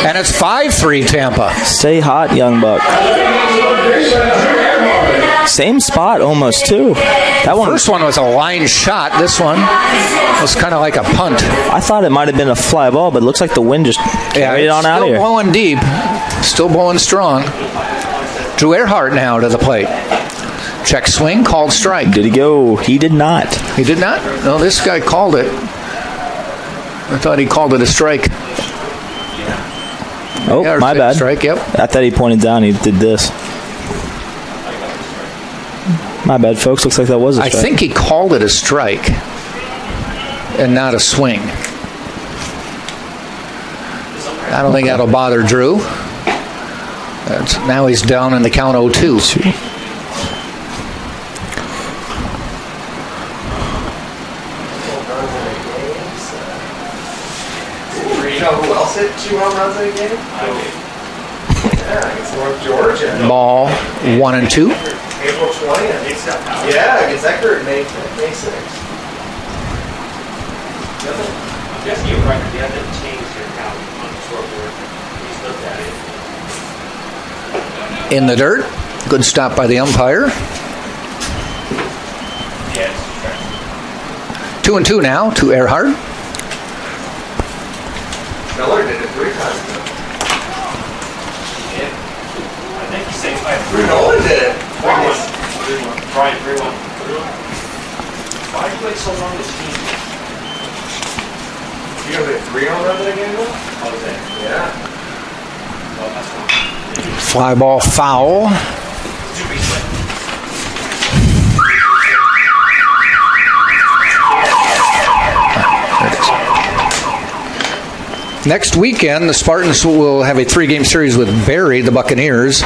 And it's 5-3 Tampa. Stay hot, young buck. Same spot almost, too. That one. First one was a line shot. This one was kind of like a punt. I thought it might have been a fly ball, but it looks like the wind just carried it on out of here. Still blowing deep. Still blowing strong. Drew Earhart now to the plate. Check swing, called strike. Did he go? He did not. He did not? No, this guy called it. I thought he called it a strike. Oh, yeah, my bad. Strike, yep. I thought he pointed down. He did this. My bad, folks. Looks like that was a strike. I think he called it a strike and not a swing. I don't think that'll bother Drew. Now he's down in the count 0-2. You know who else hit 2 home runs in a game? Yeah, against North Georgia. Ball 1-2. April 20th. Yeah, against Eckerd, May 6th. I'm guessing you're right. You haven't changed your count on the scoreboard. You just looked at it. in the dirt. Good stop by the umpire. 2-2 now to Earhart. Miller did it 3 times. I think he saved by 3. Nolan did it. 3-1. Brian, 3-1. Why do you wait so long to team? You know the 3 on that game though? Oh, is it? Yeah. Well, that's fine. Fly ball foul. Next weekend, the Spartans will have a 3-game series with Barry, the Buccaneers.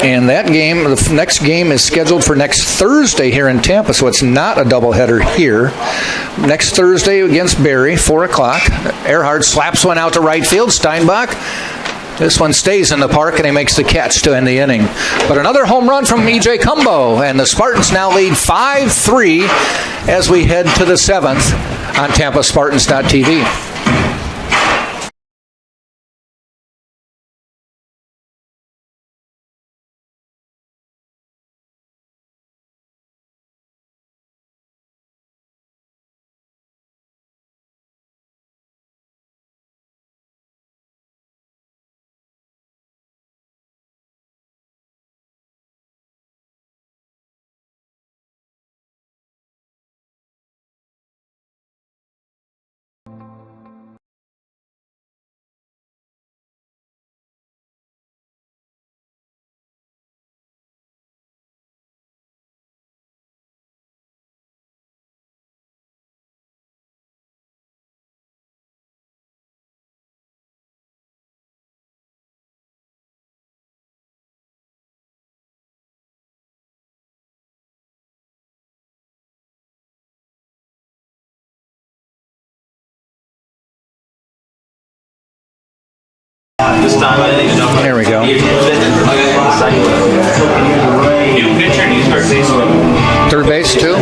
And that game, the next game is scheduled for next Thursday here in Tampa, so it's not a doubleheader here. Next Thursday against Barry, 4 o'clock. Earhart slaps one out to right field. Steinbach. This one stays in the park, and he makes the catch to end the inning. But another home run from E.J. Cumbo, and the Spartans now lead 5-3 as we head to the 7th on TampaSpartans.tv. This time I think there we go. New pitcher, new start baseman. Third base too.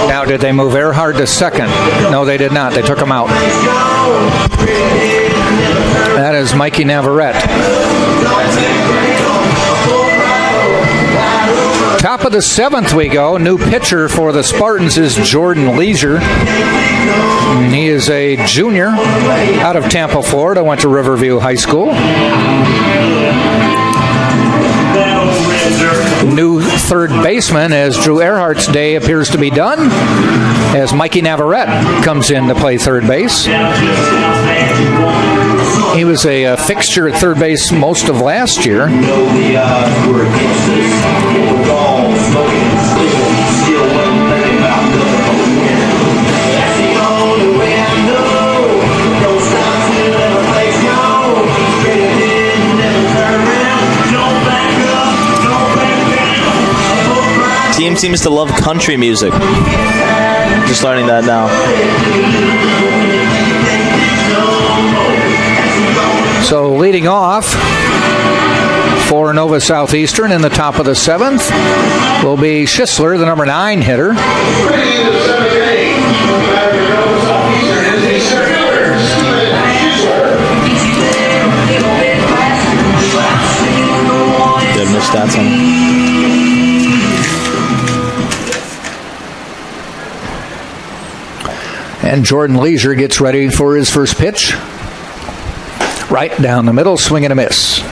Now, did they move Earhart to second? No, they did not. They took him out. That is Mikey Navarrete. Top of the 7th we go. New pitcher for the Spartans is Jordan Leisure. He is a junior out of Tampa, Florida. Went to Riverview High School. New third baseman, as Drew Earhart's day appears to be done, as Mikey Navarrete comes in to play third base. He was a fixture at third base most of last year. Team seems to love country music. Just learning that now. So leading off for Nova Southeastern in the top of the 7th will be Schisler, the number 9 hitter. Did miss stats on him. And Jordan Leisure gets ready for his first pitch. Right down the middle, swing and a miss.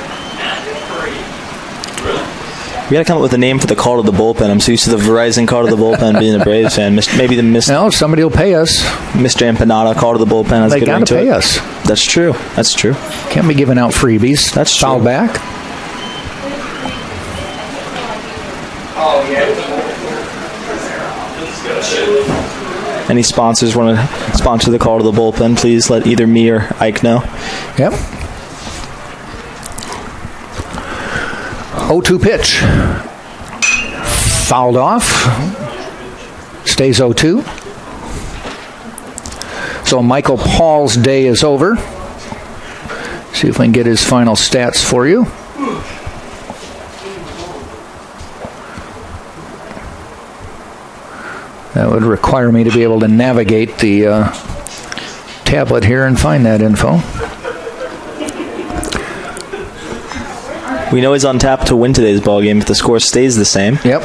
We got to come up with a name for the call to the bullpen. I'm so used to the Verizon call to the bullpen being a Braves fan. Maybe the Mr. No, somebody will pay us. Mr. Empanada call to the bullpen. They got to pay us. That's true. That's true. Can't be giving out freebies. That's true. Foul back. Any sponsors want to sponsor the call to the bullpen, please let either me or Ike know. Yep. 0-2 pitch. Fouled off. Stays 0-2. So Michael Paul's day is over. See if we can get his final stats for you. That would require me to be able to navigate the tablet here and find that info. We know he's on tap to win today's ball game if the score stays the same. Yep.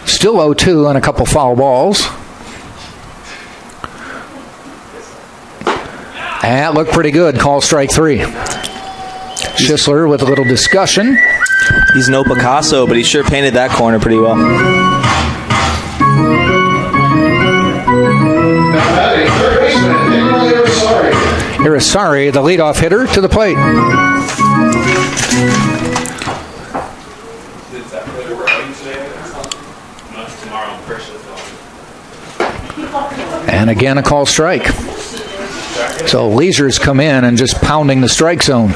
Still 0-2 on a couple foul balls. That looked pretty good. Call strike 3. Schisler with a little discussion. He's no Picasso, but he sure painted that corner pretty well. Irisari, the leadoff hitter, to the plate. And again, a call strike. So Leisure's come in and just pounding the strike zone.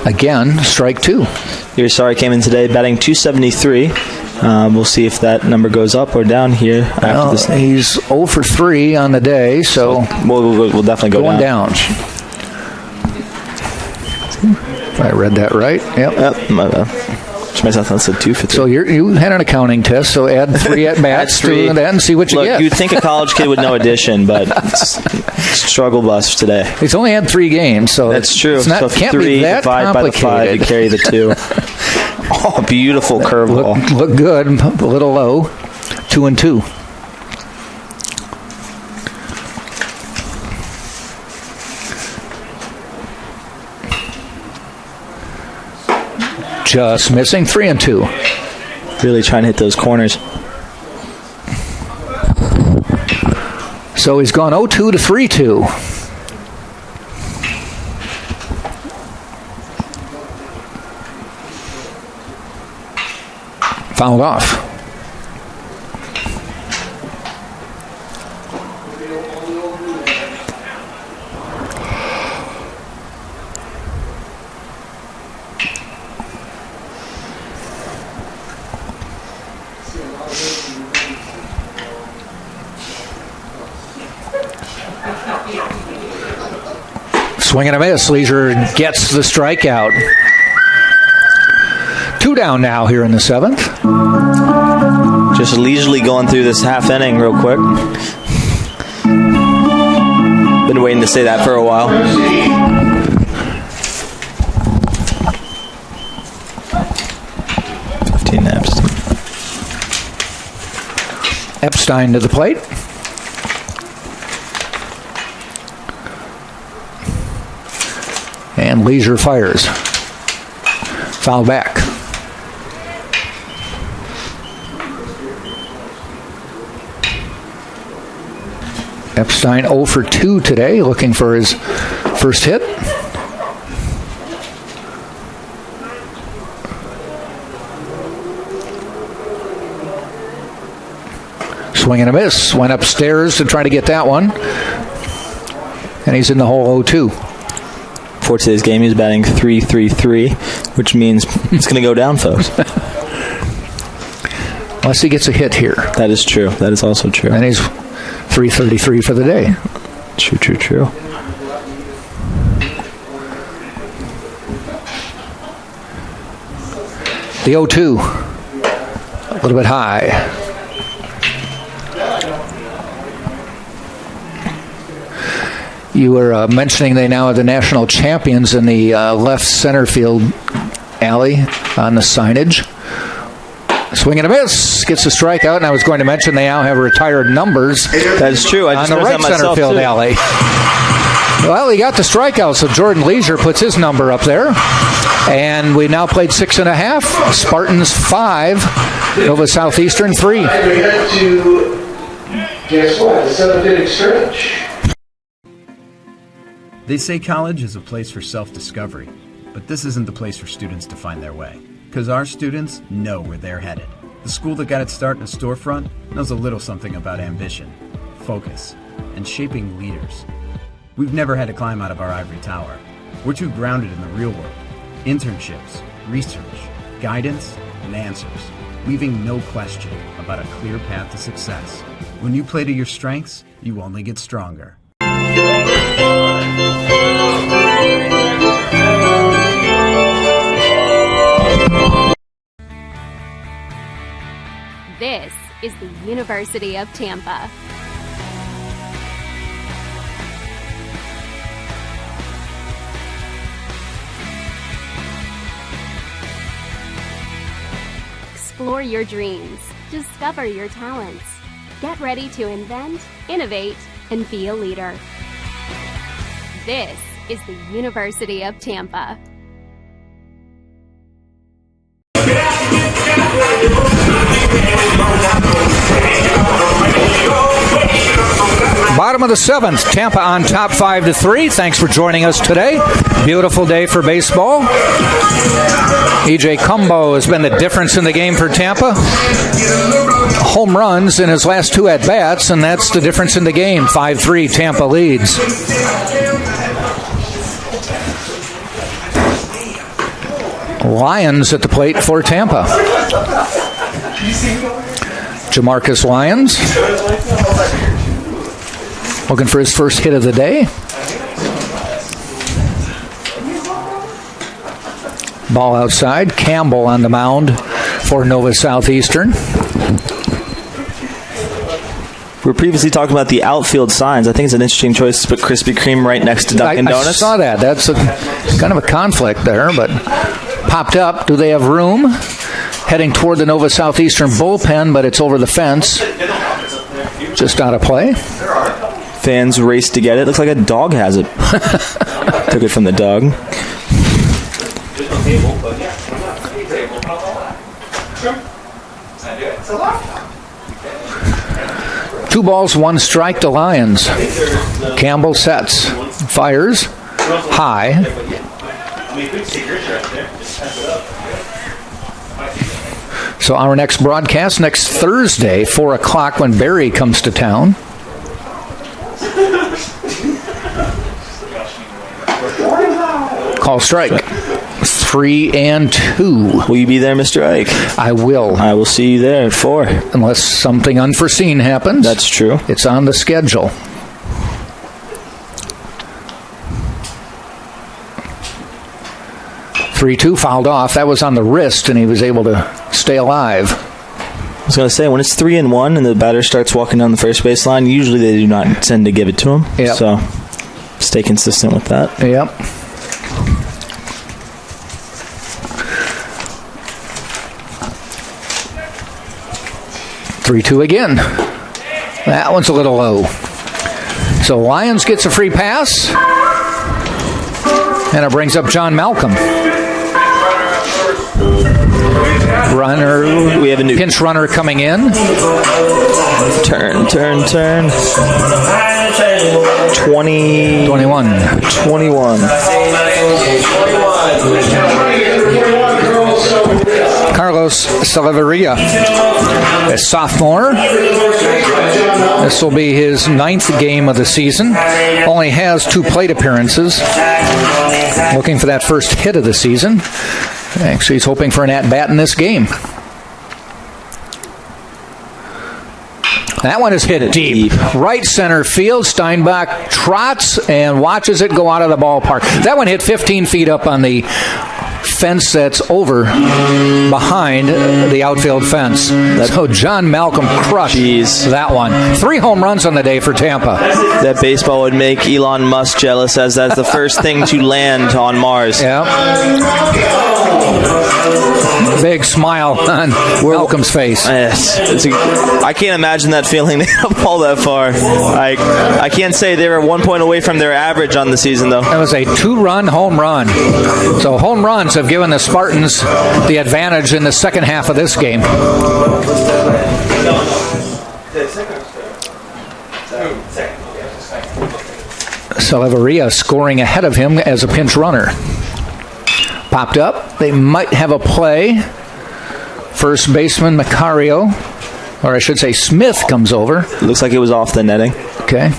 Again, strike 2. Irisari came in today batting .273. We'll see if that number goes up or down here after this. He's 0 for 3 on the day, so we'll definitely go down. If I read that right. Yep. That's a 2 for 3. So you had an accounting test, so add 3 at bats to that and see what you get. You'd think a college kid would know addition, but struggle bus today. He's only had 3 games, so that's true. It's not, so can't 3 be that divided by the 5, you carry the 2. Oh, beautiful curveball. Look good, a little low. 2-2. Just missing. 3-2. Really trying to hit those corners. So he's gone 0-2 to 3-2. Fouled off. Swing and a miss. Leisure gets the strikeout. 2 down now here in the 7th. Just leisurely going through this half inning real quick. Been waiting to say that for a while. Epstein to the plate. And Leisure fires. Foul back. Epstein 0 for 2 today, looking for his first hit. Swing and a miss. Went upstairs to try to get that one. And he's in the hole 0-2. For today's game, he's batting .333, which means it's going to go down, folks. Unless he gets a hit here. That is true. That is also true. And he's .333 for the day. True. The 0-2. A little bit high. You were mentioning they now are the national champions in the left center field alley on the signage. Swing and a miss. Gets a strikeout, and I was going to mention they now have retired numbers. That's true. I just on the right center field alley. Well, he got the strikeout, so Jordan Leisure puts his number up there. And we now played 6.5. Spartans 5 over Southeastern 3. We head to, guess what, the 7th inning stretch. They say college is a place for self-discovery, but this isn't the place for students to find their way. Because our students know where they're headed. The school that got its start in a storefront knows a little something about ambition, focus, and shaping leaders. We've never had to climb out of our ivory tower. We're too grounded in the real world. Internships, research, guidance, and answers, leaving no question about a clear path to success. When you play to your strengths, you only get stronger. This is the University of Tampa. Explore your dreams. Discover your talents. Get ready to invent, innovate, and be a leader. This is the University of Tampa. Bottom of the 7th, Tampa on top 5-3. Thanks for joining us today. Beautiful day for baseball. E.J. Cumbo has been the difference in the game for Tampa. Home runs in his last 2 at-bats, and that's the difference in the game. 5-3, Tampa leads. Lyons at the plate for Tampa. Jamarcus Lyons looking for his first hit of the day. Ball outside. Campbell on the mound for Nova Southeastern. We were previously talking about the outfield signs. I think it's an interesting choice to put Krispy Kreme right next to Dunkin' Donuts. I saw that. That's kind of a conflict there, but popped up. Do they have room? Heading toward the Nova Southeastern bullpen, but it's over the fence. Just out of play. Fans race to get it. Looks like a dog has it. Took it from the dog. Two balls, one strike to Lions. Campbell sets. Fires. High. So our next broadcast next Thursday, 4 o'clock when Barry comes to town. Call strike. 3-2. Will you be there, Mr. Ike? I will. I will see you there at 4. Unless something unforeseen happens. That's true. It's on the schedule. 3-2 fouled off. That was on the wrist, and he was able to stay alive. I was going to say, when it's 3-1 and the batter starts walking down the first base line, usually they do not tend to give it to him. Yep. So stay consistent with that. Yep. Three-two again. That one's a little low. So Lyons gets a free pass. And it brings up John Malcolm. Runner. We have a new pinch runner coming in. Turn. 21. Carlos Salaveria, a sophomore. This will be his 9th game of the season. Only has 2 plate appearances. Looking for that first hit of the season. Actually, he's hoping for an at-bat in this game. That one is hit deep. Right center field. Steinbach trots and watches it go out of the ballpark. That one hit 15 feet up on the fence that's over behind the outfield fence. So John Malcolm crushed that one. 3 home runs on the day for Tampa. That baseball would make Elon Musk jealous, as that's the first thing to land on Mars. Yeah. Big smile on Malcolm's face. Yes. I can't imagine that feeling to fall that far. I can't say they were 1 point away from their average on the season, though. That was a 2-run home run. So home runs have given the Spartans the advantage in the second half of this game. Salaveria scoring ahead of him as a pinch runner. Popped up. They might have a play. First baseman Macario, or I should say Smith, comes over. Looks like it was off the netting. Okay.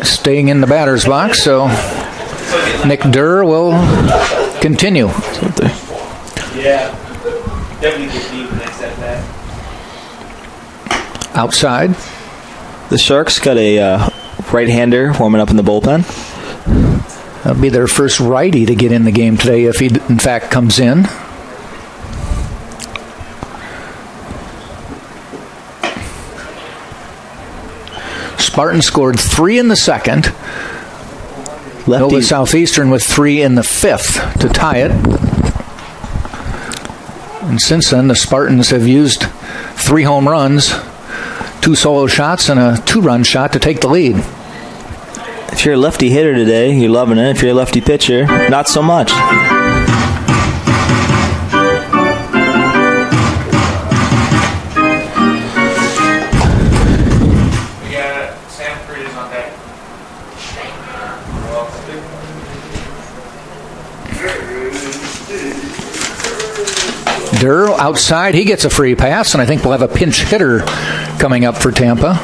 Staying in the batter's box, so Nick Durr will continue. Yeah, definitely get deep next at bat. Outside. The Sharks got a right-hander warming up in the bullpen. That'll be their first righty to get in the game today if he, in fact, comes in. Spartans scored 3 in the second. Nova Southeastern with 3 in the 5th to tie it. And since then, the Spartans have used 3 home runs, 2 solo shots, and a 2-run shot to take the lead. If you're a lefty hitter today, you're loving it. If you're a lefty pitcher, not so much. Durr outside, he gets a free pass, and I think we'll have a pinch hitter coming up for Tampa.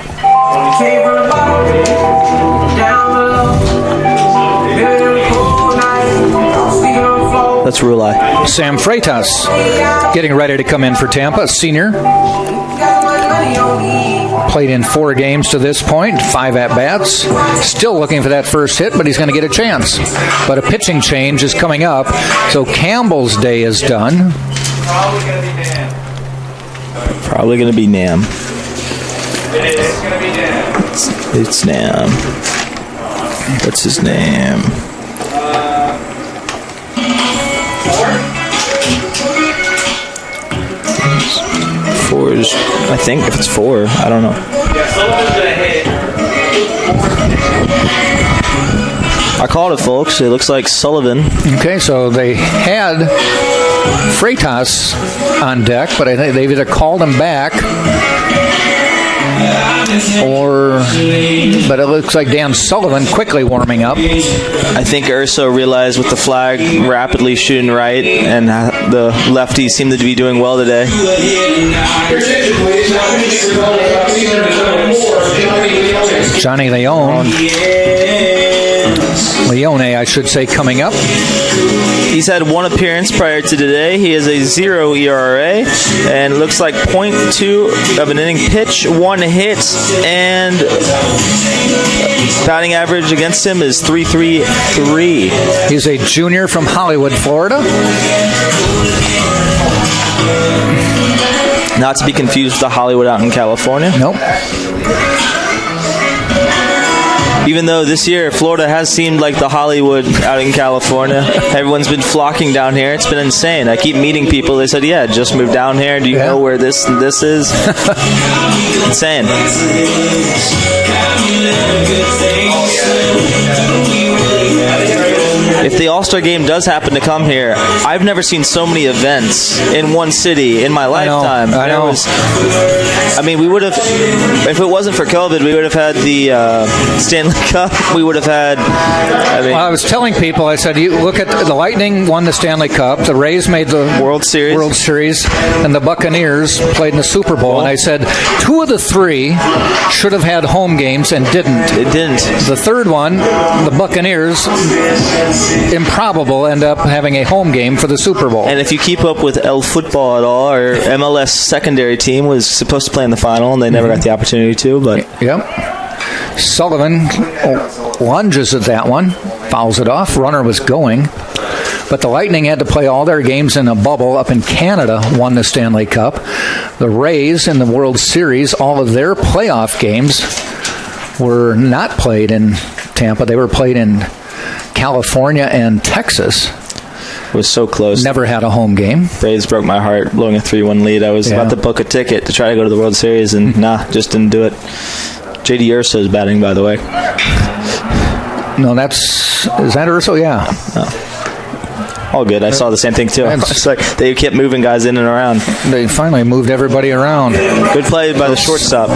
That's Rulai. Sam Freitas getting ready to come in for Tampa, a senior. Played in 4 games to this point, 5 at-bats. Still looking for that first hit, but he's going to get a chance. But a pitching change is coming up, so Campbell's day is done. Probably going to be Nam. It's going to be Nam. It's Nam. What's his name? 4 is, I think, if it's 4, I don't know. Yeah, someone's going to hit. I called it, folks. It looks like Sullivan. Okay, so they had Freitas on deck, but I think they've either called him back but it looks like Dan Sullivan quickly warming up. I think Urso realized with the flag rapidly shooting right, and the lefties seem to be doing well today. Johnny Leone, I should say, coming up. He's had 1 appearance prior to today. He has a 0 ERA and looks like 0.2 of an inning pitch, 1 hit, and batting average against him is 3.33. He's a junior from Hollywood, Florida. Not to be confused with the Hollywood out in California. Nope. Even though this year Florida has seemed like the Hollywood out in California. Everyone's been flocking down here. It's been insane. I keep meeting people. They said, yeah, just moved down here. Do you know where this is? Insane. If the All-Star Game does happen to come here, I've never seen so many events in one city in my lifetime. I know. We would have, if it wasn't for COVID, we would have had the Stanley Cup. We would have had. I was telling people, I said, you look at the Lightning won the Stanley Cup, the Rays made the World Series, and the Buccaneers played in the Super Bowl. And I said, 2 of the 3 should have had home games and didn't. It didn't. The third one, the Buccaneers, improbable, end up having a home game for the Super Bowl. And if you keep up with El Football at all, our MLS secondary team was supposed to play in the final, and they never got the opportunity to. But Sullivan lunges at that one, fouls it off. Runner was going. But the Lightning had to play all their games in a bubble up in Canada, won the Stanley Cup. The Rays in the World Series, all of their playoff games were not played in Tampa. They were played in California and Texas. It was so close. Never had a home game. Braves broke my heart, blowing a 3-1 lead. I was about to book a ticket to try to go to the World Series, and just didn't do it. J.D. Urso's batting, by the way. No, is that Urso? Yeah. No. All good. I saw the same thing, too. It's like they kept moving guys in and around. They finally moved everybody around. Good play by the shortstop.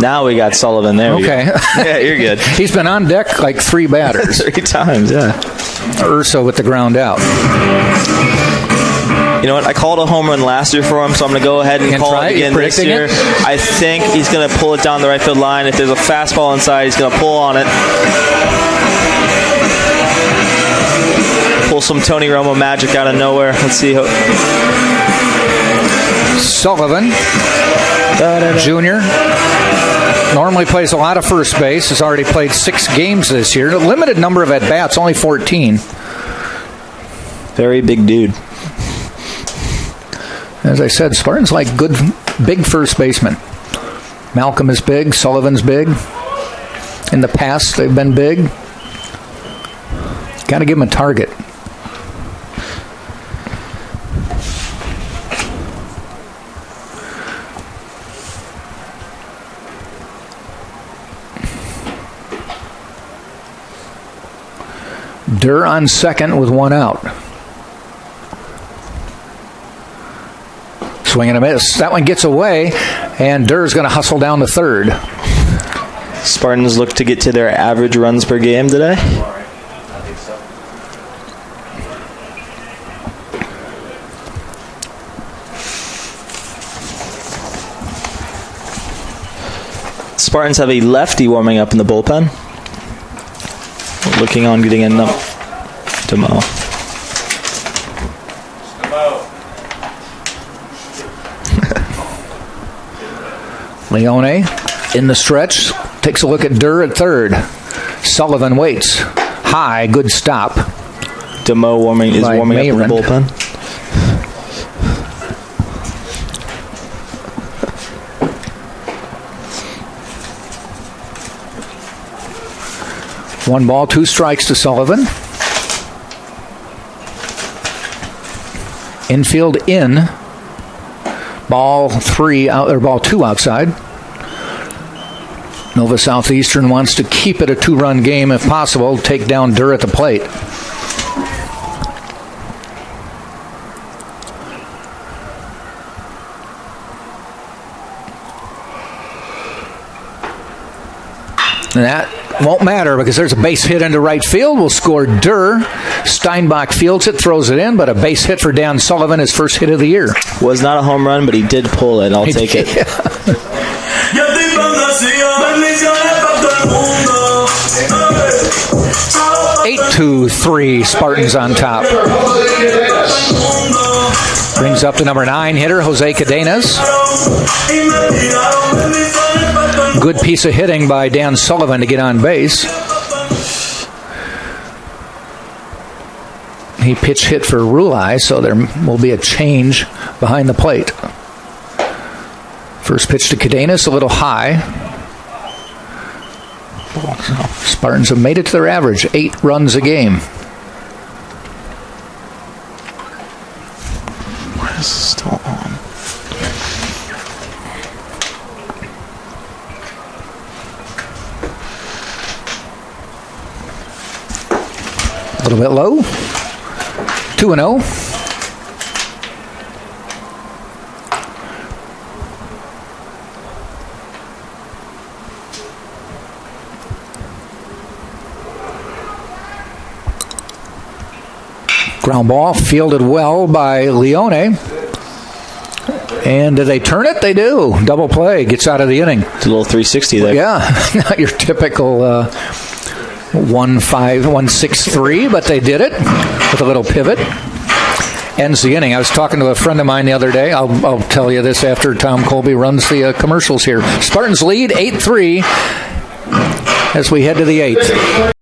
Now we got Sullivan there. Okay. Yeah, you're good. He's been on deck like 3 batters. 3 times, yeah. Urso with the ground out. You know what? I called a home run last year for him, so I'm going to go ahead and call it again this year. I think he's going to pull it down the right field line. If there's a fastball inside, he's going to pull on it. Pull some Tony Romo magic out of nowhere. Let's see. Sullivan, junior. Normally plays a lot of first base. Has already played 6 games this year. A limited number of at-bats, only 14. Very big dude. As I said, Spartans like good, big first basemen. Malcolm is big. Sullivan's big. In the past, they've been big. Got to give them a target. Durr on second with 1 out. Swing and a miss. That one gets away, and Durr's going to hustle down to third. Spartans look to get to their average runs per game today. Spartans have a lefty warming up in the bullpen. Looking on getting in Demo. Leone in the stretch. Takes a look at Durr at third. Sullivan waits. High, good stop. Demo warming up in the bullpen. One ball, 2 strikes to Sullivan. Infield in. Ball 2 outside. Nova Southeastern wants to keep it a 2-run game if possible. Take down Durr at the plate. And that won't matter because there's a base hit into right field. Will score Durr. Steinbach fields it, throws it in, but a base hit for Dan Sullivan, his first hit of the year. Was not a home run, but he did pull it. I'll take it. 8-3, Spartans on top. Brings up the number 9 hitter, Jose Cadenas. Good piece of hitting by Dan Sullivan to get on base. He pitch hit for Rulai, so there will be a change behind the plate. First pitch to Cadenas, a little high. Spartans have made it to their average, 8 runs a game. Why is this still on? A little bit low. 2-0. Ground ball fielded well by Leone. And do they turn it? They do. Double play. Gets out of the inning. It's a little 360 there. Yeah. Not your typical 1-6-3, but they did it with a little pivot. Ends the inning. I was talking to a friend of mine the other day. I'll tell you this after Tom Colby runs the commercials here. Spartans lead 8-3 as we head to the 8th.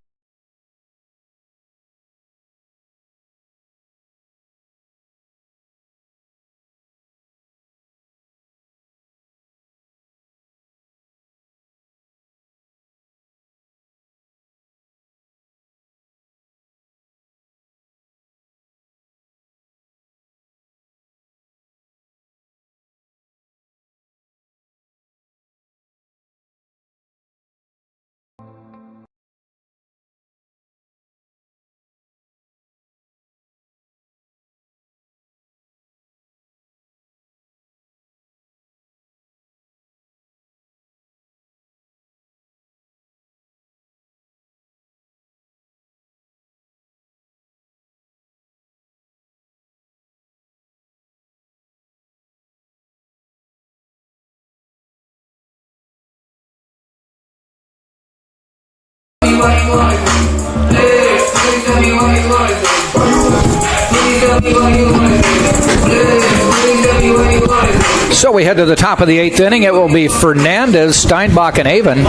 So we head to the top of the 8th inning. It will be Fernandez, Steinbach, and Avon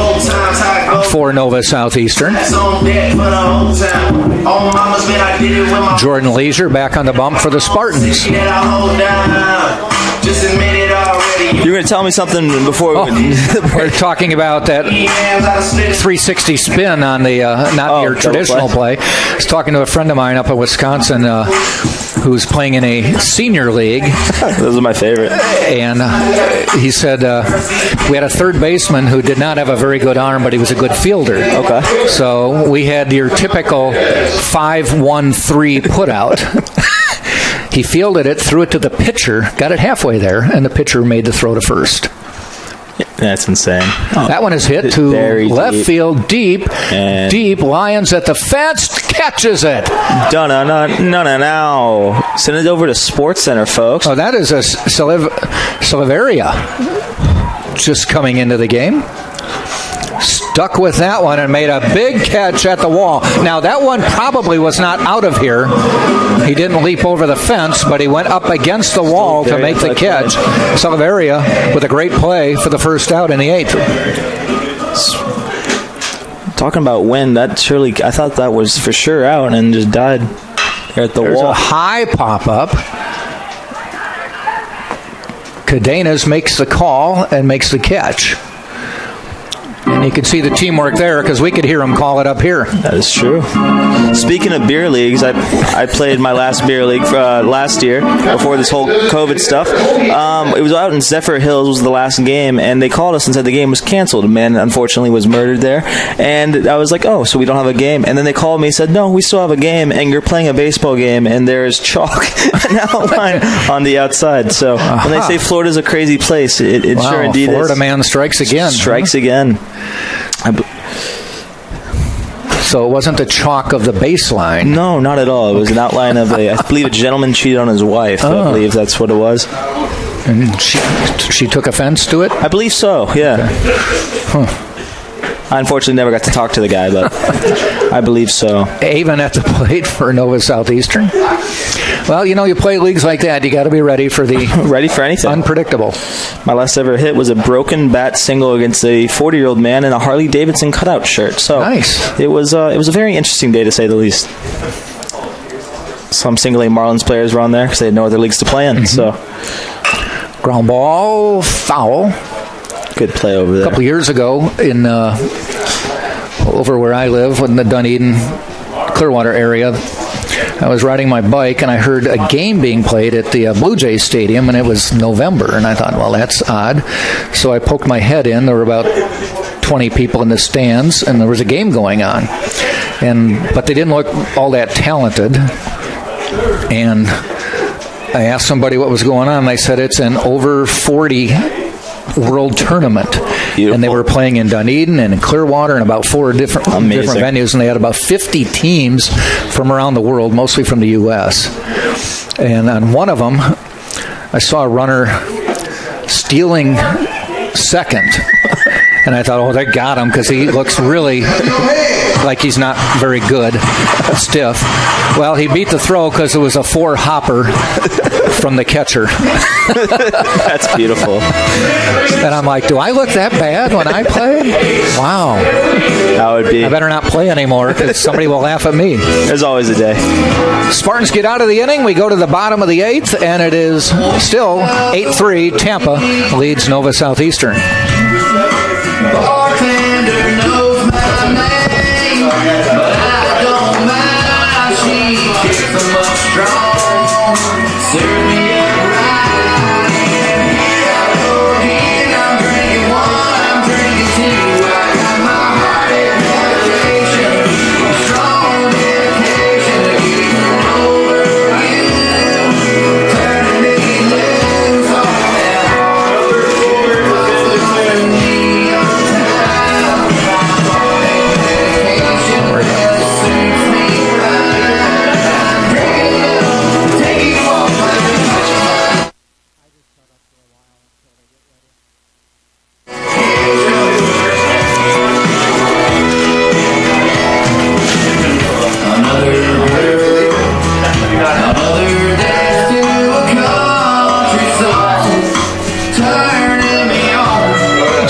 for Nova Southeastern. Jordan Leisure back on the bump for the Spartans. You're going to tell me something before we're talking about that 360 spin on the not your traditional play. I was talking to a friend of mine up in Wisconsin who's playing in a senior league. Those are my favorite. And he said we had a third baseman who did not have a very good arm, but he was a good fielder. Okay. So we had your typical 5-1-3 put out. He fielded it, threw it to the pitcher, got it halfway there, and the pitcher made the throw to first. That's insane. That one is hit to left field, deep. Lions at the fence, catches it. No. Send it over to Sports Center, folks. Oh, that is a Soliveria just coming into the game. Stuck with that one and made a big catch at the wall. Now, that one probably was not out of here. He didn't leap over the fence, but he went up against the wall to make the catch. Soliveria with a great play for the first out in the 8th. Talking about wind, I thought that was for sure out and just died there at the wall. A high pop-up. Cadenas makes the call and makes the catch. And you can see the teamwork there because we could hear him call it up here. That is true. Speaking of beer leagues, I played my last beer league last year before this whole COVID stuff. It was out in Zephyr Hills, was the last game, and they called us and said the game was canceled. A man, unfortunately, was murdered there. And I was like, oh, so we don't have a game. And then they called me and said, no, we still have a game, and you're playing a baseball game, and there's chalk and outline on the outside. So when they say Florida's a crazy place, it sure indeed is. Florida man strikes again. Strikes again. So it wasn't the chalk of the baseline? No, not at all. It was an outline of I believe a gentleman cheated on his wife. I believe that's what it was. And she took offense to it? I believe so, yeah. Okay. Huh. I unfortunately never got to talk to the guy, but I believe so. Avon at the plate for Nova Southeastern. Well, you play leagues like that, you got to be ready for anything. Unpredictable. My last ever hit was a broken bat single against a 40-year-old man in a Harley Davidson cutout shirt. So nice. It was a very interesting day to say the least. Some single A Marlins players were on there because they had no other leagues to play in. Mm-hmm. So ground ball, foul. Good play over there. A couple years ago in over where I live in the Dunedin, Clearwater area, I was riding my bike and I heard a game being played at the Blue Jays Stadium, and it was November, and I thought, well, that's odd. So I poked my head in. There were about 20 people in the stands, and there was a game going on. But they didn't look all that talented. And I asked somebody what was going on, and they said it's an over 40 World Tournament. Beautiful. And they were playing in Dunedin and in Clearwater and about 4 different venues, and they had about 50 teams from around the world, mostly from the U.S. And on one of them, I saw a runner stealing second. And I thought, oh, they got him because he looks really like he's not very good, stiff. Well, he beat the throw because it was a 4-hopper from the catcher. That's beautiful. And I'm like, do I look that bad when I play? Wow. That would be. I better not play anymore because somebody will laugh at me. There's always a day. Spartans get out of the inning. We go to the bottom of the 8th, and it is still 8-3. Tampa leads Nova Southeastern. Bartender knows my name, but I don't mind. She keeps them up strong, serve me up right. Again, I'm drinking one, I'm drinking two. I got my heart in meditation, strong dedication to keep over you, turning me loose on that.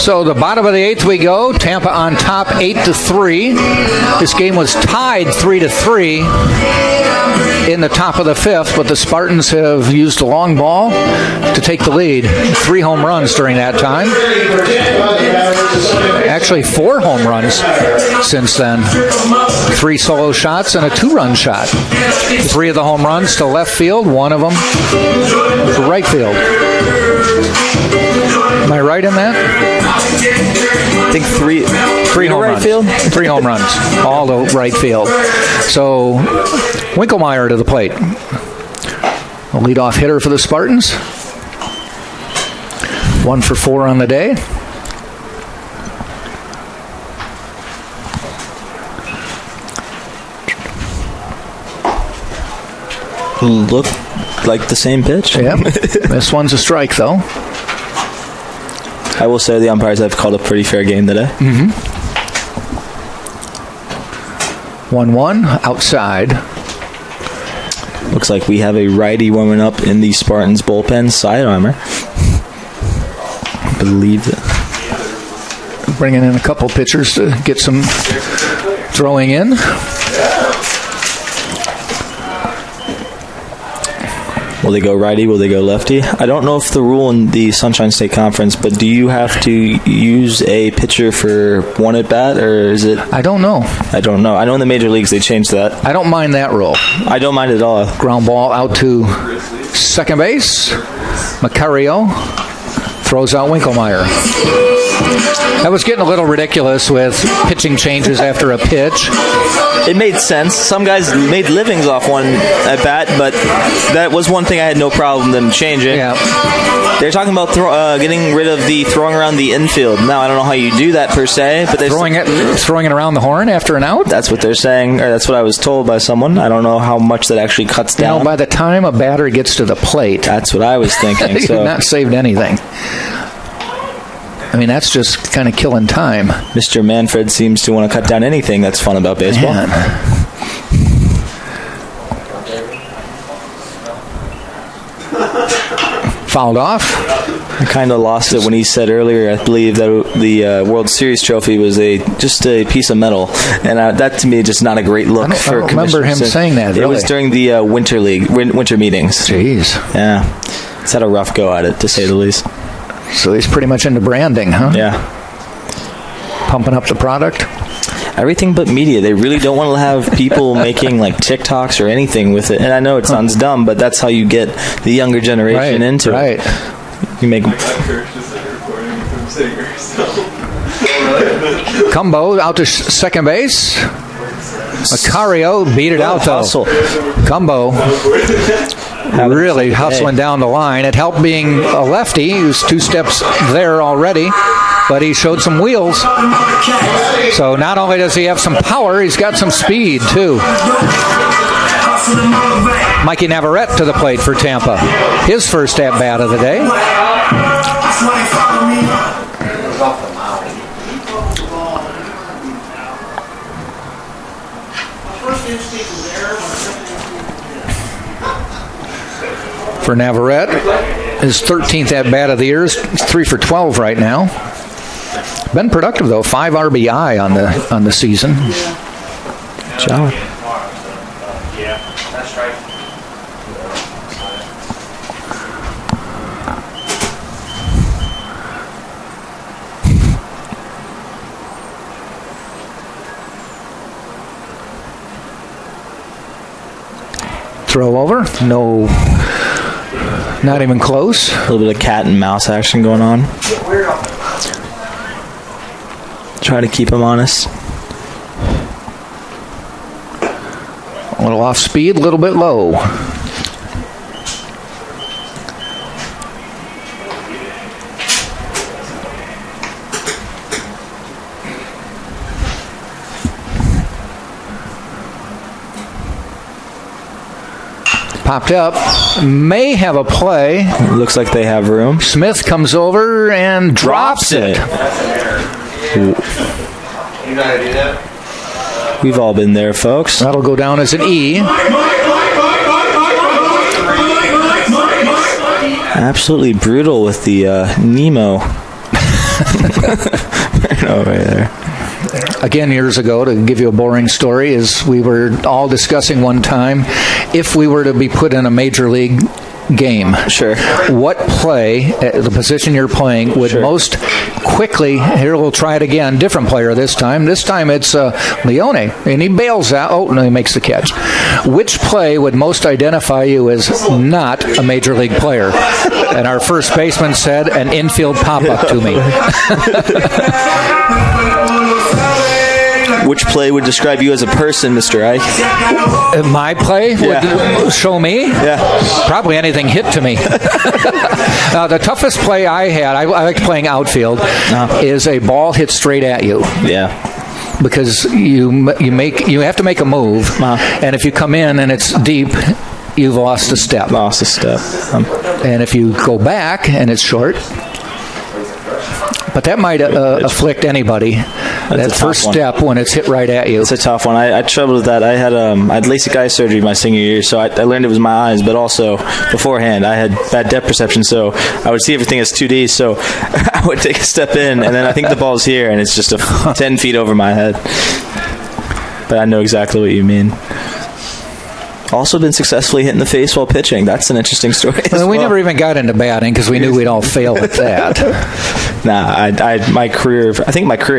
So the bottom of the 8th we go. Tampa on top 8-3. This game was tied 3-3 in the top of the 5th, but the Spartans have used a long ball to take the lead. 3 home runs during that time. Actually 4 home runs since then. 3 solo shots and a 2-run shot. 3 of the home runs to left field, 1 of them to right field. Am I right in that? I think 3 home right runs. field? 3 home runs, all to right field. So Winkelmeyer to the plate. A leadoff hitter for the Spartans. 1 for 4 on the day. Look like the same pitch. Yeah. This one's a strike, though. I will say the umpires have called a pretty fair game today. 1-1 outside. Looks like we have a righty warming up in the Spartans bullpen sidearmer. I believe that. Bringing in a couple pitchers to get some throwing in. Will they go righty? Will they go lefty? I don't know if the rule in the Sunshine State Conference, but do you have to use a pitcher for 1 at bat, or is it? I don't know. I don't know. I know in the major leagues they changed that. I don't mind that rule. I don't mind it at all. Ground ball out to second base. Macario throws out Winkelmeyer. That was getting a little ridiculous with pitching changes after a pitch. It made sense. Some guys made livings off 1 at bat, but that was one thing I had no problem them changing. Yeah. They're talking about getting rid of the throwing around the infield. Now, I don't know how you do that per se, but they're throwing it around the horn after an out? That's what they're saying, or that's what I was told by someone. I don't know how much that actually cuts down. You know, by the time a batter gets to the plate, that's what I was thinking. You've not saved anything. I mean, that's just kind of killing time. Mr. Manfred seems to want to cut down anything that's fun about baseball. Man. Fouled off. I kind of lost it when he said earlier, I believe, that the World Series trophy was just a piece of metal. And that, to me, just not a great look for I don't remember him saying that, really. It was during the winter meetings. Jeez. Yeah. He's had a rough go at it, to say the least. So he's pretty much into branding, huh? Yeah. Pumping up the product? Everything but media. They really don't want to have people making like TikToks or anything with it. And I know it sounds dumb, but that's how you get the younger generation into it. You make Cumbo out to second base. Macario beat it out, though. Cumbo really hustling down the line. It helped being a lefty. He was 2 steps there already, but he showed some wheels. So not only does he have some power, he's got some speed, too. Mikey Navarrete to the plate for Tampa. His first at-bat of the day. For Navarrete, his 13th at-bat of the year. He's 3 for 12 right now. Been productive, though. 5 RBI on the season. Good job. Throw over. No. Not even close. A little bit of cat and mouse action going on. Try to keep him honest. A little off speed, a little bit low. Popped up, may have a play. Looks like they have room. Smith comes over and drops it. You know how to do that? We've all been there, folks. That'll go down as an E. Absolutely brutal with the Nemo Over there. Again, years ago, to give you a boring story, is we were all discussing one time if we were to be put in a major league game. Sure. What play, the position you're playing, would most quickly, here we'll try it again, different player this time. This time it's Leone, and he bails out. Oh, no, he makes the catch. Which play would most identify you as not a major league player? And our first baseman said, an infield pop-up to me. Which play would describe you as a person, Mr. Ike? My play would show me? Yeah. Probably anything hit to me. The toughest play I had, I like playing outfield, is a ball hit straight at you. Yeah. Because you have to make a move, and if you come in and it's deep, you've lost a step. And if you go back and it's short, but that might afflict anybody. That first step when it's hit right at you. It's a tough one. I struggled with that. I had LASIK eye surgery my senior year, so I learned it was my eyes, but also beforehand I had bad depth perception, so I would see everything as 2D, so I would take a step in, and then I think the ball's here, and it's just 10 feet over my head. But I know exactly what you mean. Also been successfully hit in the face while pitching. That's an interesting story. We never even got into batting because we knew we'd all fail at that. My career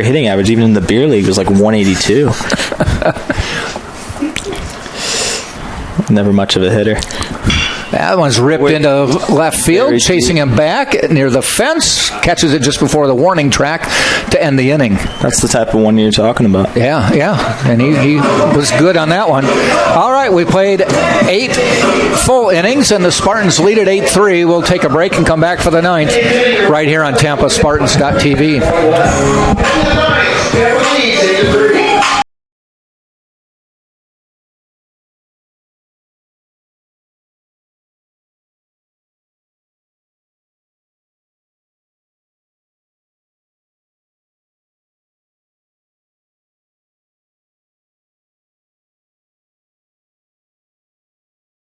hitting average, even in the beer league, was like 182. Never much of a hitter. That one's ripped into left field, chasing him back near the fence. Catches it just before the warning track to end the inning. That's the type of one you're talking about. Yeah. And he was good on that one. All right, we played 8 full innings, and the Spartans lead at 8-3. We'll take a break and come back for the 9th right here on TampaSpartans.tv.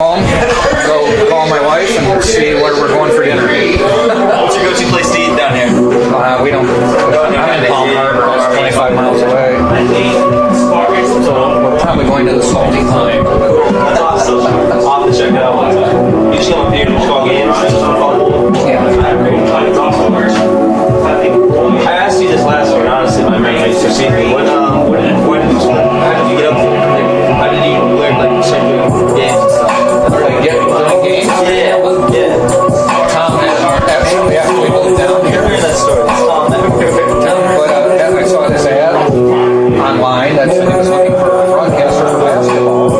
Go call my wife and see where we're going for dinner. What's your go-to place to eat down here? We don't. I'm in Palm Harbor, 25 miles away. So we're probably going to the Salty Pine. I'll have to check it out one time. You just go up here and call games. I asked you this last year, honestly, my memory is to see how did you get up there? How did you learn certain games and stuff? Games? Yeah. Tom had actually after we moved down here. Hear that story. That's Tom. But I saw this ad online that said he was looking for a broadcaster for basketball.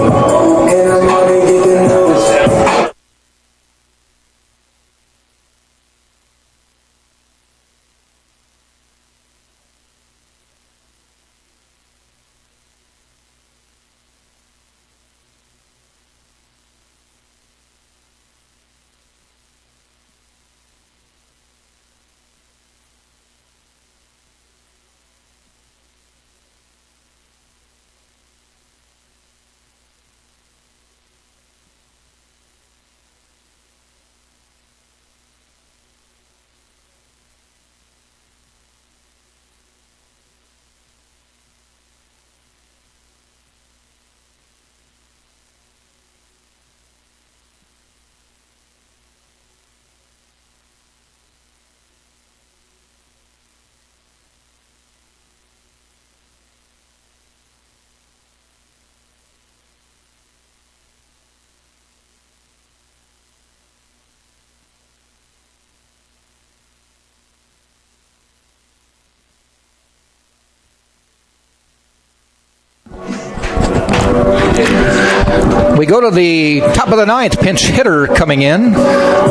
We go to the top of the 9th. Pinch hitter coming in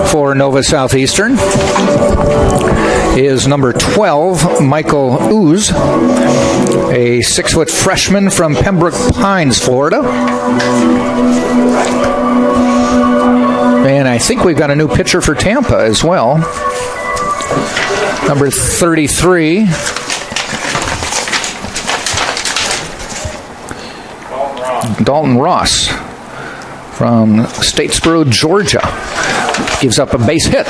for Nova Southeastern is number 12, Michael Ooze, a 6-foot freshman from Pembroke Pines, Florida. And I think we've got a new pitcher for Tampa as well. Number 33. Dalton Ross from Statesboro, Georgia, gives up a base hit.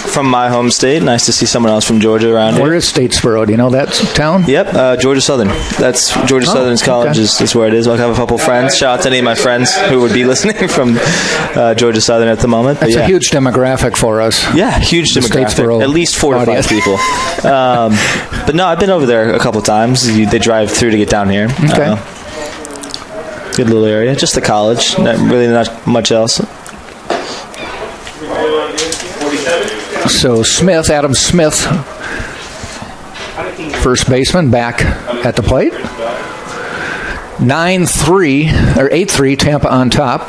from my home state. Nice to see someone else from Georgia around here. Where is Statesboro? Do you know that town? Yep, Georgia Southern. That's Georgia Southern's college is where it is. I have a couple friends. Shout out to any of my friends who would be listening from Georgia Southern at the moment. That's a huge demographic for us. Yeah, huge demographic. Statesboro at least 4 to 5 people. But no, I've been over there a couple times. They drive through to get down here. Okay. Good little area. Just the college. Not much else. So Adam Smith, first baseman, back at the plate. 9-3 or 8-3, Tampa on top.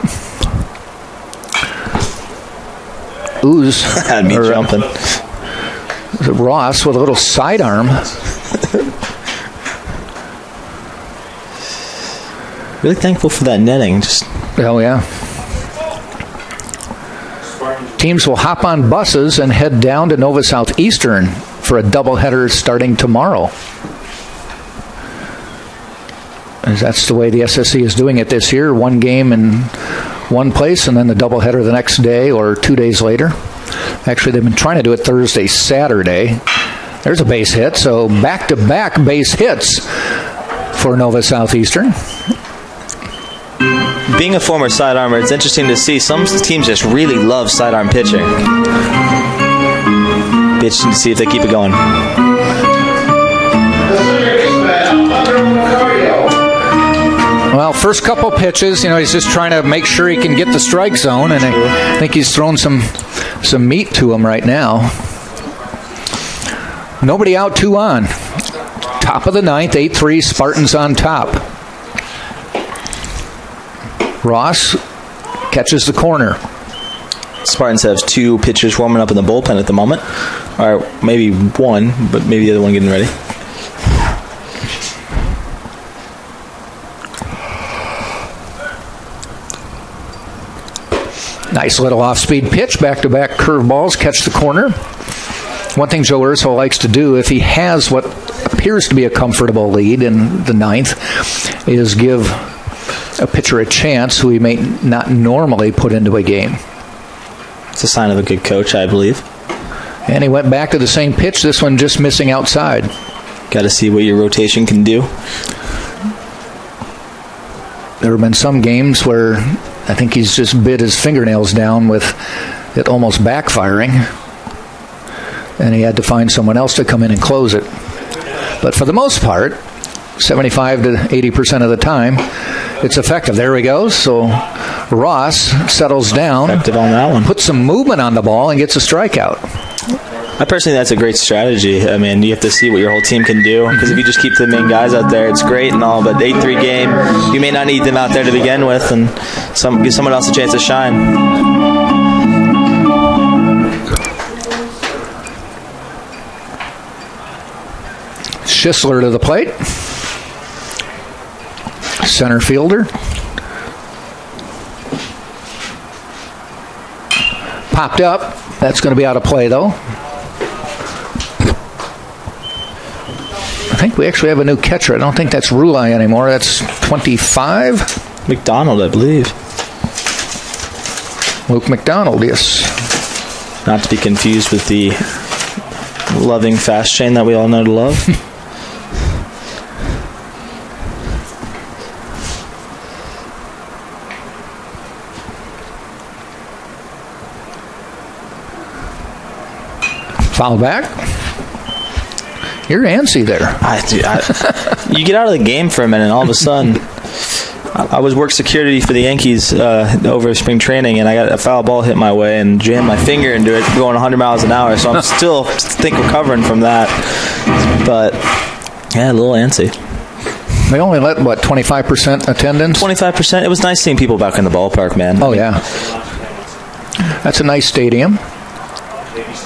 Ooze had me jumping. Ross with a little sidearm. Really thankful for that netting. Oh, yeah. Teams will hop on buses and head down to Nova Southeastern for a doubleheader starting tomorrow. As that's the way the SSC is doing it this year. One game in one place and then the doubleheader the next day or 2 days later. Actually, they've been trying to do it Thursday, Saturday. There's a base hit, so back-to-back base hits for Nova Southeastern. Being a former sidearmer, it's interesting to see some teams just really love sidearm pitching. Be interesting to see if they keep it going. Well, first couple pitches, he's just trying to make sure he can get the strike zone, and I think he's thrown some meat to him right now. Nobody out, 2 on. Top of the 9th, 8-3, Spartans on top. Ross catches the corner. Spartans have 2 pitchers warming up in the bullpen at the moment. Or maybe 1, but maybe the other one getting ready. Nice little off-speed pitch, back-to-back curveballs, catch the corner. One thing Joe Urso likes to do, if he has what appears to be a comfortable lead in the 9th, is give a pitcher a chance who he may not normally put into a game. It's a sign of a good coach, I believe. And he went back to the same pitch, this one just missing outside. Got to see what your rotation can do. There have been some games where I think he's just bit his fingernails down with it almost backfiring. And he had to find someone else to come in and close it. But for the most part, 75 to 80% of the time, it's effective. There he goes. So Ross settles down. Effective on that one. Puts some movement on the ball and gets a strikeout. I personally think that's a great strategy. I mean, you have to see what your whole team can do. Because if you just keep the main guys out there, it's great and all. But 8-3 game, you may not need them out there to begin with. And give someone else a chance to shine. Schisler to the plate. Center fielder. Popped up. That's going to be out of play, though. I think we actually have a new catcher. I don't think that's Rulai anymore. That's 25. McDonald, I believe. Luke McDonald, yes. Not to be confused with the loving fast chain that we all know to love. Foul back. You're antsy there. You get out of the game for a minute, and all of a sudden, I was work security for the Yankees over spring training, and I got a foul ball hit my way and jammed my finger into it going 100 miles an hour. So I'm still recovering from that. But yeah, a little antsy. They only let, 25% attendance? 25%. It was nice seeing people back in the ballpark, man. Oh, yeah. That's a nice stadium.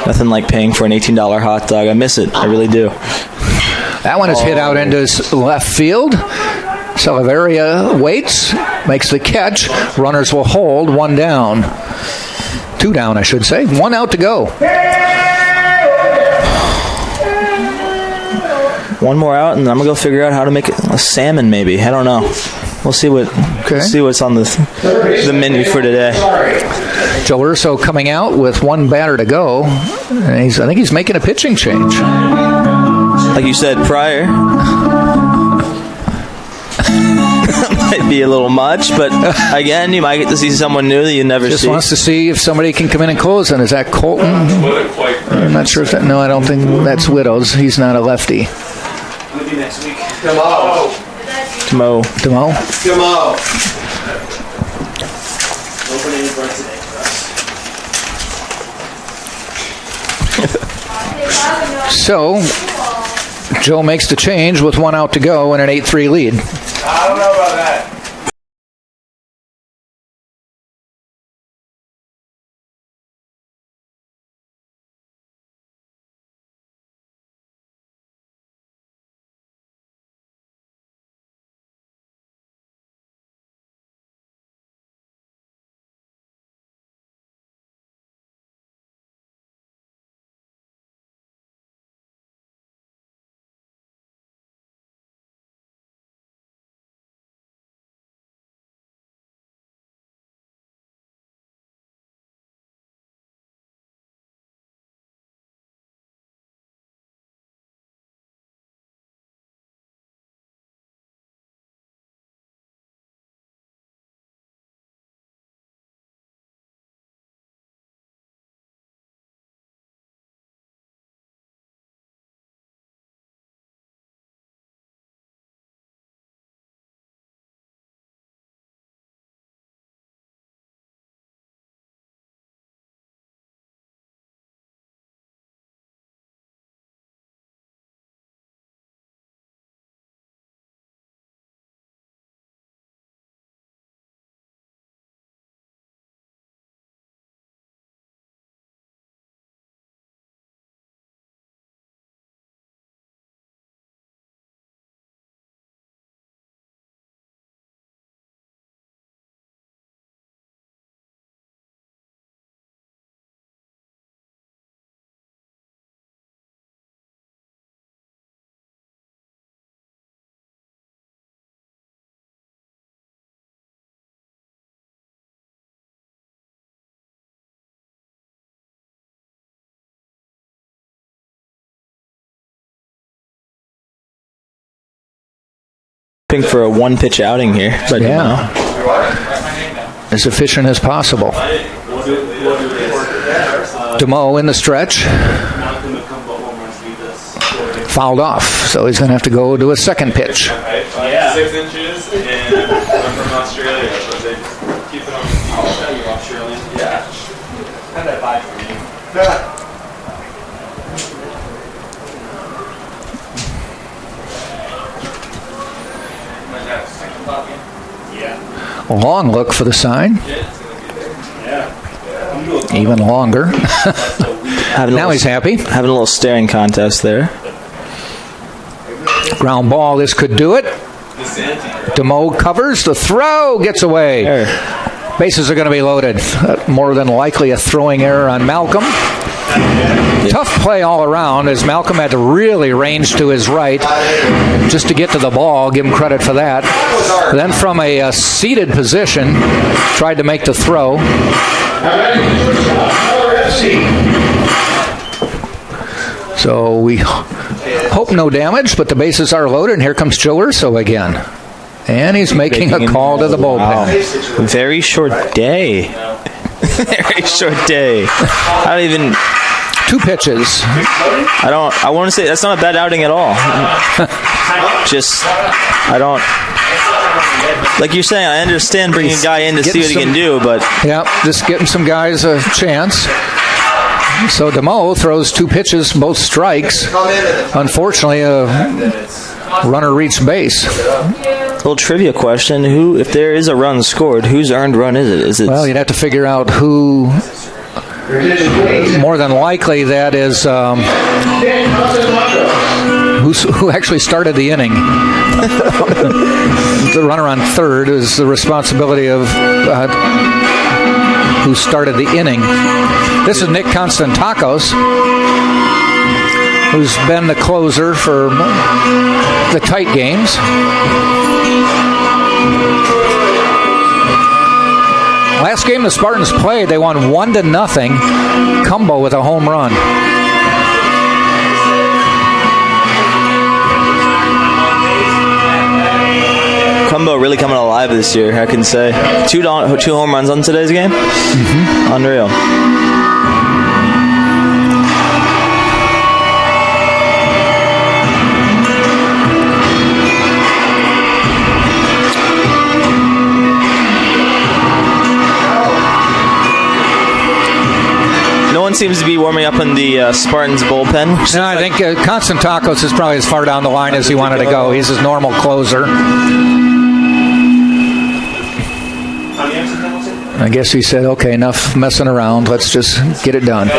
Nothing like paying for an $18 hot dog. I miss it. I really do. That one is hit out into left field. Salaveria waits, makes the catch. Runners will hold. 1 down. 2 down, I should say. 1 out to go. 1 more out, and I'm going to go figure out how to make a salmon, maybe. I don't know. We'll see what's on the menu for today. Joe Urso coming out with one batter to go. And I think he's making a pitching change. Like you said prior. Might be a little much, but again, you might get to see someone new that you never see. Just wants to see if somebody can come in and close. And is that Colton? I'm not sure if that. No, I don't think that's Widows. He's not a lefty. We'll be next week. Come on. Demo. Opening birthday for us. So, Joe makes the change with one out to go and an 8-3 lead. I don't know about that. For a one-pitch outing here. But yeah. As efficient as possible. Demo in the stretch. Fouled off, so he's going to have to go to a second pitch. 6 inches, and I'm from Australia, but they just keep it on the feet. I'll show you Australian. Yeah. Had that vibe for me. A long look for the sign. Even longer. Now he's happy. Having a little staring contest there. Ground ball, this could do it. Demo covers, the throw gets away. Bases are going to be loaded. More than likely a throwing error on Malcolm. Tough play all around as Malcolm had to really range to his right just to get to the ball. Give him credit for that. Then from a seated position, tried to make the throw. So we hope no damage, but the bases are loaded, and here comes Joe Urso again. And he's making a call to the bullpen. Wow. Very short day. Very short day. I don't even... 2 pitches. I want to say that's not a bad outing at all. Like you're saying, I understand bringing a guy in to see what he can do, but... Yeah, just getting some guys a chance. So Demo throws 2 pitches, both strikes. Unfortunately, a runner reached base. Little trivia question: if there is a run scored, whose earned run is it? Well, you'd have to figure out who. More than likely, that is who actually started the inning. The runner on third is the responsibility of who started the inning. This is Nick Constantakos, who's been the closer for the tight games. Last game the Spartans played, they won 1-0. Cumbo with a home run. Cumbo really coming alive this year, I can say. Two home runs on today's game? Mm-hmm. Unreal. No one seems to be warming up in the Spartans bullpen. No, I think Constantakos is probably as far down the line as he wanted to go. He's his normal closer. I guess he said, okay, enough messing around. Let's just get it done.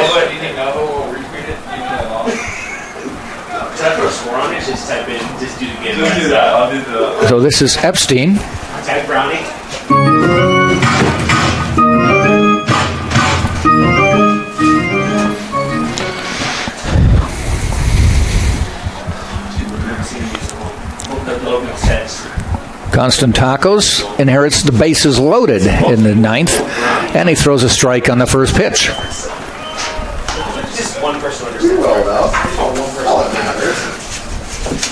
So this is Epstein. Type Brownie. Constantakos inherits the bases loaded in the ninth, and he throws a strike on the first pitch. Just one person understands. Well, though. One person matters.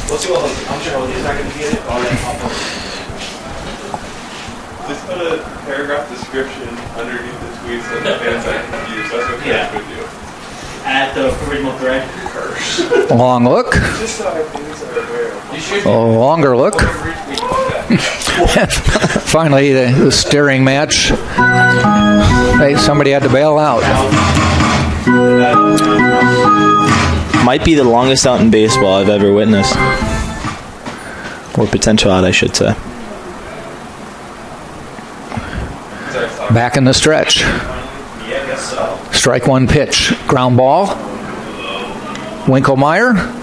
We'll see what I'm sure he's not going to get it. Just put a paragraph description underneath the tweet so the fans are confused. That's okay with you. At the original thread. Long look. Just so our fans are aware. A longer look. Finally, the steering match. Hey, somebody had to bail out. Might be the longest out in baseball I've ever witnessed. Or potential out, I should say. Back in the stretch. Strike one pitch. Ground ball. Winkelmeyer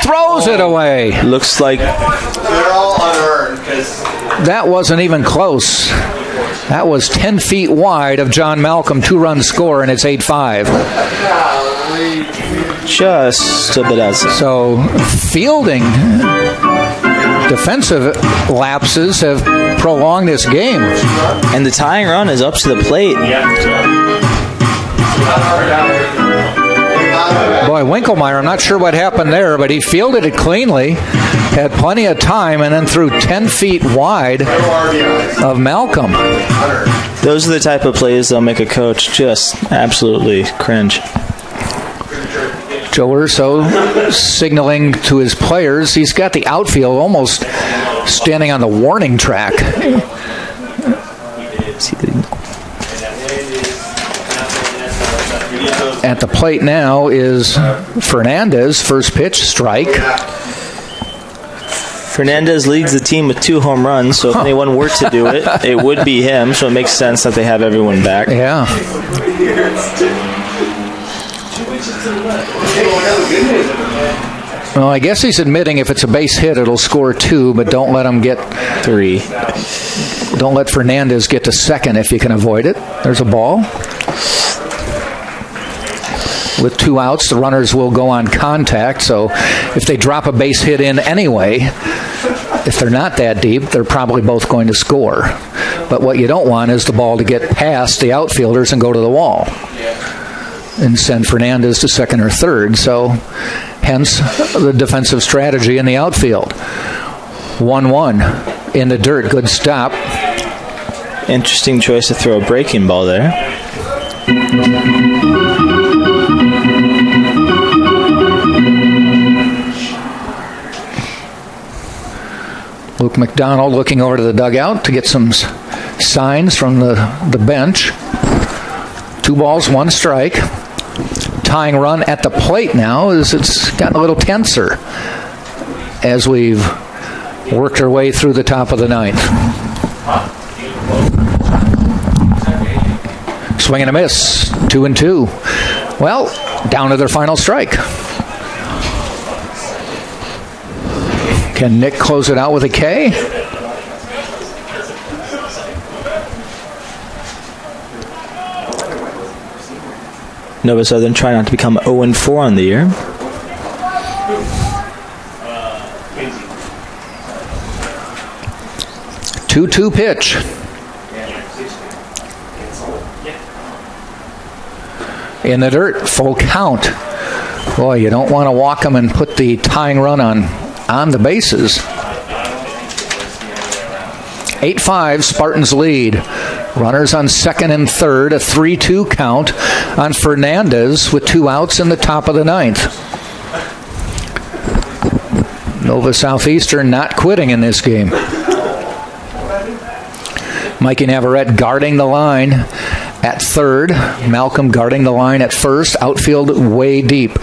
throws it away. Looks like they're all unearned because that wasn't even close. That was 10 feet wide of John Malcolm, 2-run score, and it's 8-5. Just a bit outside. So fielding defensive lapses have prolonged this game. And the tying run is up to the plate. Boy, Winkelmeyer, I'm not sure what happened there, but he fielded it cleanly, had plenty of time, and then threw 10 feet wide of Malcolm. Those are the type of plays that'll make a coach just absolutely cringe. Joe Urso signaling to his players. He's got the outfield almost standing on the warning track. At the plate now is Fernandez, first pitch, strike. Fernandez leads the team with 2 home runs, so if anyone were to do it, it would be him, so it makes sense that they have everyone back. Yeah. Well, I guess he's admitting if it's a base hit, it'll score 2, but don't let him get 3. Don't let Fernandez get to second if you can avoid it. There's a ball. With 2 outs, the runners will go on contact, so if they drop a base hit in anyway, if they're not that deep, they're probably both going to score. But what you don't want is the ball to get past the outfielders and go to the wall and send Fernandez to second or third. So hence the defensive strategy in the outfield. 1-1 in the dirt. Good stop. Interesting choice to throw a breaking ball there. Luke McDonald looking over to the dugout to get some signs from the bench. 2 balls, 1 strike. Tying run at the plate now as it's gotten a little tenser as we've worked our way through the top of the 9th. Swing and a miss, 2-2. Well, down to their final strike. Can Nick close it out with a K? Nova Southern trying not to become 0-4 on the year. Two pitch. in the dirt. Full count. Boy, you don't want to walk them and put the tying run on the bases. 8-5, Spartans lead. Runners on second and third, a 3-2 count on Fernandez with 2 outs in the top of the 9th. Nova Southeastern not quitting in this game. Mikey Navarrete guarding the line at third. Malcolm guarding the line at first. Outfield way deep.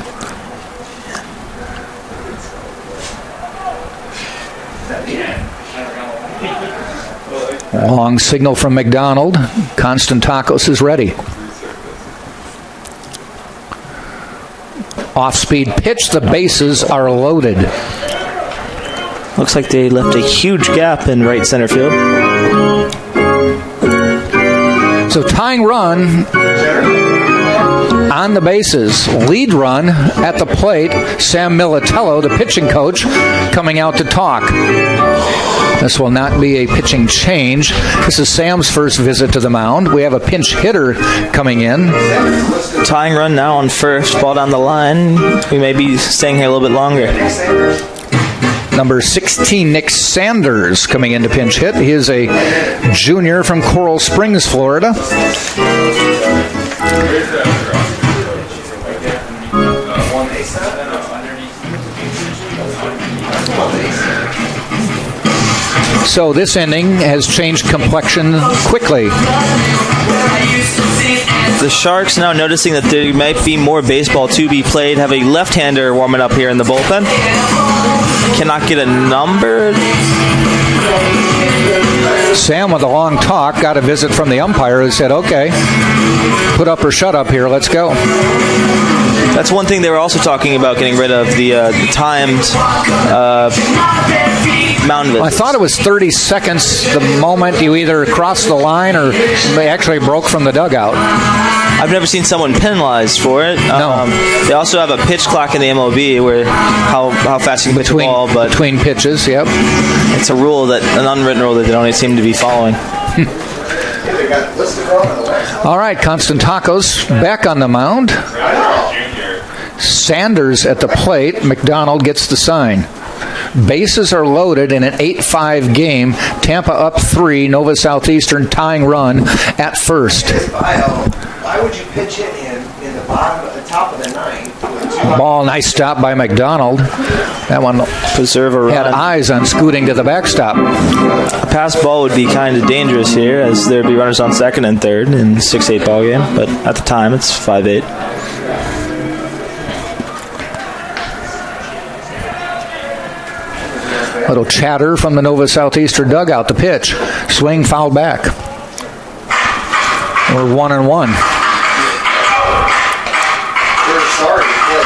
Long signal from McDonald. Constantakos is ready. Off-speed pitch. The bases are loaded. Looks like they left a huge gap in right center field. So tying run on the bases. Lead run at the plate. Sam Militello, the pitching coach, coming out to talk. This will not be a pitching change. This is Sam's first visit to the mound. We have a pinch hitter coming in. Tying run now on first. Ball down the line. We may be staying here a little bit longer. Number 16, Nick Sanders, coming in to pinch hit. He is a junior from Coral Springs, Florida. So this inning has changed complexion quickly. The Sharks now noticing that there might be more baseball to be played. Have a left-hander warming up here in the bullpen. Cannot get a number. Sam with a long talk got a visit from the umpire who said, okay, put up or shut up here, let's go. That's one thing they were also talking about, getting rid of the timed mound visits. I thought it was 30 seconds the moment you either crossed the line or they actually broke from the dugout. I've never seen someone penalized for it. No. They also have a pitch clock in the MLB where how fast you can pitch the ball. But between pitches, yep. It's a rule, an unwritten rule that they don't seem to be following. All right, Constantakos back on the mound. Sanders at the plate. McDonald gets the sign. Bases are loaded in an 8-5 game. Tampa up 3. Nova Southeastern tying run at first. Why would you pitch it in the top of the 9th? Ball, nice stop by McDonald. That one preserve a run. Had eyes on scooting to the backstop. A pass ball would be kind of dangerous here, as there'd be runners on second and third in a 6-8 ball game. But at the time, it's 5-8. Little chatter from the Nova Southeastern dugout. The pitch. Swing fouled back. We're 1-1. We're sorry to play.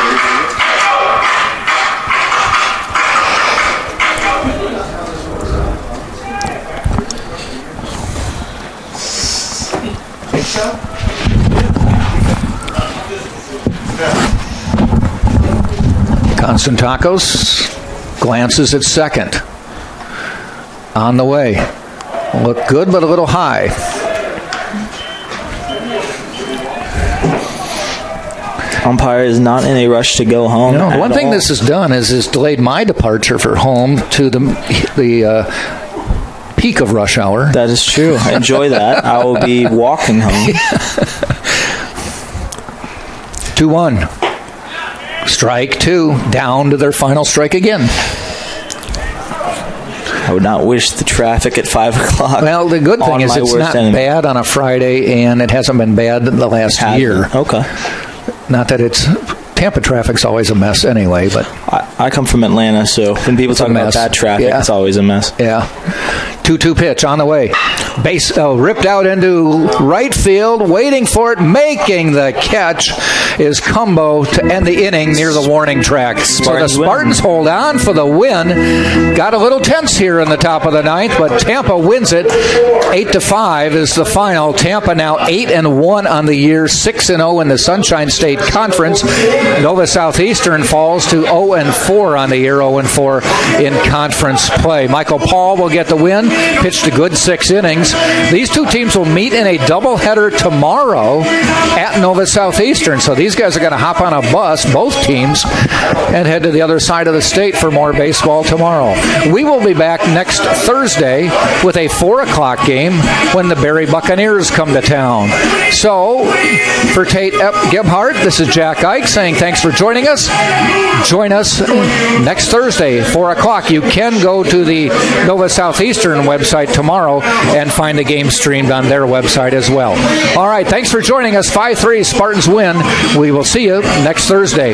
Think so? Constantakos glances at second. On the way. Look good, but a little high. Umpire is not in a rush to go home. No, one thing this has done is delayed my departure for home to the peak of rush hour. That is true. Enjoy that. I will be walking home. 2-1. Strike 2. Down to their final strike again. I would not wish the traffic at 5 o'clock. Well, the good thing is it's not bad on a Friday, and it hasn't been bad the last year. Okay. Not that it's Tampa traffic's always a mess anyway, but I come from Atlanta, so when people talk about bad traffic, it's always a mess. Yeah. 2-2 pitch on the way. Base ripped out into right field, waiting for it, making the catch is Cumbo to end the inning near the warning track. So the Spartans hold on for the win. Got a little tense here in the top of the 9th, but Tampa wins it. 8-5 is the final. Tampa now 8-1 on the year, 6-0 in the Sunshine State Conference. Nova Southeastern falls to 0-4. 0-4 on the year, 0-4 in conference play. Michael Paul will get the win, pitched a good 6 innings. These two teams will meet in a doubleheader tomorrow at Nova Southeastern. So these guys are going to hop on a bus, both teams, and head to the other side of the state for more baseball tomorrow. We will be back next Thursday with a 4 o'clock game when the Berry Buccaneers come to town. So, for Tate Gebhardt, this is Jack Ike saying thanks for joining us. Join us next Thursday, 4 o'clock. You can go to the Nova Southeastern website tomorrow and find the game streamed on their website as well. All right, thanks for joining us. 5-3, Spartans win. We will see you next Thursday.